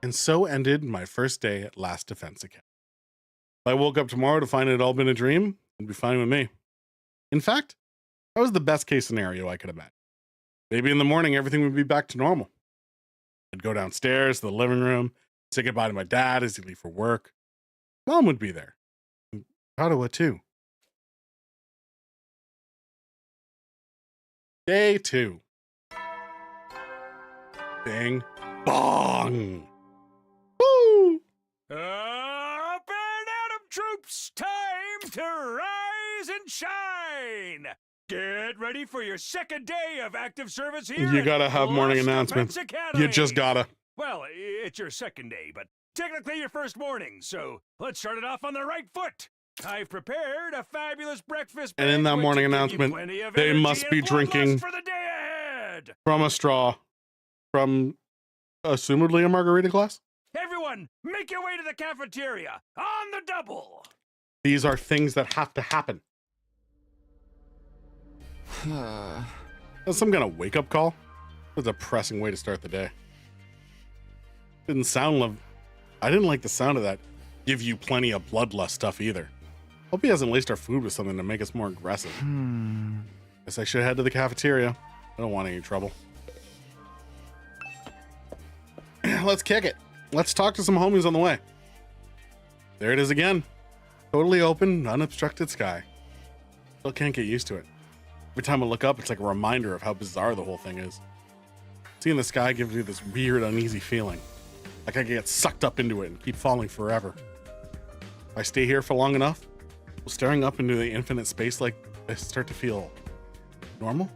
And so ended my first day at Last Defense Academy. If I woke up tomorrow to find it had all been a dream, it'd be fine with me. In fact, that was the best case scenario I could imagine. Maybe in the morning, everything would be back to normal. I'd go downstairs to the living room, say goodbye to my dad as he'd leave for work. Mom would be there. And Ottawa, too. Day 2. Bing. Bong. Woo! Up and Adam troops, time to rise and shine! Get ready for your second day of active service here. You gotta have morning Lost announcements. Defense Academy. You just gotta. Well, it's your second day, but technically your first morning, so let's start it off on the right foot. I've prepared a fabulous breakfast. And in that banquet morning to give you announcement, plenty of they energy must and be bloodlust drinking for the day ahead. from a straw from assumedly a margarita glass. Everyone, make your way to the cafeteria on the double. These are things that have to happen. That's some kind of wake-up call. That's a depressing way to start the day. Didn't sound like... I didn't like the sound of that. Give you plenty of bloodlust stuff either. Hope he hasn't laced our food with something to make us more aggressive. Guess I should head to the cafeteria. I don't want any trouble. Let's kick it. Let's talk to some homies on the way. There it is again. Totally open, unobstructed sky. Still can't get used to it. Every time I look up, it's like a reminder of how bizarre the whole thing is. Seeing the sky gives me this weird, uneasy feeling. Like I can get sucked up into it and keep falling forever. If I stay here for long enough, will staring up into the infinite space like this start to feel normal?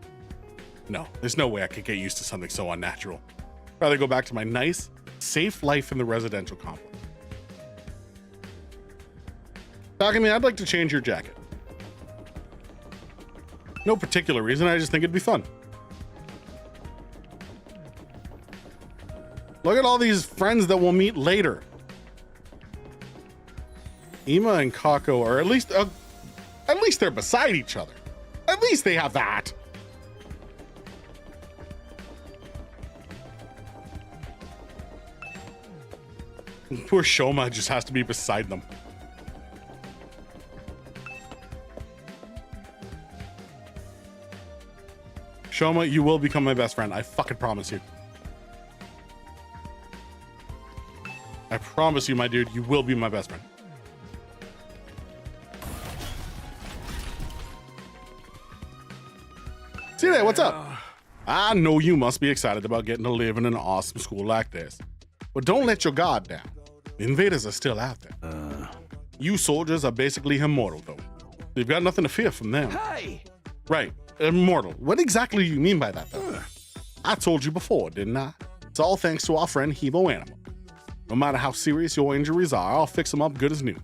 No, there's no way I could get used to something so unnatural. I'd rather go back to my nice, safe life in the residential complex. Takumi, I'd like to change your jacket. No particular reason, I just think it'd be fun. Look at all these friends that we'll meet later. Ima and Kako are at least they're beside each other. At least they have that. Poor Shoma just has to be beside them. Shoma, you will become my best friend. I fucking promise you. I promise you, my dude, you will be my best friend. See there, what's up? I know you must be excited about getting to live in an awesome school like this. But don't let your guard down. The invaders are still out there. You soldiers are basically immortal, though. You've got nothing to fear from them. Hey! Right, immortal. What exactly do you mean by that, though? I told you before, didn't I? It's all thanks to our friend Hebo Animal. No matter how serious your injuries are, I'll fix them up good as new.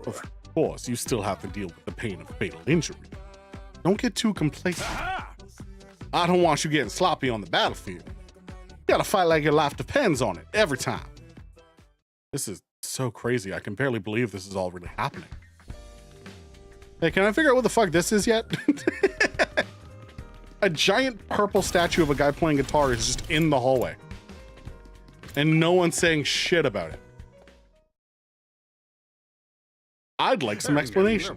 Of course, you still have to deal with the pain of fatal injury. Don't get too complacent. I don't want you getting sloppy on the battlefield. You gotta fight like your life depends on it, every time. This is so crazy, I can barely believe this is all really happening. Hey, can I figure out what the fuck this is yet? A giant purple statue of a guy playing guitar is just in the hallway. And no one's saying shit about it. I'd like some explanation.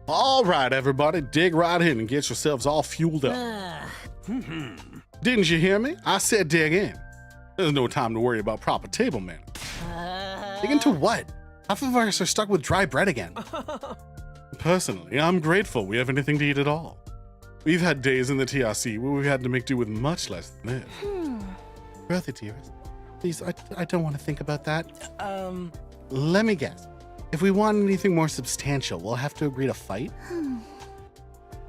All right, everybody, dig right in and get yourselves all fueled up. Didn't you hear me? I said dig in. There's no time to worry about proper table manners. Dig into what? Half of us are stuck with dry bread again. Personally, I'm grateful we have anything to eat at all. We've had days in the TRC where we've had to make do with much less than this. Brother dearest, please, I don't want to think about that. Let me guess. If we want anything more substantial, we'll have to agree to fight.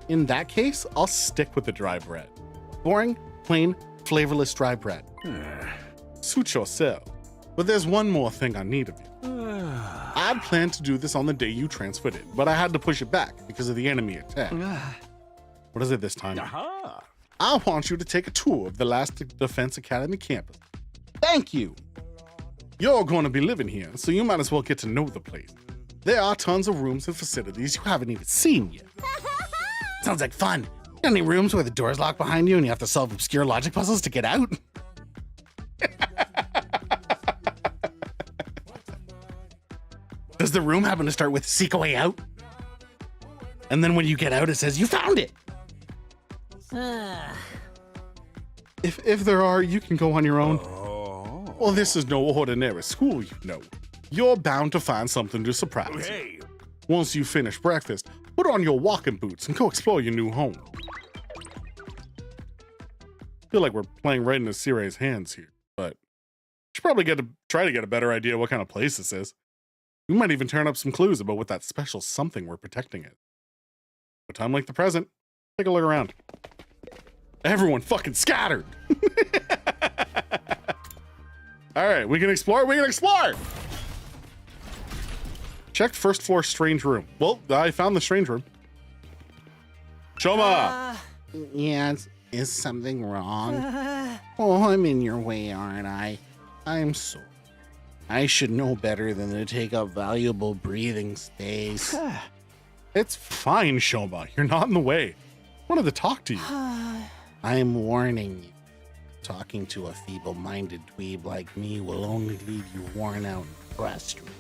In that case, I'll stick with the dry bread. Boring, plain, flavorless dry bread. Suit yourself. But there's one more thing I need of you. I'd planned to do this on the day you transferred in, but I had to push it back because of the enemy attack. What is it this time? I want you to take a tour of the last Defense Academy campus. Thank you. You're going to be living here, so you might as well get to know the place. There are tons of rooms and facilities you haven't even seen yet. Sounds like fun. Got any rooms where the door's locked behind you and you have to solve obscure logic puzzles to get out? Does the room happen to start with seek a way out? And then when you get out, it says you found it. If there are, you can go on your own. Well, this is no ordinary school, you know. You're bound to find something to surprise you. Once you finish breakfast, put on your walking boots and go explore your new home. I feel like we're playing right into Sire's hands here, but should probably try to get a better idea what kind of place this is. We might even turn up some clues about what that special something we're protecting is. A time like the present, take a look around. Everyone fucking scattered. All right, we can explore. Check first floor strange room. Well, I found the strange room. Shoma! Yeah, is something wrong? Oh, I'm in your way, aren't I? I'm sorry. I should know better than to take up valuable breathing space. It's fine, Shoma. You're not in the way. I wanted to talk to you. I'm warning you. Talking to a feeble-minded dweeb like me will only leave you worn out and frustrated.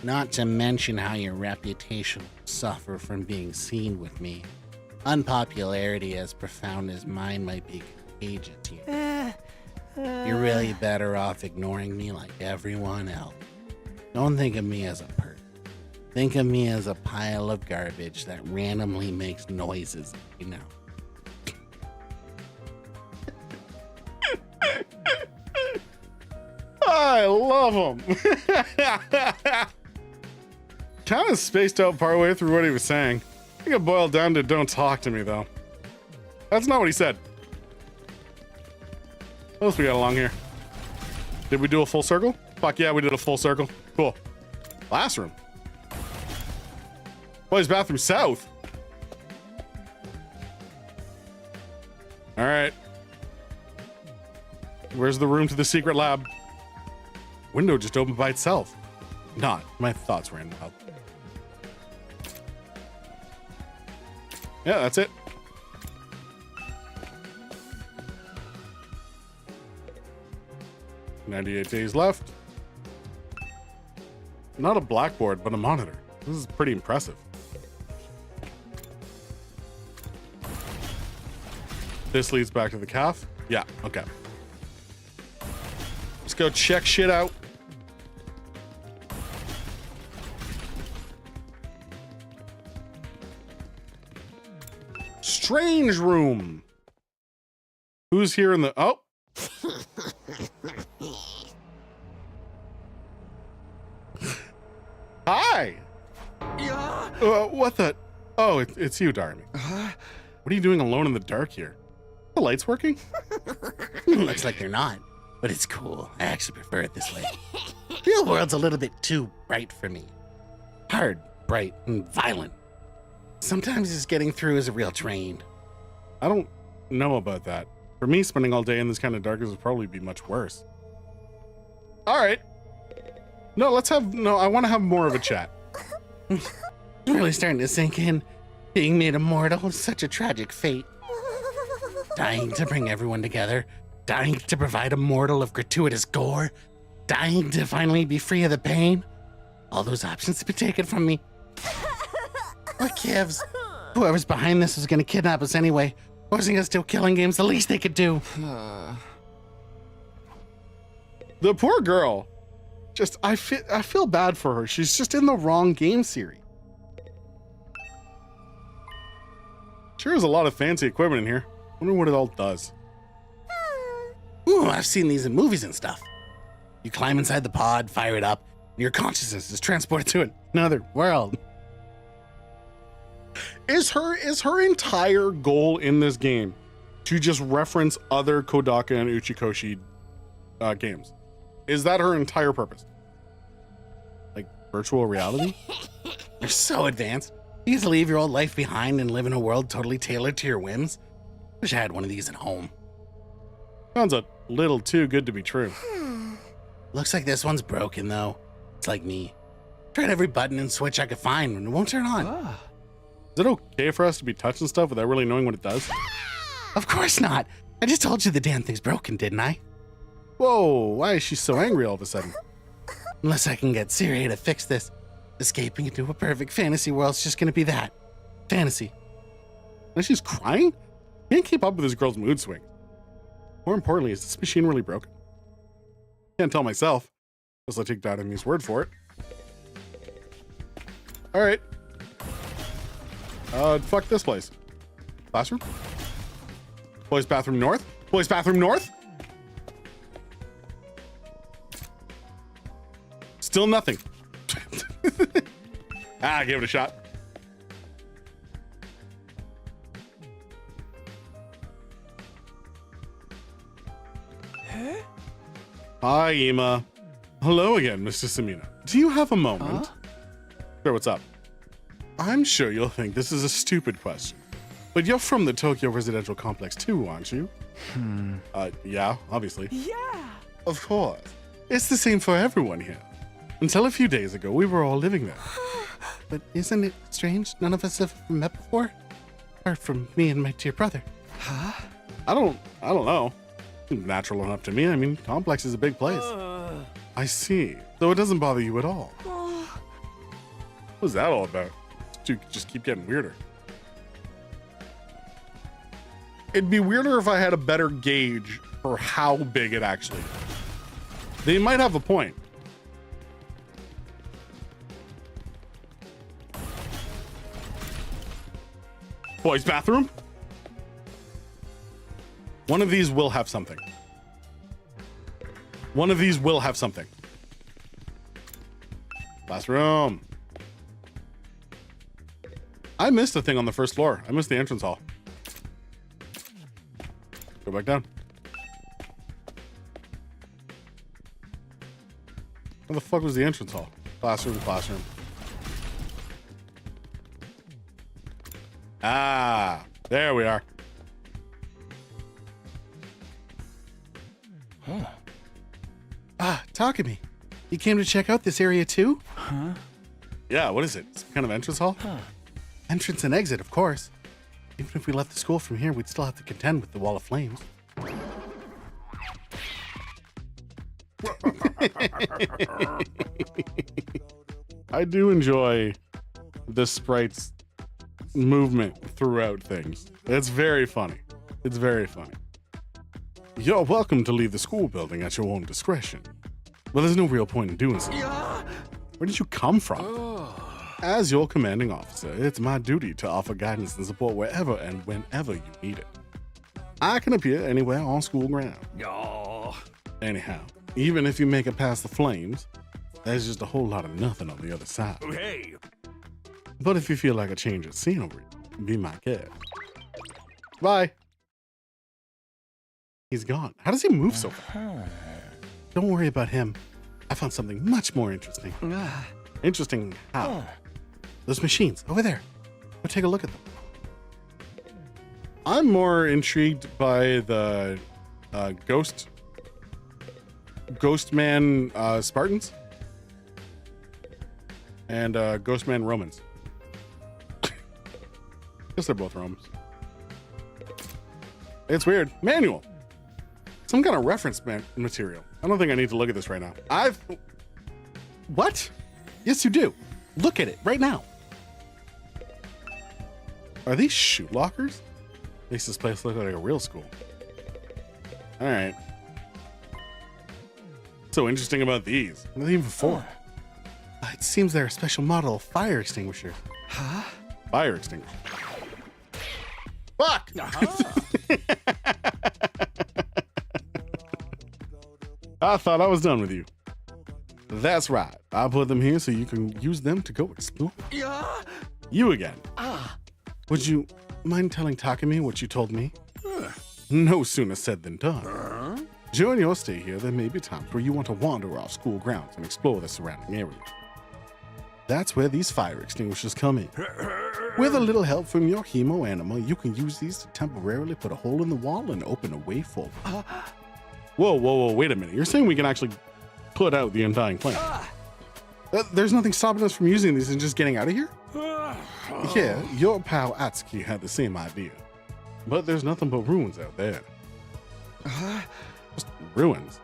Not to mention how your reputation will suffer from being seen with me. Unpopularity as profound as mine might be contagious here. You're really better off ignoring me like everyone else. Don't think of me as a person. Think of me as a pile of garbage that randomly makes noises, you know. I love him. Kind of spaced out partway through what he was saying. I think it boiled down to don't talk to me, though. That's not what he said. What else we got along here? Did we do a full circle? Fuck yeah, we did a full circle. Cool. Classroom. Boys' bathroom south. All right. Where's the room to the secret lab? Window just opened by itself. Not. My thoughts ran wild. Yeah, that's it. "98 days left." Not a blackboard, but a monitor. This is pretty impressive. This leads back to the calf. Yeah, okay. Let's go check shit out. Strange room. Who's here in the... Oh. Hi. What the... Oh, it's you, Darmy. What are you doing alone in the dark here? The lights working? Looks like they're not, but it's cool. I actually prefer it this way. Real world's a little bit too bright for me. Hard, bright, and violent. Sometimes just getting through is a real drain. I don't know about that. For me, spending all day in this kind of darkness would probably be much worse. All right. No, I want to have more of a chat. Really starting to sink in. Being made immortal is such a tragic fate. Dying to bring everyone together. Dying to provide a mortal of gratuitous gore. Dying to finally be free of the pain. All those options have been taken from me. What gives? Whoever's behind this was gonna kidnap us anyway. Forcing us to killing games, the least they could do. The poor girl. Just, I feel bad for her. She's just in the wrong game series. Sure is a lot of fancy equipment in here. Wonder what it all does. Ooh, I've seen these in movies and stuff. You climb inside the pod, fire it up, Your consciousness is transported to another world. Is her entire goal in this game to just reference other Kodaka and Uchikoshi games? Is that her entire purpose? Like virtual reality? You're so advanced. You get to leave your old life behind and live in a world totally tailored to your whims. Wish I had one of these at home. Sounds a little too good to be true. Looks like this one's broken, though. It's like me. Tried every button and switch I could find and it won't turn on. Is it okay for us to be touching stuff without really knowing what it does? Of course not. I just told you the damn thing's broken, didn't I? Whoa, why is she so angry all of a sudden? Unless I can get Syria to fix this. Escaping into a perfect fantasy world's just gonna be that. Fantasy. And she's crying? Can't keep up with this girl's mood swing. More importantly, is this machine really broken? Can't tell myself. Guess I'll take Dynamy's word for it. Alright. Fuck this place. Classroom? Boys' bathroom north? Boys' bathroom north? Still nothing. Give it a shot. Hi, Ima. Hello again, Mr. Samina. Do you have a moment? Sure, what's up? I'm sure you'll think this is a stupid question, but you're from the Tokyo Residential Complex too, aren't you? Yeah, obviously. Yeah! Of course. It's the same for everyone here. Until a few days ago, we were all living there. But isn't it strange? None of us have met before? Apart from me and my dear brother. Huh? I don't know. Seems natural enough to me. I mean, Complex is a big place. I see. So it doesn't bother you at all. What's that all about? To just keep getting weirder. It'd be weirder if I had a better gauge for how big it actually is. They might have a point. Boys' bathroom? One of these will have something. One of these will have something. Classroom. I missed a thing on the first floor. I missed the entrance hall. Go back down. Where the fuck was the entrance hall? Classroom, classroom. Ah, there we are. Takumi, you came to check out this area too? Huh? Yeah, what is it? Some kind of entrance hall? Entrance and exit, of course. Even if we left the school from here, we'd still have to contend with the wall of flames. I do enjoy the sprite's movement throughout things. It's very funny. It's very funny. You're welcome to leave the school building at your own discretion. Well, there's no real point in doing so. Where did you come from? As your commanding officer, it's my duty to offer guidance and support wherever and whenever you need it. I can appear anywhere on school ground. Anyhow, even if you make it past the flames, there's just a whole lot of nothing on the other side. Hey! But if you feel like a change of scenery, be my guest. Bye. He's gone. How does he move so fast? Don't worry about him. I found something much more interesting. Interesting how? Those machines over there. Go take a look at them. I'm more intrigued by the Ghostman Spartans and Ghostman Romans. Guess they're both Romans. It's weird. Manual. Some kind of reference material. I don't think I need to look at this right now. What? Yes, you do. Look at it right now. Are these shoot lockers? Makes this place look like a real school. All right. What's so interesting about these? What are they even for? It seems they're a special model of fire extinguisher. Huh? Fire extinguisher. Fuck! I thought I was done with you. That's right. I put them here so you can use them to go explore. You again. Would you mind telling Takumi what you told me? No sooner said than done. During your stay here, there may be times where you want to wander off school grounds and explore the surrounding area. That's where these fire extinguishers come in. With a little help from your hemo anima, you can use these to temporarily put a hole in the wall and open a way forward. Whoa, wait a minute. You're saying we can actually put out the undying flame? There's nothing stopping us from using these and just getting out of here? Yeah, your pal Atsuki had the same idea. But there's nothing but ruins out there. Just ruins.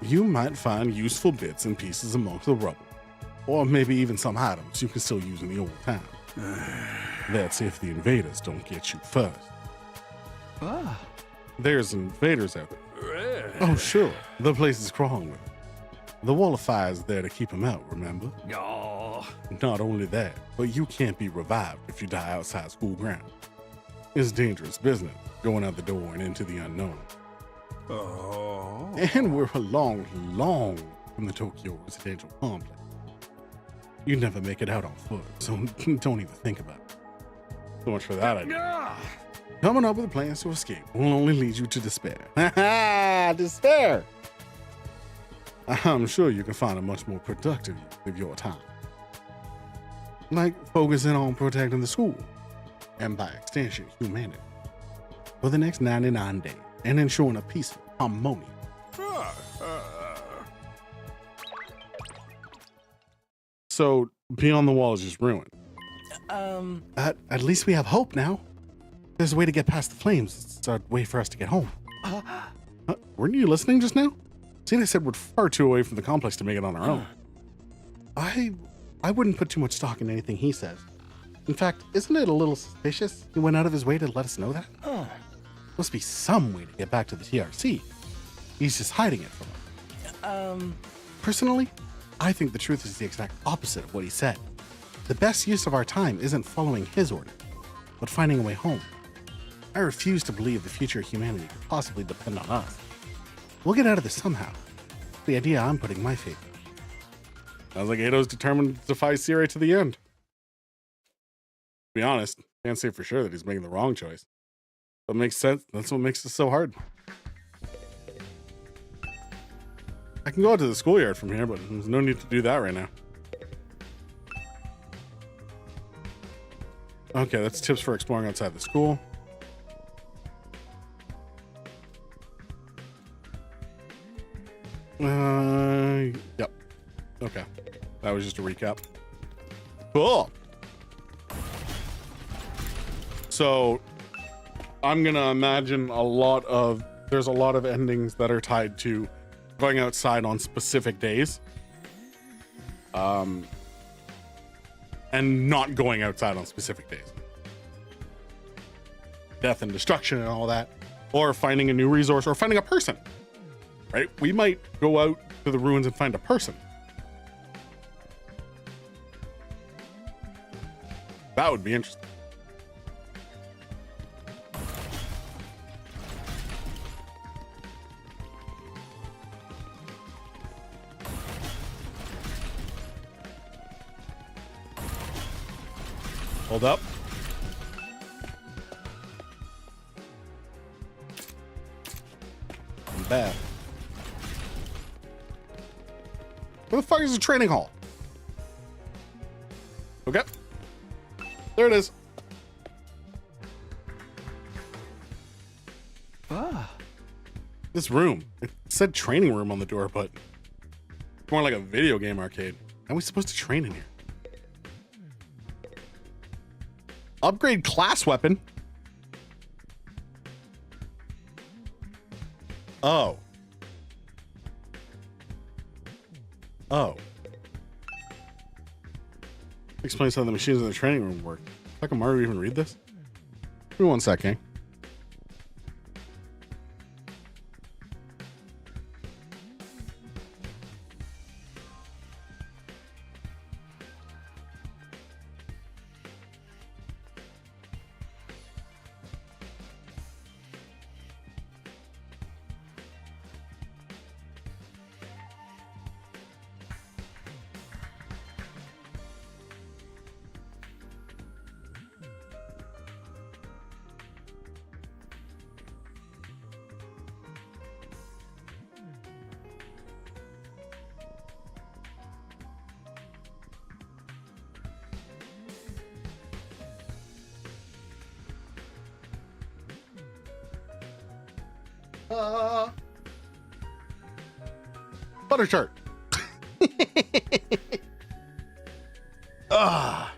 You might find useful bits and pieces amongst the rubble. Or maybe even some items you can still use in the old town. That's if the invaders don't get you first. There's invaders out there. Oh, sure. The place is crawling with them. The wall of fire is there to keep them out, remember? Not only that, but you can't be revived if you die outside school grounds. It's dangerous business, going out the door and into the unknown. And we're a long from the Tokyo residential complex. You'd never make it out on foot, so don't even think about it. So much for that idea. Coming up with plans to escape will only lead you to despair. Despair! I'm sure you can find a much more productive use of your time. Like focusing on protecting the school, and by extension, humanity, for the next 99 days, and ensuring a peaceful, harmonious. So, Beyond the Wall is just ruined. At least we have hope now. There's a way to get past the flames. It's a way for us to get home. Weren't you listening just now? Zena said we're far too away from the complex to make it on our own. I wouldn't put too much stock in anything he says. In fact, isn't it a little suspicious he went out of his way to let us know that? Must be some way to get back to the TRC. He's just hiding it from us. Personally, I think the truth is the exact opposite of what he said. The best use of our time isn't following his order, but finding a way home. I refuse to believe the future of humanity could possibly depend on us. We'll get out of this somehow. The idea I'm putting my faith in. Sounds like Eido's determined to defy Sire to the end. To be honest, can't say for sure that he's making the wrong choice. That makes sense. That's what makes this so hard. I can go out to the schoolyard from here, but there's no need to do that right now. Okay, that's tips for exploring outside the school. Yep. Okay. That was just a recap. Cool. So I'm gonna imagine there's a lot of endings that are tied to going outside on specific days. And not going outside on specific days. Death and destruction and all that. Or finding a new resource or finding a person. Right? We might go out to the ruins and find a person. That would be interesting. Hold up. I'm bad. Where the fuck is the training hall? Okay. There it is. This room. It said training room on the door, but it's more like a video game arcade. How are we supposed to train in here? Upgrade class weapon. Oh. Explains how the machines in the training room work. How can Mario even read this? Give me 1 second. Butter tart. Ah.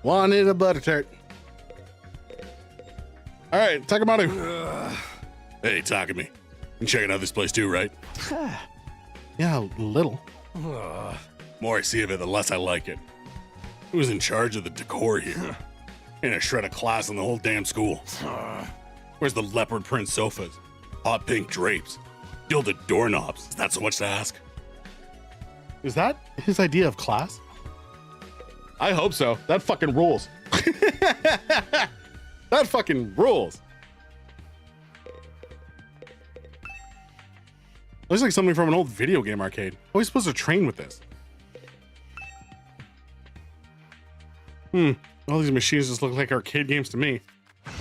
Wanted a butter tart. All right, Takamatu. Hey, Takumi. You checking out this place too, right? Yeah, a little. More I see of it, the less I like it. Who's in charge of the decor here? Ain't a shred of class in the whole damn school. Where's the leopard print sofas? Hot pink drapes? Gilded doorknobs? Is that so much to ask? Is that his idea of class? I hope so. That fucking rules. That fucking rules. Looks like something from an old video game arcade. How are we supposed to train with this? All these machines just look like arcade games to me.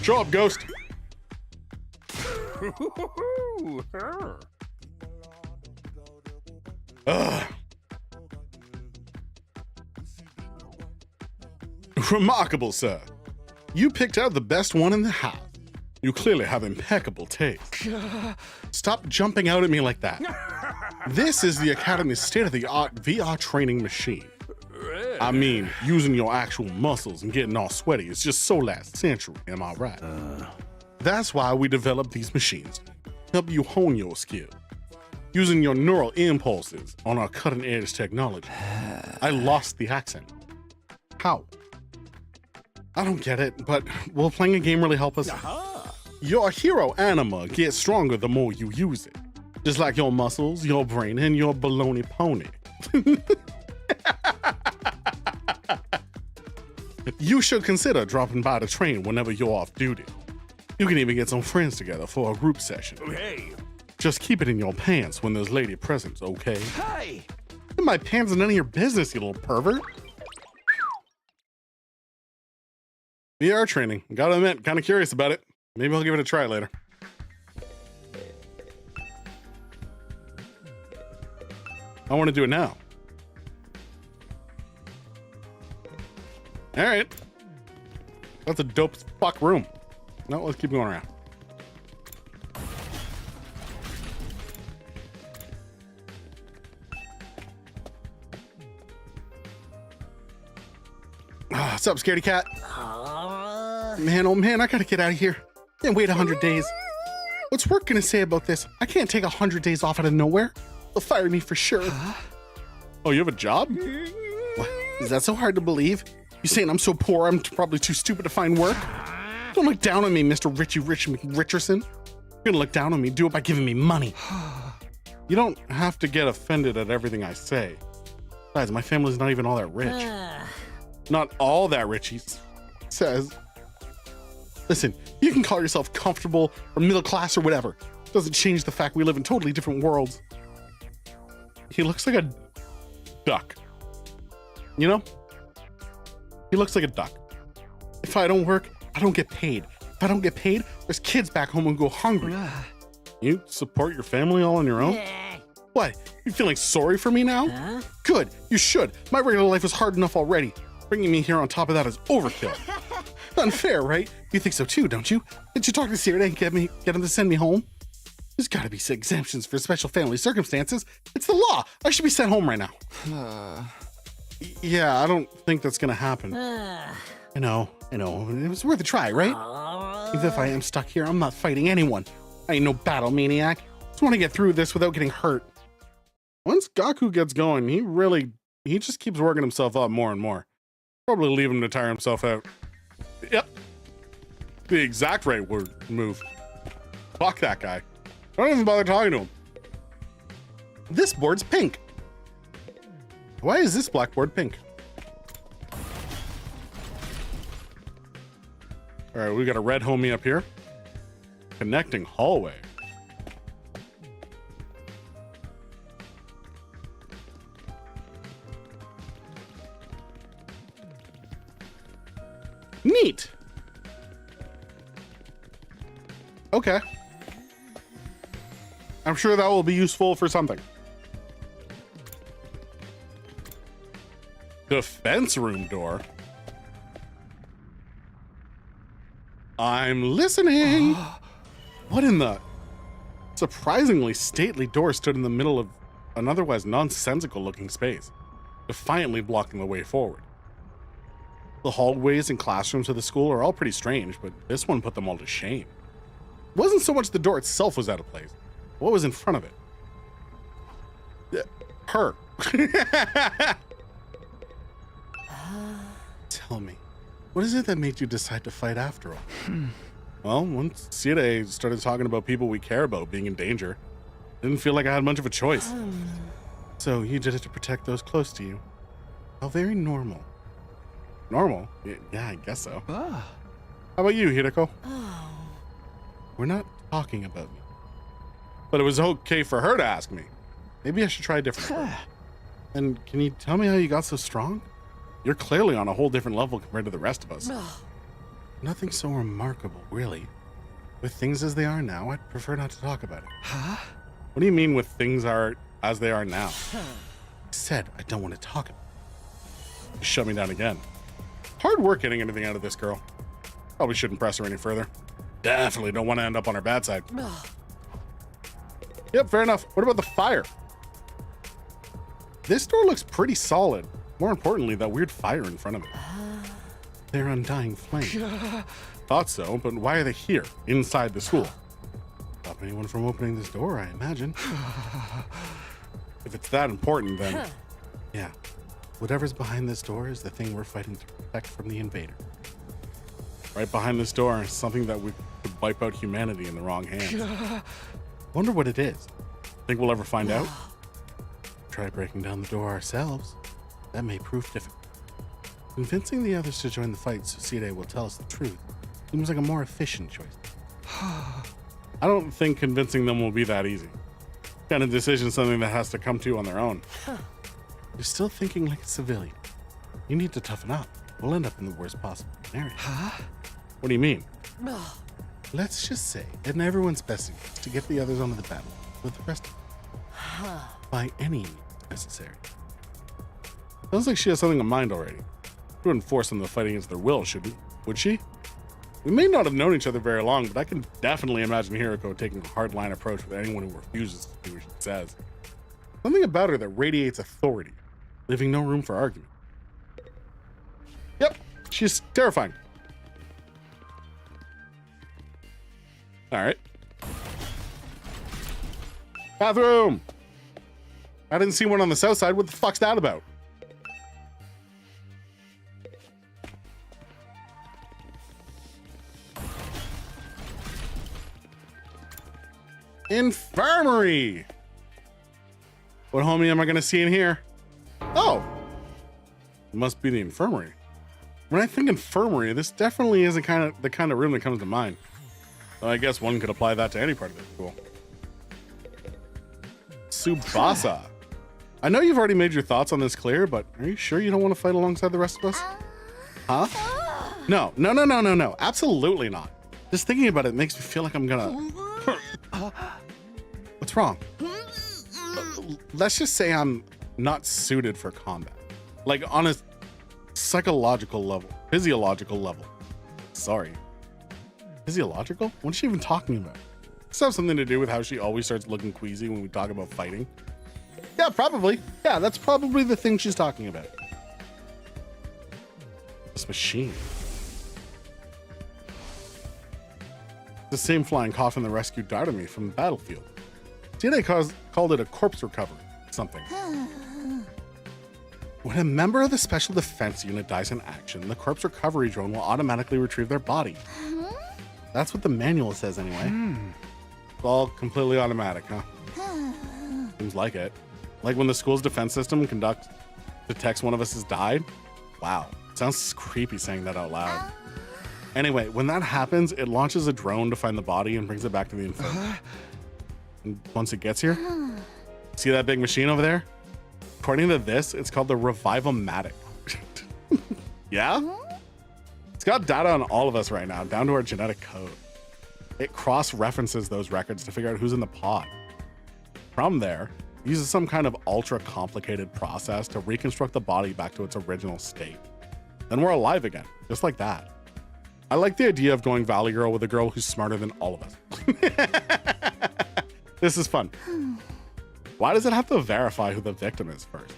Show up, Ghost. Ugh. Remarkable, sir. You picked out the best one in the house. You clearly have impeccable taste. Stop jumping out at me like that. This is the Academy's state-of-the-art VR training machine. I mean, using your actual muscles and getting all sweaty is just so last century, am I right? That's why we developed these machines. Help you hone your skill. Using your neural impulses on our cutting-edge technology. I lost the accent. How? I don't get it, but will playing a game really help us? Your hero anima gets stronger the more you use it. Just like your muscles, your brain, and your baloney pony. You should consider dropping by the train whenever you're off duty. You can even get some friends together for a group session. Hey! Just keep it in your pants when there's lady present, okay? Hey! In my pants is none of your business, you little pervert. VR training. Gotta admit, kind of curious about it. Maybe I'll give it a try later. I want to do it now. All right. That's a dope as fuck room. No, let's keep going around. What's up, scaredy cat? Man, oh man, I gotta get out of here. Can't wait 100 days. What's work gonna say about this? I can't take 100 days off out of nowhere. They'll fire me for sure. Oh, you have a job? What? Is that so hard to believe? You saying I'm so poor I'm probably too stupid to find work? Don't look down on me, Mr. Richie Rich McRicherson. You're gonna look down on me, do it by giving me money. You don't have to get offended at everything I say. Besides, my family's not even all that rich. Not all that rich, he says. Listen, you can call yourself comfortable or middle class or whatever. Doesn't change the fact we live in totally different worlds. He looks like a duck. You know? He looks like a duck. If I don't work, I don't get paid. If I don't get paid, there's kids back home who go hungry. You support your family all on your own? What? You feeling sorry for me now? Good, you should. My regular life is hard enough already. Bringing me here on top of that is overkill. Unfair, right? You think so too, don't you? Did you talk to Sierra and get him to send me home? There's gotta be exemptions for special family circumstances. It's the law. I should be sent home right now. Yeah, I don't think that's gonna happen. I know. It was worth a try, right? Even if I am stuck here, I'm not fighting anyone. I ain't no battle maniac. Just want to get through this without getting hurt. Once Gaku gets going, he just keeps working himself up more and more. Probably leave him to tire himself out. Yep. The exact right word move. Fuck that guy. Don't even bother talking to him. This board's pink. Why is this blackboard pink? All right, we got a red homie up here. Connecting hallway. Neat. Okay. I'm sure that will be useful for something. Defense room door? I'm listening. What in the... Surprisingly stately door stood in the middle of an otherwise nonsensical looking space, defiantly blocking the way forward. The hallways and classrooms of the school are all pretty strange, but this one put them all to shame. It wasn't so much the door itself was out of place. What was in front of it? Her. Tell me, what is it that made you decide to fight after all? Well, once Sire started talking about people we care about being in danger, didn't feel like I had much of a choice. So you did it to protect those close to you. How very normal. Normal? Yeah, I guess so. How about you, Hirako? We're not talking about me. But it was okay for her to ask me. Maybe I should try a different approach. And can you tell me how you got so strong? You're clearly on a whole different level compared to the rest of us. Nothing so remarkable, really. With things as they are now, I'd prefer not to talk about it. What do you mean with things are as they are now? I said I don't want to talk about it. You shut me down again. Hard work getting anything out of this girl. Probably shouldn't press her any further. Definitely don't want to end up on her bad side. Yep, fair enough. What about the fire? This door looks pretty solid. More importantly, that weird fire in front of it. They're undying flames. Thought so, but why are they here, inside the school? Stop anyone from opening this door, I imagine. If it's that important, then yeah. Whatever's behind this door is the thing we're fighting to protect from the invader. Right behind this door is something that would wipe out humanity in the wrong hands. Wonder what it is. Think we'll ever find out? Try breaking down the door ourselves. That may prove difficult. Convincing the others to join the fight so Sire will tell us the truth seems like a more efficient choice. I don't think convincing them will be that easy. Kind of decision something that has to come to on their own. You're still thinking like a civilian. You need to toughen up. We'll end up in the worst possible scenario. What do you mean? Let's just say, in everyone's best interest, to get the others onto the battle with the rest of them. By any means necessary. Sounds like she has something in mind already. She wouldn't force them to fight against their will, would she? We may not have known each other very long, but I can definitely imagine Hirako taking a hardline approach with anyone who refuses to do what she says. Something about her that radiates authority, leaving no room for argument. Yep, she's terrifying. All right. Bathroom! I didn't see one on the south side. What the fuck's that about? Infirmary! What homie am I gonna see in here? Oh! It must be the infirmary. When I think infirmary, this definitely isn't the kind of room that comes to mind. Well, I guess one could apply that to any part of the school. Tsubasa. I know you've already made your thoughts on this clear, but are you sure you don't want to fight alongside the rest of us? Huh? No. Absolutely not. Just thinking about it makes me feel like I'm gonna... What's wrong? Let's just say I'm not suited for combat. Like on a psychological level, physiological level. Sorry. Physiological? What is she even talking about? Does this have something to do with how she always starts looking queasy when we talk about fighting? Yeah, probably. Yeah, that's probably the thing she's talking about. This machine. The same flying coffin that rescued Dartami from the battlefield. Sire called it a corpse recovery, something. When a member of the Special Defense Unit dies in action, the corpse recovery drone will automatically retrieve their body. That's what the manual says anyway. It's all completely automatic, huh? Seems like it. Like when the school's defense system detects one of us has died. Wow, sounds creepy saying that out loud. Anyway, when that happens, it launches a drone to find the body and brings it back to the infirmary. And once it gets here, see that big machine over there? According to this, it's called the Revival-matic. Yeah? It's got data on all of us right now, down to our genetic code. It cross-references those records to figure out who's in the pod. From there, uses some kind of ultra complicated process to reconstruct the body back to its original state. Then we're alive again, just like that. I like the idea of going Valley Girl with a girl who's smarter than all of us. This is fun. Why does it have to verify who the victim is first?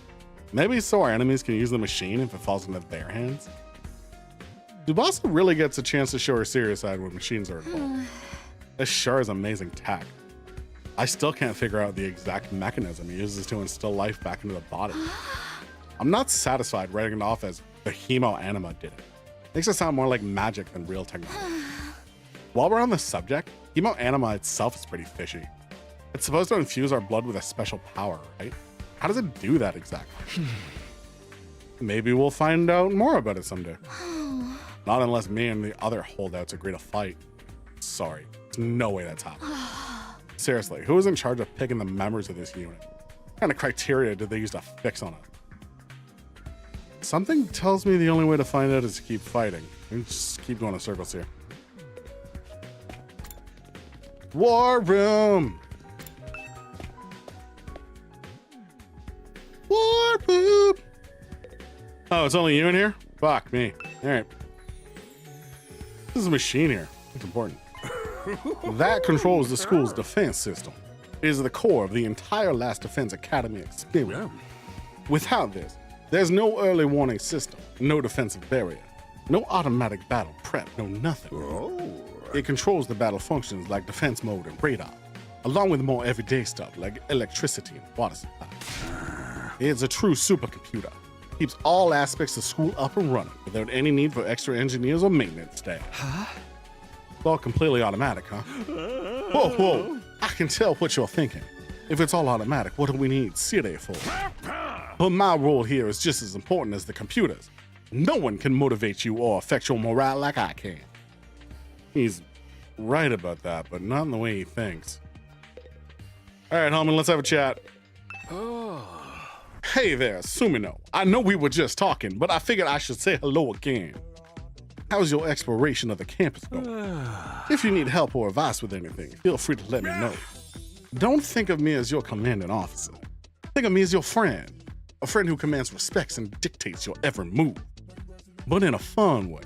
Maybe so our enemies can use the machine if it falls into their hands? Tsubasa really gets a chance to show her serious side when machines are involved. This sure is amazing tech. I still can't figure out the exact mechanism he uses to instill life back into the body. I'm not satisfied writing it off as the Hemo Anima did it. Makes it sound more like magic than real technology. While we're on the subject, Hemo Anima itself is pretty fishy. It's supposed to infuse our blood with a special power, right? How does it do that exactly? Maybe we'll find out more about it someday. Not unless me and the other holdouts agree to fight. Sorry, there's no way that's happening. Seriously, who is in charge of picking the members of this unit? What kind of criteria did they use to fix on it? Something tells me the only way to find out is to keep fighting. We just keep going in circles here. War room! War room! Oh, it's only you in here? Fuck me. Alright. This is a machine here. It's important. That controls the school's defense system. It is the core of the entire Last Defense Academy experience. Without this, there's no early warning system, no defensive barrier, no automatic battle prep, no nothing. It controls the battle functions like defense mode and radar, along with more everyday stuff like electricity and water supply. It's a true supercomputer. Keeps all aspects of school up and running without any need for extra engineers or maintenance staff. It's all completely automatic, huh? Whoa, whoa. I can tell what you're thinking. If it's all automatic, what do we need Siri for? But my role here is just as important as the computers. No one can motivate you or affect your morale like I can. He's right about that, but not in the way he thinks. All right, homie, let's have a chat. Hey there, Sumino. I know we were just talking, but I figured I should say hello again. How's your exploration of the campus going? If you need help or advice with anything, feel free to let me know. Don't think of me as your commanding officer. Think of me as your friend. A friend who commands respect and dictates your every move. But in a fun way.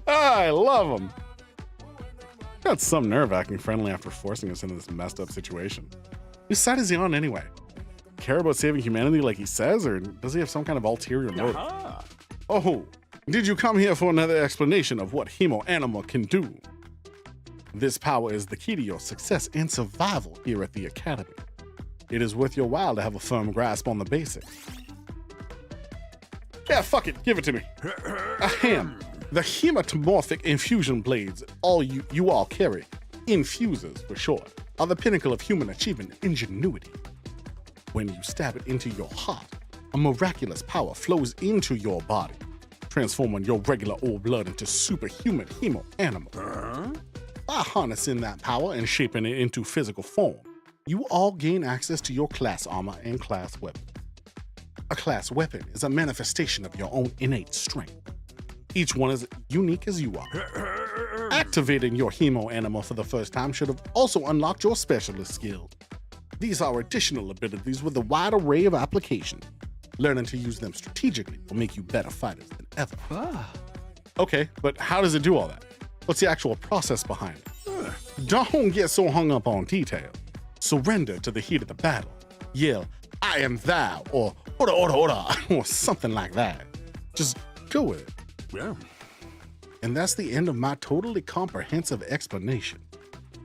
I love him. Got some nerve acting friendly after forcing us into this messed up situation. Whose side is he on anyway? Care about saving humanity like he says, or does he have some kind of ulterior motive? Oh, did you come here for another explanation of what Hemo Anima can do? This power is the key to your success and survival here at the Academy. It is worth your while to have a firm grasp on the basics. Yeah, fuck it, give it to me. Ahem. The hematomorphic infusion blades you all carry, infusers for short, are the pinnacle of human achievement and ingenuity. When you stab it into your heart, a miraculous power flows into your body, transforming your regular old blood into superhuman Hemo Anima. By harnessing that power and shaping it into physical form, you all gain access to your class armor and class weapon. A class weapon is a manifestation of your own innate strength. Each one is unique as you are. Activating your Hemo Anima for the first time should have also unlocked your specialist skill. These are additional abilities with a wide array of applications. Learning to use them strategically will make you better fighters than ever. Okay, but how does it do all that? What's the actual process behind it? Don't get so hung up on detail. Surrender to the heat of the battle. Yell, I am thou, or ora ora ora, or something like that. Just go with it. Yeah. And that's the end of my totally comprehensive explanation.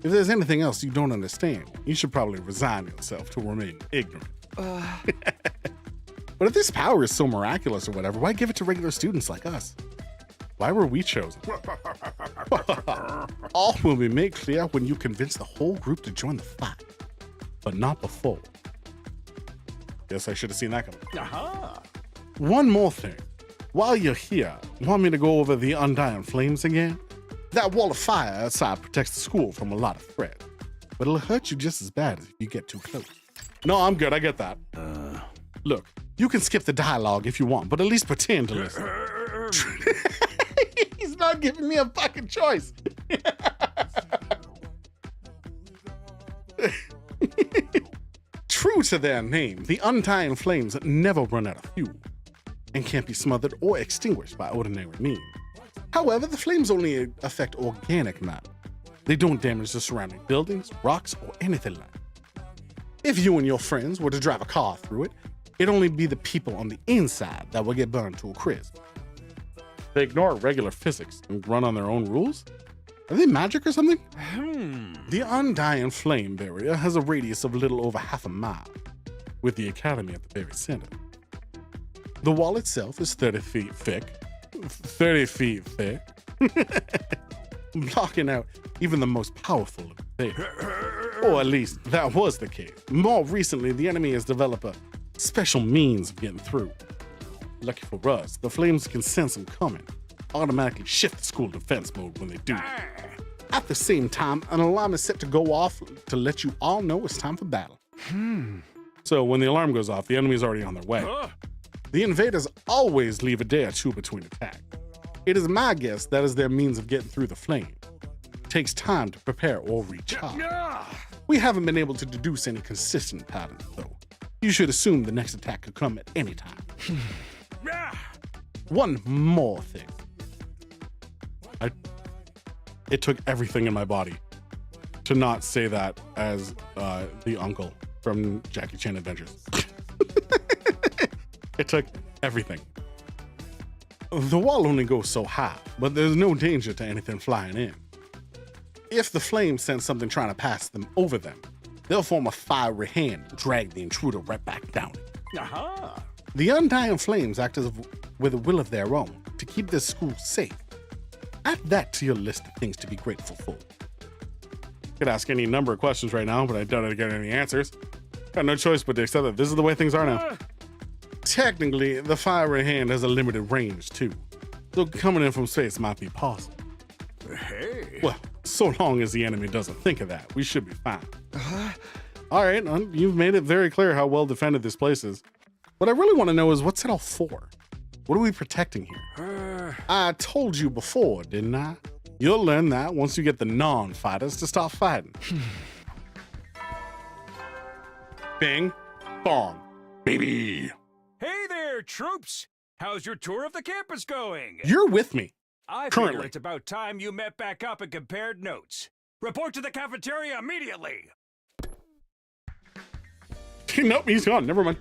If there's anything else you don't understand, you should probably resign yourself to remain ignorant. But if this power is so miraculous or whatever, why give it to regular students like us? Why were we chosen? All will be made clear when you convince the whole group to join the fight, but not before. Guess I should have seen that coming. One more thing. While you're here, want me to go over the Undying Flames again? That wall of fire outside protects the school from a lot of threats, but it'll hurt you just as bad as if you get too close. No, I'm good, I get that. Look, you can skip the dialogue if you want, but at least pretend to listen. He's not giving me a fucking choice. True to their name, the Undying Flames never run out of fuel and can't be smothered or extinguished by ordinary means. However, the flames only affect organic matter. They don't damage the surrounding buildings, rocks, or anything like that. If you and your friends were to drive a car through it, it'd only be the people on the inside that will get burned to a crisp. They ignore regular physics and run on their own rules? Are they magic or something? The Undying Flame Barrier has a radius of a little over half a mile, with the Academy at the very center. The wall itself is 30 feet thick, blocking out even the most powerful of the faith. Or at least that was the case. More recently, the enemy has developed a special means of getting through. Lucky for us, the flames can sense them coming, automatically shift the school defense mode when they do. At the same time, an alarm is set to go off to let you all know it's time for battle. So when the alarm goes off, the enemy's already on their way. The invaders always leave a day or two between attacks. It is my guess that is their means of getting through the flame. It takes time to prepare or recharge. We haven't been able to deduce any consistent patterns, though. You should assume the next attack could come at any time. One more thing. It took everything in my body to not say that as the uncle from Jackie Chan Adventures. It took everything. The wall only goes so high, but there's no danger to anything flying in. If the flames sense something trying to pass them over them, they'll form a fiery hand and drag the intruder right back down. The Undying Flames act as with a will of their own to keep this school safe. Add that to your list of things to be grateful for. Could ask any number of questions right now, but I doubt I'd get any answers. Got no choice but to accept that this is the way things are now. Technically, the fiery hand has a limited range too, so coming in from space might be possible. Hey. Well, so long as the enemy doesn't think of that, we should be fine. All right, you've made it very clear how well defended this place is. What I really want to know is what's it all for? What are we protecting here? I told you before, didn't I? You'll learn that once you get the non-fighters to stop fighting. Bing, bong, baby. Hey there, troops! How's your tour of the campus going? You're with me. I currently. figure it's about time you met back up and compared notes. Report to the cafeteria immediately! Nope, he's gone. Never mind.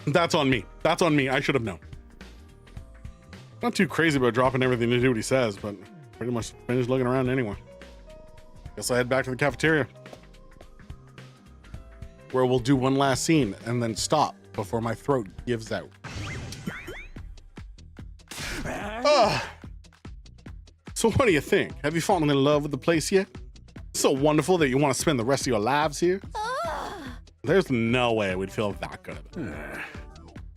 That's on me. That's on me. I should have known. Not too crazy about dropping everything to do what he says, but pretty much finished looking around anyway. Guess I head back to the cafeteria, where we'll do one last scene and then stop before my throat gives out. So what do you think? Have you fallen in love with the place yet? So wonderful that you want to spend the rest of your lives here? There's no way we'd feel that good about it.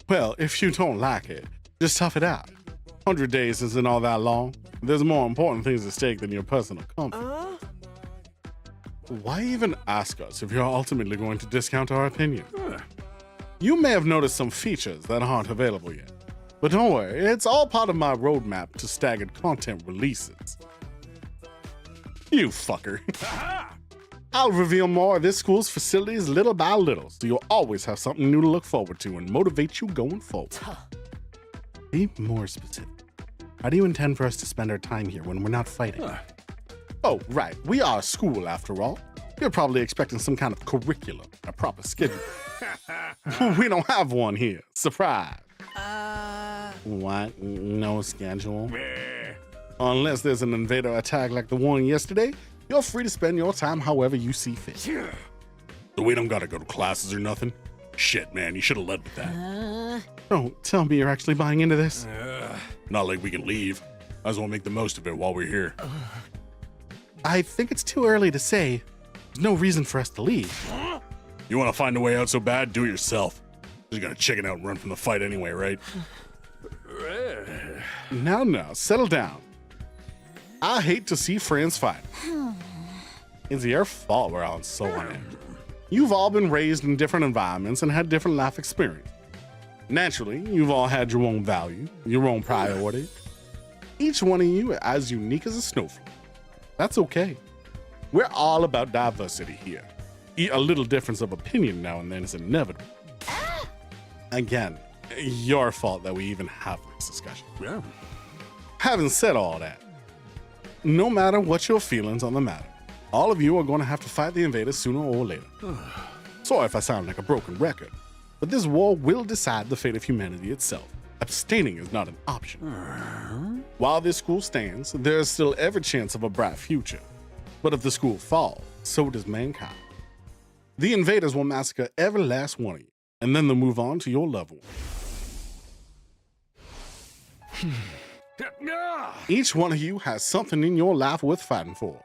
Well, if you don't like it, just tough it out. 100 days isn't all that long. There's more important things at stake than your personal comfort. Why even ask us if you're ultimately going to discount our opinion? You may have noticed some features that aren't available yet. But don't worry, it's all part of my roadmap to staggered content releases. You fucker. I'll reveal more of this school's facilities little by little, so you'll always have something new to look forward to and motivate you going forward. Be more specific. How do you intend for us to spend our time here when we're not fighting? Oh, right. We are a school, after all. You're probably expecting some kind of curriculum, a proper schedule. We don't have one here. Surprise. What? No schedule? Unless there's an invader attack like the one yesterday, you're free to spend your time however you see fit. So we don't gotta go to classes or nothing? Shit, man, you should have led with that. Don't tell me you're actually buying into this. Not like we can leave. Might as well make the most of it while we're here. I think it's too early to say. There's no reason for us to leave. You want to find a way out so bad? Do it yourself. You're gonna chicken out and run from the fight anyway, right? Now, settle down. I hate to see friends fight. It's your fault we're all so on edge. You've all been raised in different environments and had different life experience. Naturally, you've all had your own value, your own priority. Each one of you as unique as a snowflake. That's okay. We're all about diversity here. A little difference of opinion now and then is inevitable. Again, your fault that we even have this discussion. Yeah. Having said all that, no matter what your feelings on the matter, all of you are going to have to fight the invaders sooner or later. Sorry if I sound like a broken record, but this war will decide the fate of humanity itself. Abstaining is not an option. While this school stands, there is still every chance of a bright future. But if the school falls, so does mankind. The invaders will massacre every last one of you, and then they'll move on to your loved one. Each one of you has something in your life worth fighting for.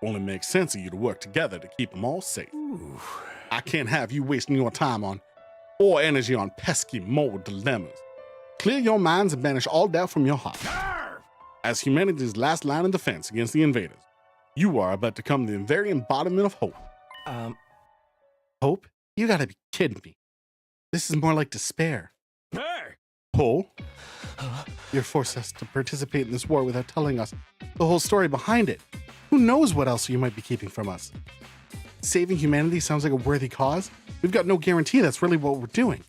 Only makes sense of you to work together to keep them all safe. I can't have you wasting your time on or energy on pesky moral dilemmas. Clear your minds and banish all doubt from your heart. As humanity's last line of defense against the invaders, you are about to become the very embodiment of hope. Hope? You gotta be kidding me. This is more like despair. Paul, you're forced us to participate in this war without telling us the whole story behind it. Who knows what else you might be keeping from us? Saving humanity sounds like a worthy cause. We've got no guarantee that's really what we're doing.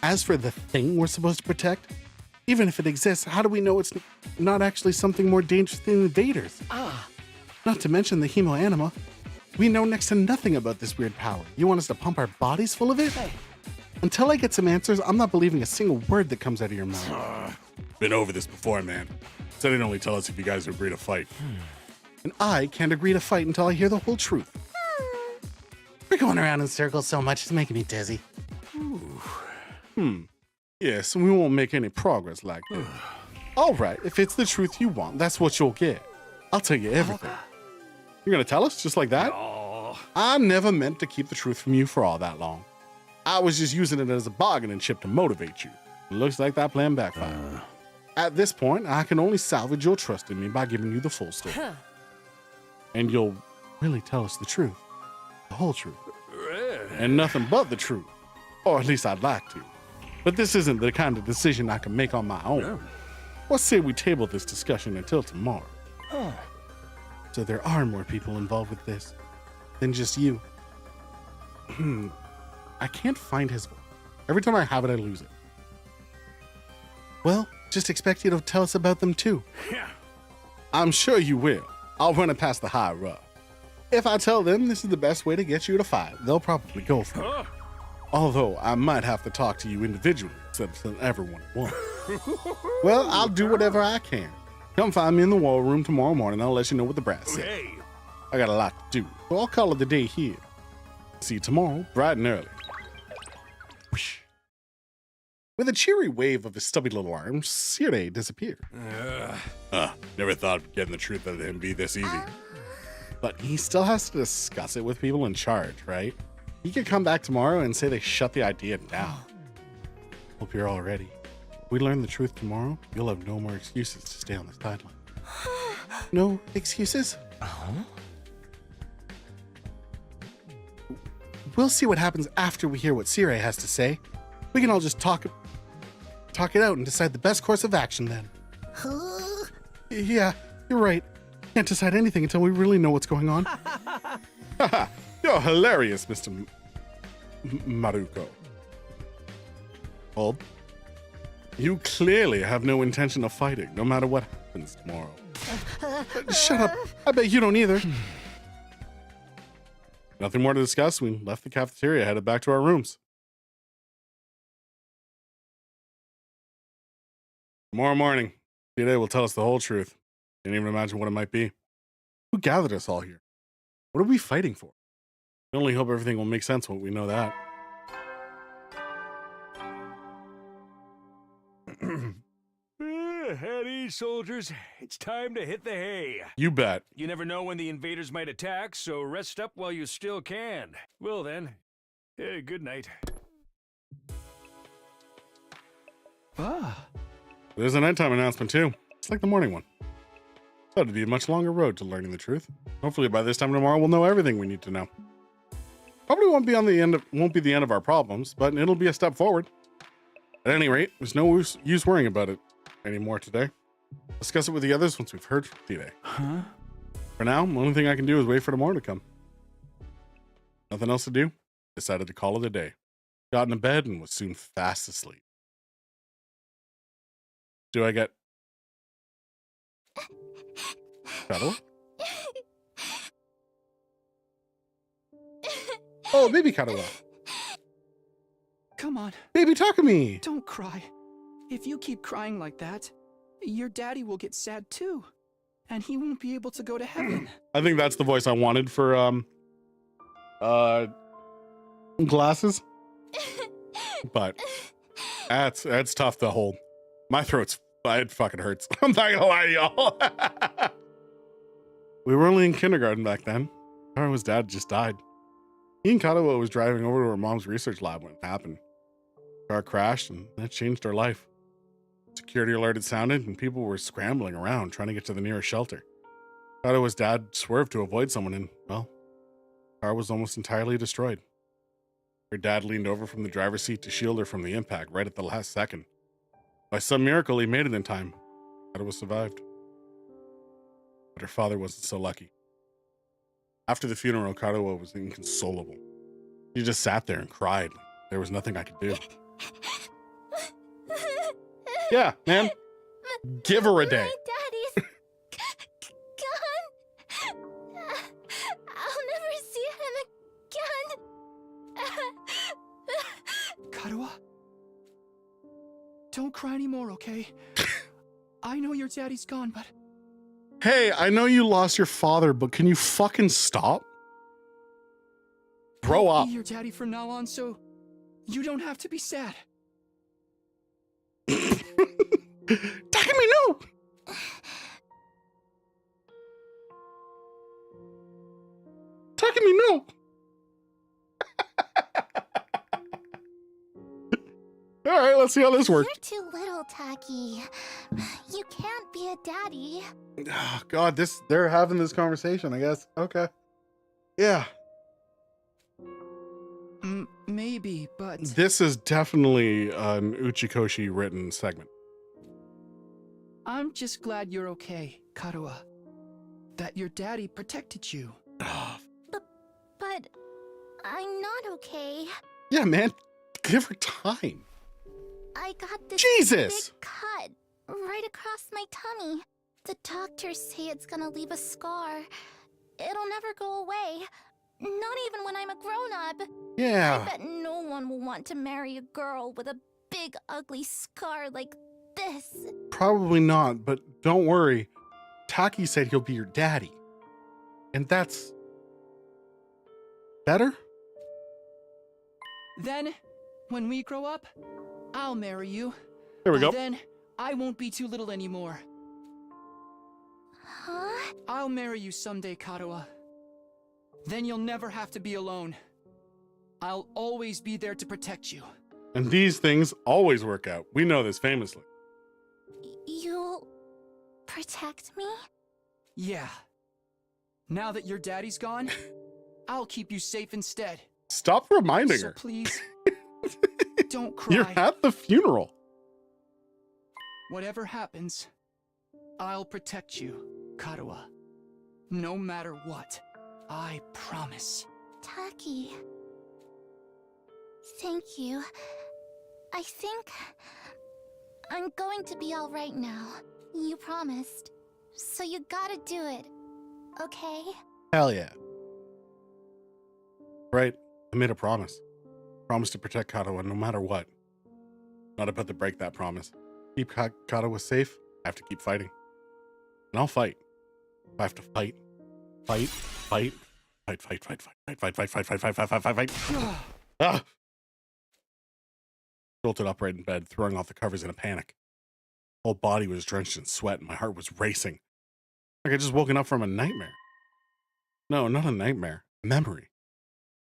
As for the thing we're supposed to protect, even if it exists, how do we know it's not actually something more dangerous than invaders? Not to mention the hemoanima. We know next to nothing about this weird power. You want us to pump our bodies full of it? Until I get some answers, I'm not believing a single word that comes out of your mouth. Been over this before, man. Said he'd only tell us if you guys agree to fight. And I can't agree to fight until I hear the whole truth. We're going around in circles so much, it's making me dizzy. Yes, we won't make any progress like that. All right, if it's the truth you want, that's what you'll get. I'll tell you everything. You're gonna tell us just like that? I never meant to keep the truth from you for all that long. I was just using it as a bargaining chip to motivate you. It looks like that plan backfired. At this point, I can only salvage your trust in me by giving you the full story. And you'll really tell us the truth. The whole truth. And nothing but the truth. Or at least I'd like to. But this isn't the kind of decision I can make on my own. Let's say we table this discussion until tomorrow. So there are more people involved with this than just you. I can't find his voice. Every time I have it, I lose it. Well, just expect you to tell us about them too. I'm sure you will. I'll run it past the higher up. If I tell them this is the best way to get you to fight, they'll probably go for it. Although I might have to talk to you individually instead of telling everyone at once. Well, I'll do whatever I can. Come find me in the war room tomorrow morning. I'll let you know what the brass said. I got a lot to do, so I'll call it the day here. See you tomorrow, bright and early. Whoosh. With a cheery wave of his stubby little arms, Sire disappeared. Never thought getting the truth out of him be this easy. But he still has to discuss it with people in charge, right? He could come back tomorrow and say they shut the idea down. Hope you're all ready. If we learn the truth tomorrow, you'll have no more excuses to stay on the sideline. No excuses? We'll see what happens after we hear what Sire has to say. We can all just talk it out and decide the best course of action then. Yeah, you're right. Can't decide anything until we really know what's going on. You're hilarious, Mr. Maruko. Bulb, you clearly have no intention of fighting, no matter what happens tomorrow. Shut up. I bet you don't either. Nothing more to discuss. We left the cafeteria, headed back to our rooms. Tomorrow morning, Sire will tell us the whole truth. Can't even imagine what it might be. Who gathered us all here? What are we fighting for? I only hope everything will make sense when we know that. At ease, soldiers. It's time to hit the hay. You bet. You never know when the invaders might attack, so rest up while you still can. Well then, good night. There's a nighttime announcement too. It's like the morning one. Thought it'd be a much longer road to learning the truth. Hopefully by this time tomorrow we'll know everything we need to know. Probably won't be the end of our problems, but it'll be a step forward. At any rate, there's no use worrying about it anymore today. Discuss it with the others once we've heard from Sire. For now, the only thing I can do is wait for tomorrow to come. Nothing else to do. Decided to call it a day. Got into bed and was soon fast asleep. Do I get... Cuddle? Oh, baby Cuddle. Come on. Baby, talk to me. Don't cry. If you keep crying like that, your daddy will get sad too. And he won't be able to go to heaven. I think that's the voice I wanted for, glasses. But that's tough to hold. My throat's, it fucking hurts. I'm not gonna lie to y'all. We were only in kindergarten back then. Karawa's dad just died. He and Karawa was driving over to her mom's research lab when it happened. Car crashed and that changed her life. Security alert had sounded and people were scrambling around trying to get to the nearest shelter. Karawa's dad swerved to avoid someone and, well, the car was almost entirely destroyed. Her dad leaned over from the driver's seat to shield her from the impact right at the last second. By some miracle, he made it in time. Karawa survived. But her father wasn't so lucky. After the funeral, Karawa was inconsolable. She just sat there and cried. There was nothing I could do. Yeah, man. Give her a day. My daddy's gone. I'll never see him again. Karawa? Don't cry anymore, okay? I know your daddy's gone, but... Hey, I know you lost your father, but can you fucking stop? Grow I'll up. be your daddy from now on, so you don't have to be sad. Takumi, no! Takumi, no! All right, let's see how this works. You're too little, Taki. You can't be a daddy. Oh, God, they're having this conversation, I guess. Okay. Yeah. Maybe, but... This is definitely an Uchikoshi written segment. I'm just glad you're okay, Karawa. That your daddy protected you. But I'm not okay. Yeah, man. Give her time. I got this Jesus! big cut right across my tummy. The doctors say it's gonna leave a scar. It'll never go away. Not even when I'm a grown-up. Yeah. I bet no one will want to marry a girl with a big, ugly scar like this. Probably not, but don't worry. Taki said he'll be your daddy. And that's... better? Then, when we grow up, I'll marry you. There we By go. Then, I won't be too little anymore. Huh? I'll marry you someday, Karawa. Then you'll never have to be alone. I'll always be there to protect you. And these things always work out. We know this famously. You'll protect me? Yeah. Now that your daddy's gone, I'll keep you safe instead. Stop reminding So her. please, don't cry. You're at the funeral. Whatever happens, I'll protect you, Karawa. No matter what. I promise. Taki. Thank you. I think I'm going to be all right now. You promised. So you gotta do it. Okay? Hell yeah. Right. I made a promise. Promise to protect Karawa no matter what. Not about to break that promise. Keep Karawa safe, I have to keep fighting. And I'll fight. If I have to fight. Ah! Jolted upright in bed, throwing off the covers in a panic. Whole body was drenched in sweat and my heart was racing. Like I'd just woken up from a nightmare. No, not a nightmare. A memory.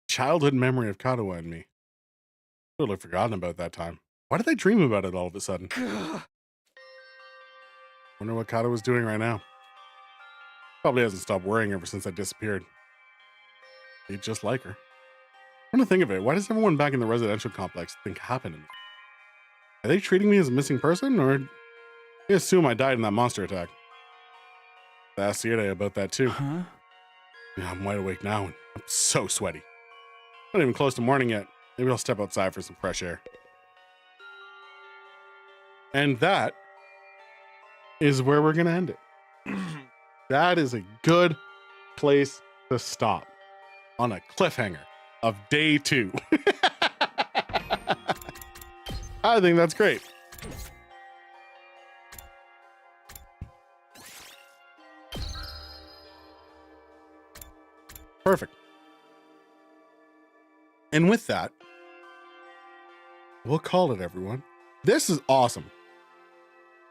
Childhood memory of Karawa and me. Totally forgotten about that time. Why did I dream about it all of a sudden? Wonder what Karawa's doing right now. Probably hasn't stopped worrying ever since I disappeared. Be just like her. Come to think of it, why does everyone back in the residential complex think happened to me? Are they treating me as a missing person, or they assume I died in that monster attack? asked yesterday about that too. Huh? Yeah, I'm wide awake now and I'm so sweaty. Not even close to morning yet. Maybe I'll step outside for some fresh air. And that is where we're going to end it. That is a good place to stop on a cliffhanger of day 2. I think that's great. Perfect. And with that, we'll call it, everyone. This is awesome.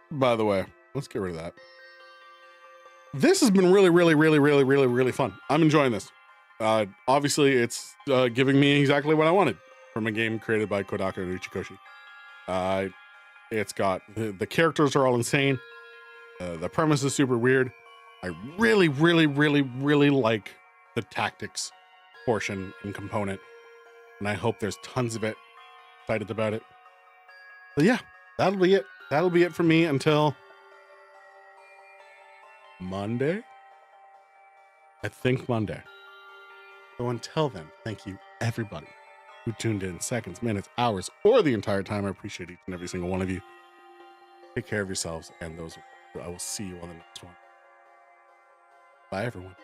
By the way, let's get rid of that. This has been really fun. I'm enjoying this. Obviously, it's giving me exactly what I wanted from a game created by Kodaka and Uchikoshi. It's got the characters are all insane. The premise is super weird. I really like the tactics portion and component, and I hope there's tons of it. Excited about it. But yeah, that'll be it. That'll be it for me until Monday. I think Monday. So until then, thank you everybody who tuned in seconds, minutes, hours, or the entire time. I appreciate each and every single one of you. Take care of yourselves and those. I will see you on the next one. Bye, everyone.